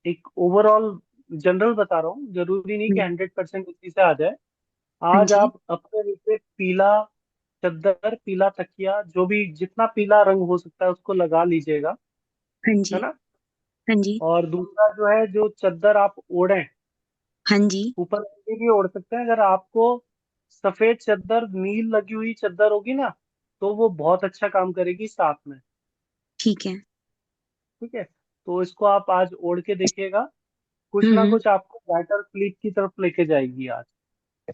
एक ओवरऑल जनरल बता रहा हूँ, जरूरी नहीं कि हम्म, 100% उसी से आ जाए। हाँ आज जी। आप अपने नीचे पीला चादर, पीला तकिया, जो भी जितना पीला रंग हो सकता है उसको लगा लीजिएगा, हाँ है जी। ना। हाँ जी। और दूसरा जो है, जो चादर आप ओढ़े, हाँ जी। ऊपर नीली भी ओढ़ सकते हैं। अगर आपको सफेद चादर, नील लगी हुई चादर होगी ना, तो वो बहुत अच्छा काम करेगी साथ में। ठीक है। ठीक है, तो इसको आप आज ओढ़ के देखिएगा, कुछ ना हम्म। कुछ आपको बेटर स्लीप की तरफ लेके जाएगी आज।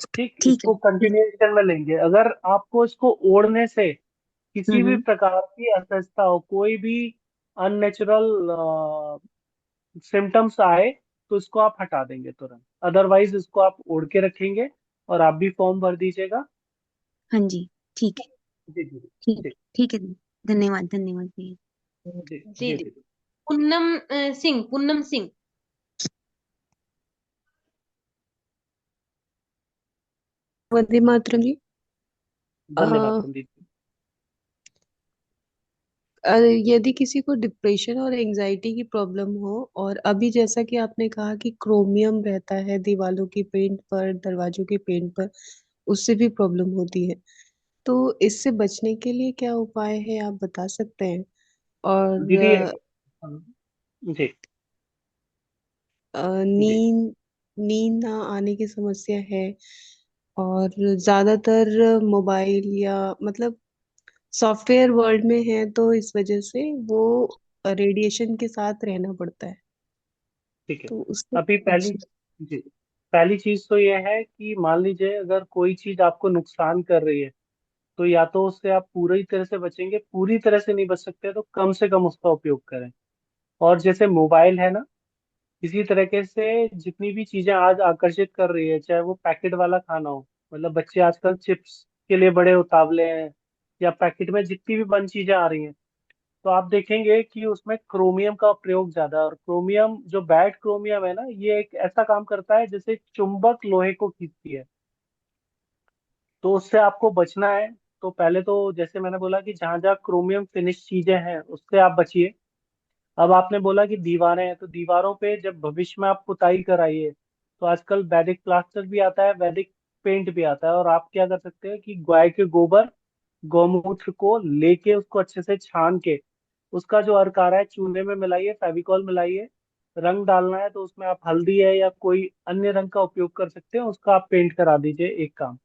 ठीक, ठीक है। इसको कंटिन्यूएशन में लेंगे। अगर आपको इसको ओढ़ने से किसी भी हम्म। प्रकार की असहजता हो, कोई भी अननेचुरल सिम्टम्स आए, तो इसको आप हटा देंगे तुरंत। अदरवाइज इसको आप ओढ़ के रखेंगे, और आप भी फॉर्म भर दीजिएगा। हाँ जी। ठीक है। जी जी ठीक। जी ठीक है। धन्यवाद, धन्यवाद भैया। जी जी जी दीदी। जी। पूनम सिंह, पूनम सिंह। वंदे मातरम जी। अ, वंदे मातरम दीदी। यदि किसी को डिप्रेशन और एंजाइटी की प्रॉब्लम हो, और अभी जैसा कि आपने कहा कि क्रोमियम रहता है दीवारों की पेंट पर, दरवाजों के पेंट पर, उससे भी प्रॉब्लम होती है, तो इससे बचने के लिए क्या उपाय है, आप बता सकते हैं? और दीदी जी जी नींद नींद ना आने की समस्या है, और ज्यादातर मोबाइल या मतलब सॉफ्टवेयर वर्ल्ड में है, तो इस वजह से वो रेडिएशन के साथ रहना पड़ता है, ठीक है। तो उससे। अभी पहली, जी। जी, पहली चीज तो ये है कि मान लीजिए अगर कोई चीज आपको नुकसान कर रही है, तो या तो उससे आप पूरी तरह से बचेंगे, पूरी तरह से नहीं बच सकते तो कम से कम उसका उपयोग करें। और जैसे मोबाइल है ना, इसी तरीके से जितनी भी चीजें आज आकर्षित कर रही है, चाहे वो पैकेट वाला खाना हो, मतलब बच्चे आजकल चिप्स के लिए बड़े उतावले हैं, या पैकेट में जितनी भी बंद चीजें आ रही हैं, तो आप देखेंगे कि उसमें क्रोमियम का प्रयोग ज्यादा है। और क्रोमियम, जो बैड क्रोमियम है ना, ये एक ऐसा काम करता है जैसे चुंबक लोहे को खींचती है। तो उससे आपको बचना है। तो पहले तो जैसे मैंने बोला कि जहां जहां क्रोमियम फिनिश चीजें हैं उससे आप बचिए। अब आपने बोला कि दीवारें हैं, तो दीवारों पे जब भविष्य में आप पुताई कराइए, तो आजकल वैदिक प्लास्टर भी आता है, वैदिक पेंट भी आता है। और आप क्या कर सकते हैं कि गाय के गोबर गौमूत्र को लेके उसको अच्छे से छान के उसका जो अर्क आ रहा है चूने में मिलाइए, फेविकॉल मिलाइए। रंग डालना है तो उसमें आप हल्दी है या कोई अन्य रंग का उपयोग कर सकते हैं, उसका आप पेंट करा दीजिए, एक काम।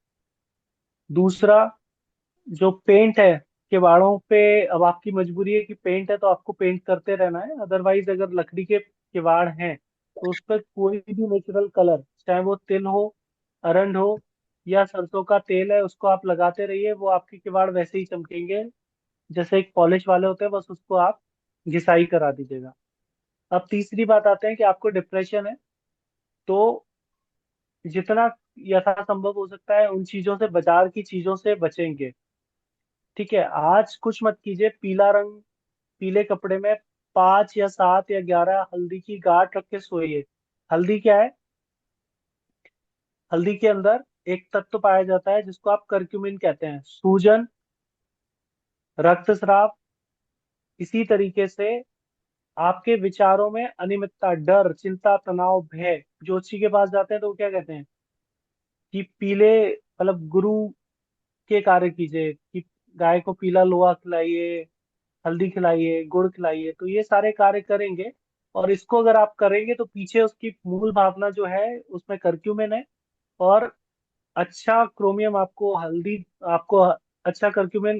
दूसरा, जो पेंट है किवाड़ों पे, अब आपकी मजबूरी है कि पेंट है तो आपको पेंट करते रहना है, अदरवाइज अगर लकड़ी के किवाड़ हैं तो उस पर कोई भी नेचुरल कलर, चाहे वो तिल हो, अरंड हो या सरसों का तेल है, उसको आप लगाते रहिए, वो आपके किवाड़ वैसे ही चमकेंगे जैसे एक पॉलिश वाले होते हैं, बस उसको आप घिसाई करा दीजिएगा। अब तीसरी बात आते हैं कि आपको डिप्रेशन है, तो जितना यथासंभव हो सकता है उन चीजों से, बाजार की चीजों से बचेंगे। ठीक है, आज कुछ मत कीजिए, पीला रंग, पीले कपड़े में 5 या 7 या 11 हल्दी की गांठ रख के सोइए। हल्दी क्या है? हल्दी के अंदर एक तत्व पाया जाता है जिसको आप करक्यूमिन कहते हैं। सूजन, रक्तस्राव, इसी तरीके से आपके विचारों में अनियमितता, डर, चिंता, तनाव, भय, ज्योतिषी के पास जाते हैं तो वो क्या कहते हैं कि पीले, मतलब गुरु के कार्य कीजिए, कि गाय को पीला लोहा खिलाइए, हल्दी खिलाइए, गुड़ खिलाइए, तो ये सारे कार्य करेंगे। और इसको अगर आप करेंगे तो पीछे उसकी मूल भावना जो है उसमें करक्यूमिन है, और अच्छा क्रोमियम आपको हल्दी, आपको अच्छा करक्यूमिन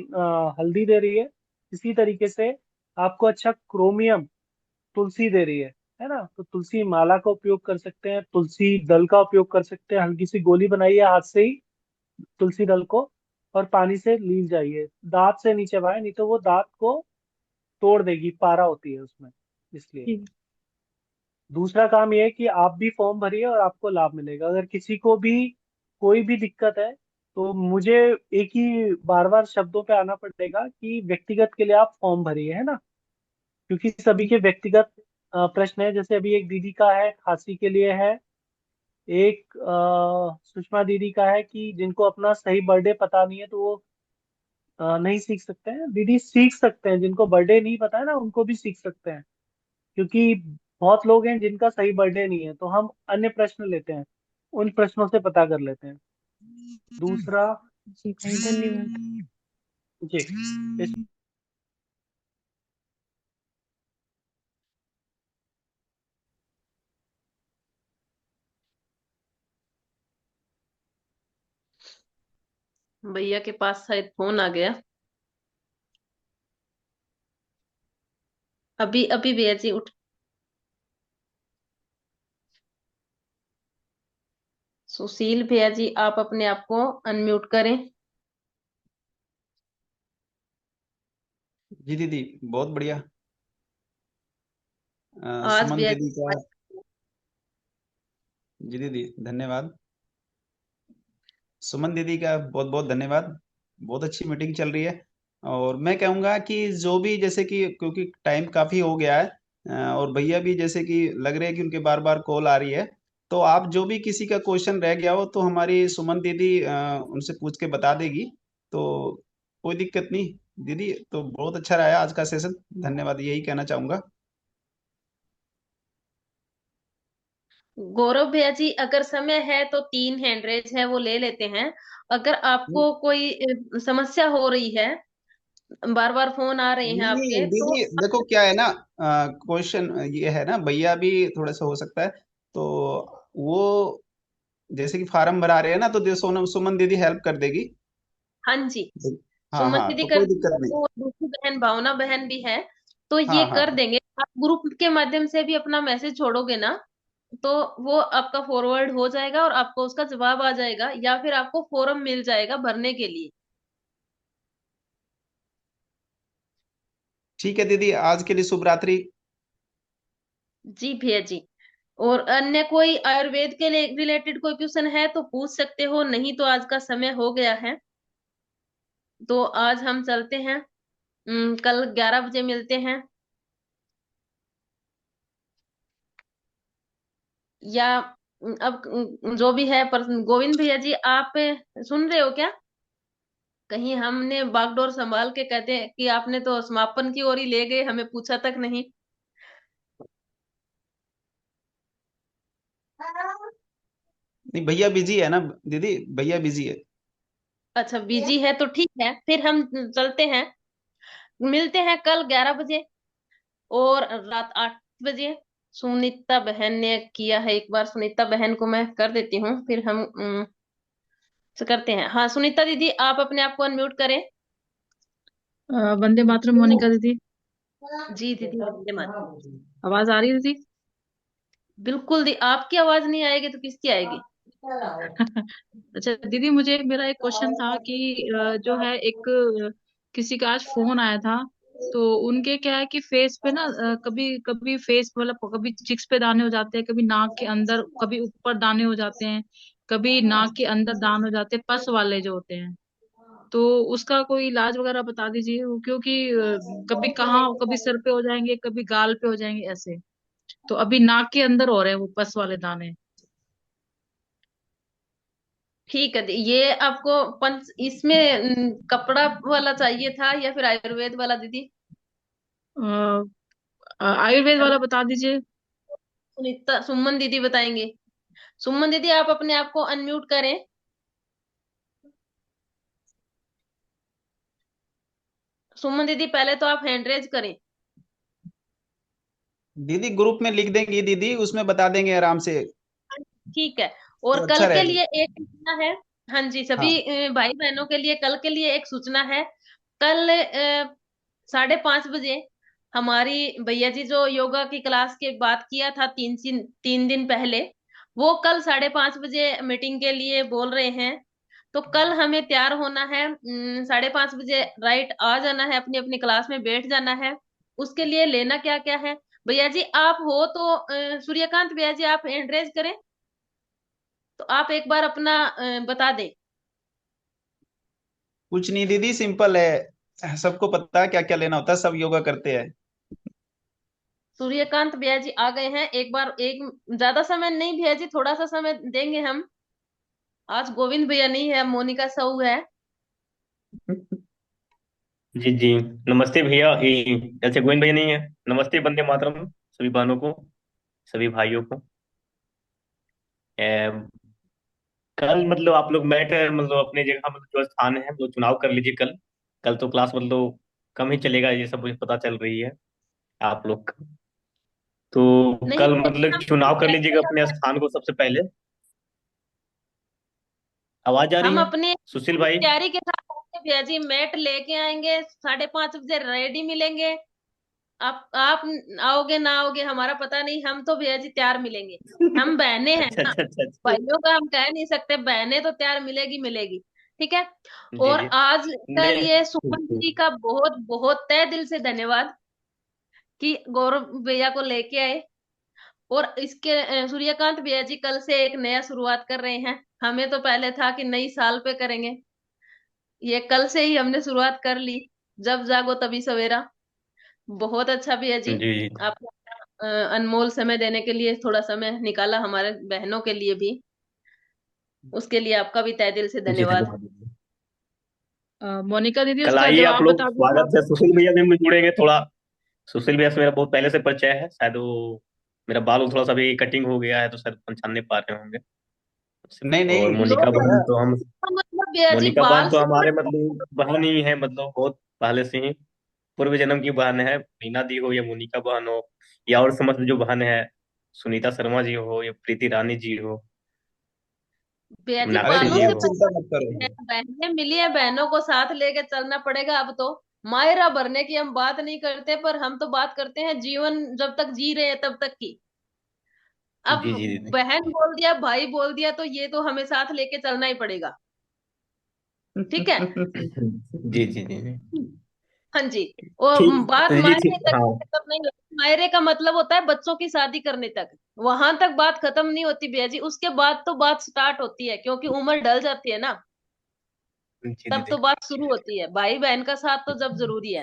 हल्दी दे रही है। इसी तरीके से आपको अच्छा क्रोमियम तुलसी दे रही है ना? तो तुलसी माला का उपयोग कर सकते हैं, तुलसी दल का उपयोग कर सकते हैं, हल्की सी गोली बनाइए हाथ से ही तुलसी दल को, और पानी से लील जाइए, दांत से नीचे चबाए, नहीं तो वो दांत को तोड़ देगी, पारा होती है उसमें, इसलिए। ठीक। दूसरा काम ये है कि आप भी फॉर्म भरिए और आपको लाभ मिलेगा। अगर किसी को भी कोई भी दिक्कत है तो मुझे एक ही बार बार शब्दों पे आना पड़ेगा कि व्यक्तिगत के लिए आप फॉर्म भरिए, है ना? क्योंकि सभी के व्यक्तिगत प्रश्न है। जैसे अभी एक दीदी का है, खांसी के लिए है। एक सुषमा दीदी का है कि जिनको अपना सही बर्थडे पता नहीं है, तो वो नहीं सीख सकते हैं। दीदी सीख सकते हैं, जिनको बर्थडे नहीं पता है ना उनको भी सीख सकते हैं, क्योंकि बहुत लोग हैं जिनका सही बर्थडे नहीं है, तो हम अन्य प्रश्न लेते हैं, उन प्रश्नों से पता कर लेते हैं। दूसरा, जी भाई, धन्यवाद। जी, इस भैया के पास शायद फोन आ गया। अभी अभी भैया जी उठ। सुशील भैया जी, आप अपने आप को अनम्यूट करें। जी दीदी, बहुत बढ़िया। आज सुमन भैया दीदी जी। का, जी दीदी धन्यवाद। सुमन दीदी का बहुत बहुत धन्यवाद। बहुत अच्छी मीटिंग चल रही है। और मैं कहूँगा कि जो भी, जैसे कि क्योंकि टाइम काफ़ी हो गया है, और भैया भी जैसे कि लग रहे हैं कि उनके बार बार कॉल आ रही है, तो आप जो भी किसी का क्वेश्चन रह गया हो तो हमारी सुमन दीदी उनसे पूछ के बता देगी। तो कोई दिक्कत नहीं दीदी। तो बहुत अच्छा रहा आज का सेशन, धन्यवाद यही कहना चाहूँगा। गौरव भैया जी, अगर समय है तो 3 हैंड रेज है वो ले लेते हैं। अगर आपको कोई समस्या हो रही है, बार बार फोन आ रहे हैं नहीं नहीं आपके, तो दीदी, देखो क्या है ना, क्वेश्चन ये है ना, भैया भी थोड़ा सा हो सकता है, तो वो जैसे कि फार्म भरा रहे हैं ना, तो सोनम सुमन दीदी हेल्प कर देगी। हाँ जी, हाँ सुमन हाँ, दीदी तो कर कोई देंगे, दिक्कत और नहीं। वो दूसरी बहन भावना बहन भी है, तो ये हाँ हाँ कर देंगे। आप ग्रुप के माध्यम से भी अपना मैसेज छोड़ोगे ना, तो वो आपका फॉरवर्ड हो जाएगा और आपको उसका जवाब आ जाएगा, या फिर आपको फॉर्म मिल जाएगा भरने के लिए। ठीक है दीदी, आज के लिए शुभ रात्रि। जी भैया जी। और अन्य कोई आयुर्वेद के लिए रिलेटेड कोई क्वेश्चन है तो पूछ सकते हो, नहीं तो आज का समय हो गया है। तो आज हम चलते हैं। कल 11 बजे मिलते हैं। या अब जो भी है, पर गोविंद भैया जी, आप सुन रहे हो क्या? कहीं हमने बागडोर संभाल के कहते हैं कि आपने तो समापन की ओर ही ले गए, हमें पूछा तक नहीं। नहीं भैया बिजी है ना दीदी, भैया बिजी है। अच्छा बिजी है तो ठीक है, फिर हम चलते हैं, मिलते हैं कल 11 बजे और रात 8 बजे। सुनीता बहन ने किया है, एक बार सुनीता बहन को मैं कर देती हूँ, फिर हम करते हैं। हाँ सुनीता दीदी, आप अपने आप को अनम्यूट करें। वंदे मातरम मोनिका दीदी, जी दीदी वंदे मातरम। आवाज आ रही है दीदी? बिल्कुल दी, आपकी आवाज नहीं आएगी तो किसकी आएगी? अच्छा दीदी, मुझे मेरा एक क्वेश्चन था कि जो है एक किसी का आज फोन आया था, तो उनके क्या है कि फेस पे ना कभी कभी फेस मतलब कभी चिक्स पे दाने हो जाते हैं, कभी नाक के अंदर, कभी ऊपर दाने हो जाते हैं, कभी नाक के अंदर दाने हो जाते हैं, पस वाले जो होते हैं। तो उसका कोई इलाज वगैरह बता दीजिए, क्योंकि कभी कहाँ, कभी सर पे हो जाएंगे, कभी गाल पे हो जाएंगे ऐसे। तो अभी नाक के अंदर हो रहे हैं वो पस वाले दाने। ठीक है ये आपको पंच इसमें कपड़ा वाला चाहिए था या फिर आयुर्वेद वाला दीदी? आयुर्वेद वाला बता दीजिए। सुनीता सुमन दीदी बताएंगे। सुमन दीदी आप अपने आप को अनम्यूट करें। सुमन दीदी पहले तो आप हैंड रेज करें। दीदी ग्रुप में लिख देंगी दीदी, उसमें बता देंगे आराम से, ठीक है। तो और कल अच्छा के रहेगा। लिए एक सूचना है। हाँ जी, हाँ सभी भाई बहनों के लिए कल के लिए एक सूचना है। कल 5:30 बजे हमारी भैया जी जो योगा की क्लास की बात किया था 3 दिन पहले, वो कल 5:30 बजे मीटिंग के लिए बोल रहे हैं। तो कल हमें तैयार होना है, 5:30 बजे राइट आ जाना है, अपनी अपनी क्लास में बैठ जाना है। उसके लिए लेना क्या क्या है? भैया जी आप हो तो सूर्यकांत भैया जी आप हैंड रेज करें, तो आप एक बार अपना बता दें। कुछ नहीं दीदी, सिंपल है, सबको पता है क्या क्या लेना होता है, सब योगा करते हैं। सूर्यकांत भैया जी आ गए हैं, एक बार एक ज्यादा समय नहीं भैया जी, थोड़ा सा समय देंगे हम। आज गोविंद भैया नहीं है, मोनिका साहू है। जी जी। नमस्ते भैया, ऐसे गोविंद भैया नहीं है। नमस्ते, वंदे मातरम सभी बहनों को, सभी भाइयों को। एम, कल मतलब आप लोग बैठ मतलब अपने जगह मतलब जो स्थान है वो चुनाव कर लीजिए कल। कल तो क्लास मतलब कम ही चलेगा, ये सब मुझे पता चल रही है आप लोग का। तो नहीं कल भैया जी, मतलब चुनाव कर लीजिएगा अपने स्थान को सबसे पहले। आवाज आ रही हम है अपने सुशील भाई? तैयारी के साथ आएंगे भैया जी, मैट लेके आएंगे, 5:30 बजे रेडी मिलेंगे। आप आओगे ना आओगे हमारा पता नहीं, हम तो भैया जी तैयार मिलेंगे। हम बहनें हैं अच्छा ना, अच्छा अच्छा अच्छा। भाइयों का हम कह नहीं सकते, बहनें तो तैयार मिलेगी मिलेगी। ठीक है। जी और जी। आज कल नहीं। ये सुमन जी का बहुत बहुत तहे दिल से धन्यवाद कि गौरव भैया को लेके आए। और इसके सूर्यकांत भैया जी कल से एक नया शुरुआत कर रहे हैं। हमें तो पहले था कि नई साल पे करेंगे, ये कल से ही हमने शुरुआत कर ली। जब जागो तभी सवेरा। बहुत अच्छा भैया जी, जी जी। आपको अनमोल समय देने के लिए, थोड़ा समय निकाला हमारे बहनों के लिए भी, उसके लिए आपका भी तहे दिल से जी धन्यवाद। जी। मोनिका दीदी, कल उसका आइए आप जवाब लोग, बता दीजिए आप। स्वागत है। सुशील भैया भी मुझे जुड़ेंगे थोड़ा। सुशील भैया से मेरा बहुत पहले से परिचय है, शायद वो मेरा बाल थोड़ा सा भी कटिंग हो गया है तो शायद पहचान नहीं पा रहे होंगे। नहीं और नहीं तो मोनिका बहन तो हम, मतलब भैया जी मोनिका बहन बाल तो से हमारे मतलब बहन ही है, मतलब बहुत पहले से ही पूर्व जन्म की बहन है। मीना दी हो या मोनिका बहन हो या और समस्त जो बहन है, सुनीता शर्मा जी हो या प्रीति रानी जी हो, भैया जी अरे मीनाक्षी बालों जी दीदी से आप हो। चिंता पहले मत करो। बहनें मिली है, बहनों को साथ लेके चलना पड़ेगा। अब तो मायरा भरने की हम बात नहीं करते, पर हम तो बात करते हैं जीवन जब तक जी रहे हैं तब तक की। अब जी जी दीदी। बहन बोल दिया, भाई बोल दिया, तो ये तो हमें साथ लेके चलना ही पड़ेगा। ठीक है। जी जी जी। हाँ जी। और ठीक बात जी मायरे ठीक तक हाँ। खत्म नहीं होती। मायरे का मतलब होता है बच्चों की शादी करने तक, वहां तक बात खत्म नहीं होती भैया जी, उसके बाद तो बात स्टार्ट होती है, क्योंकि उम्र ढल जाती है ना, जी तब दीदी। तो बात शुरू होती है। भाई बहन का साथ तो जब जरूरी है।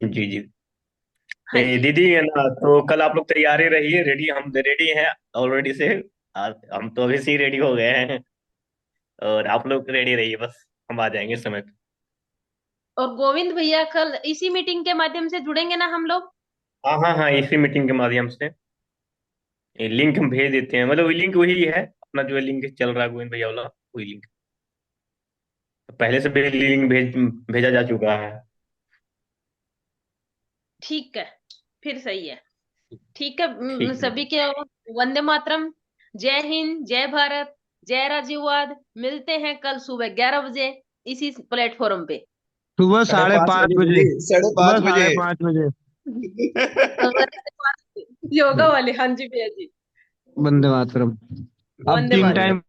जी जी। हाँ नहीं जी। दीदी है ना, तो कल आप लोग तैयारी रहिए, रेडी, हम रेडी हैं ऑलरेडी से। हम तो अभी से ही रेडी हो गए हैं, और आप लोग रेडी रहिए बस, हम आ जाएंगे समय पे। और गोविंद भैया कल इसी मीटिंग के माध्यम से जुड़ेंगे ना हम लोग? हाँ हाँ हाँ, इसी मीटिंग के माध्यम से। लिंक हम भेज देते हैं, मतलब वही लिंक वही है अपना, जो लिंक चल रहा है गोविंद भैया वाला, वही लिंक पहले से भी लिंक भेजा जा चुका है। ठीक है, फिर सही है। ठीक है, ठीक है। सभी के वंदे मातरम, जय हिंद, जय भारत, जय राजीववाद। मिलते हैं कल सुबह 11 बजे इसी प्लेटफॉर्म पे। सुबह 5:30 बजे। सुबह 5:30 5:30 बजे। योगा वाले, हाँ जी भैया जी। वंदे मातरम। अब वंदे टीम मातरम। टाइम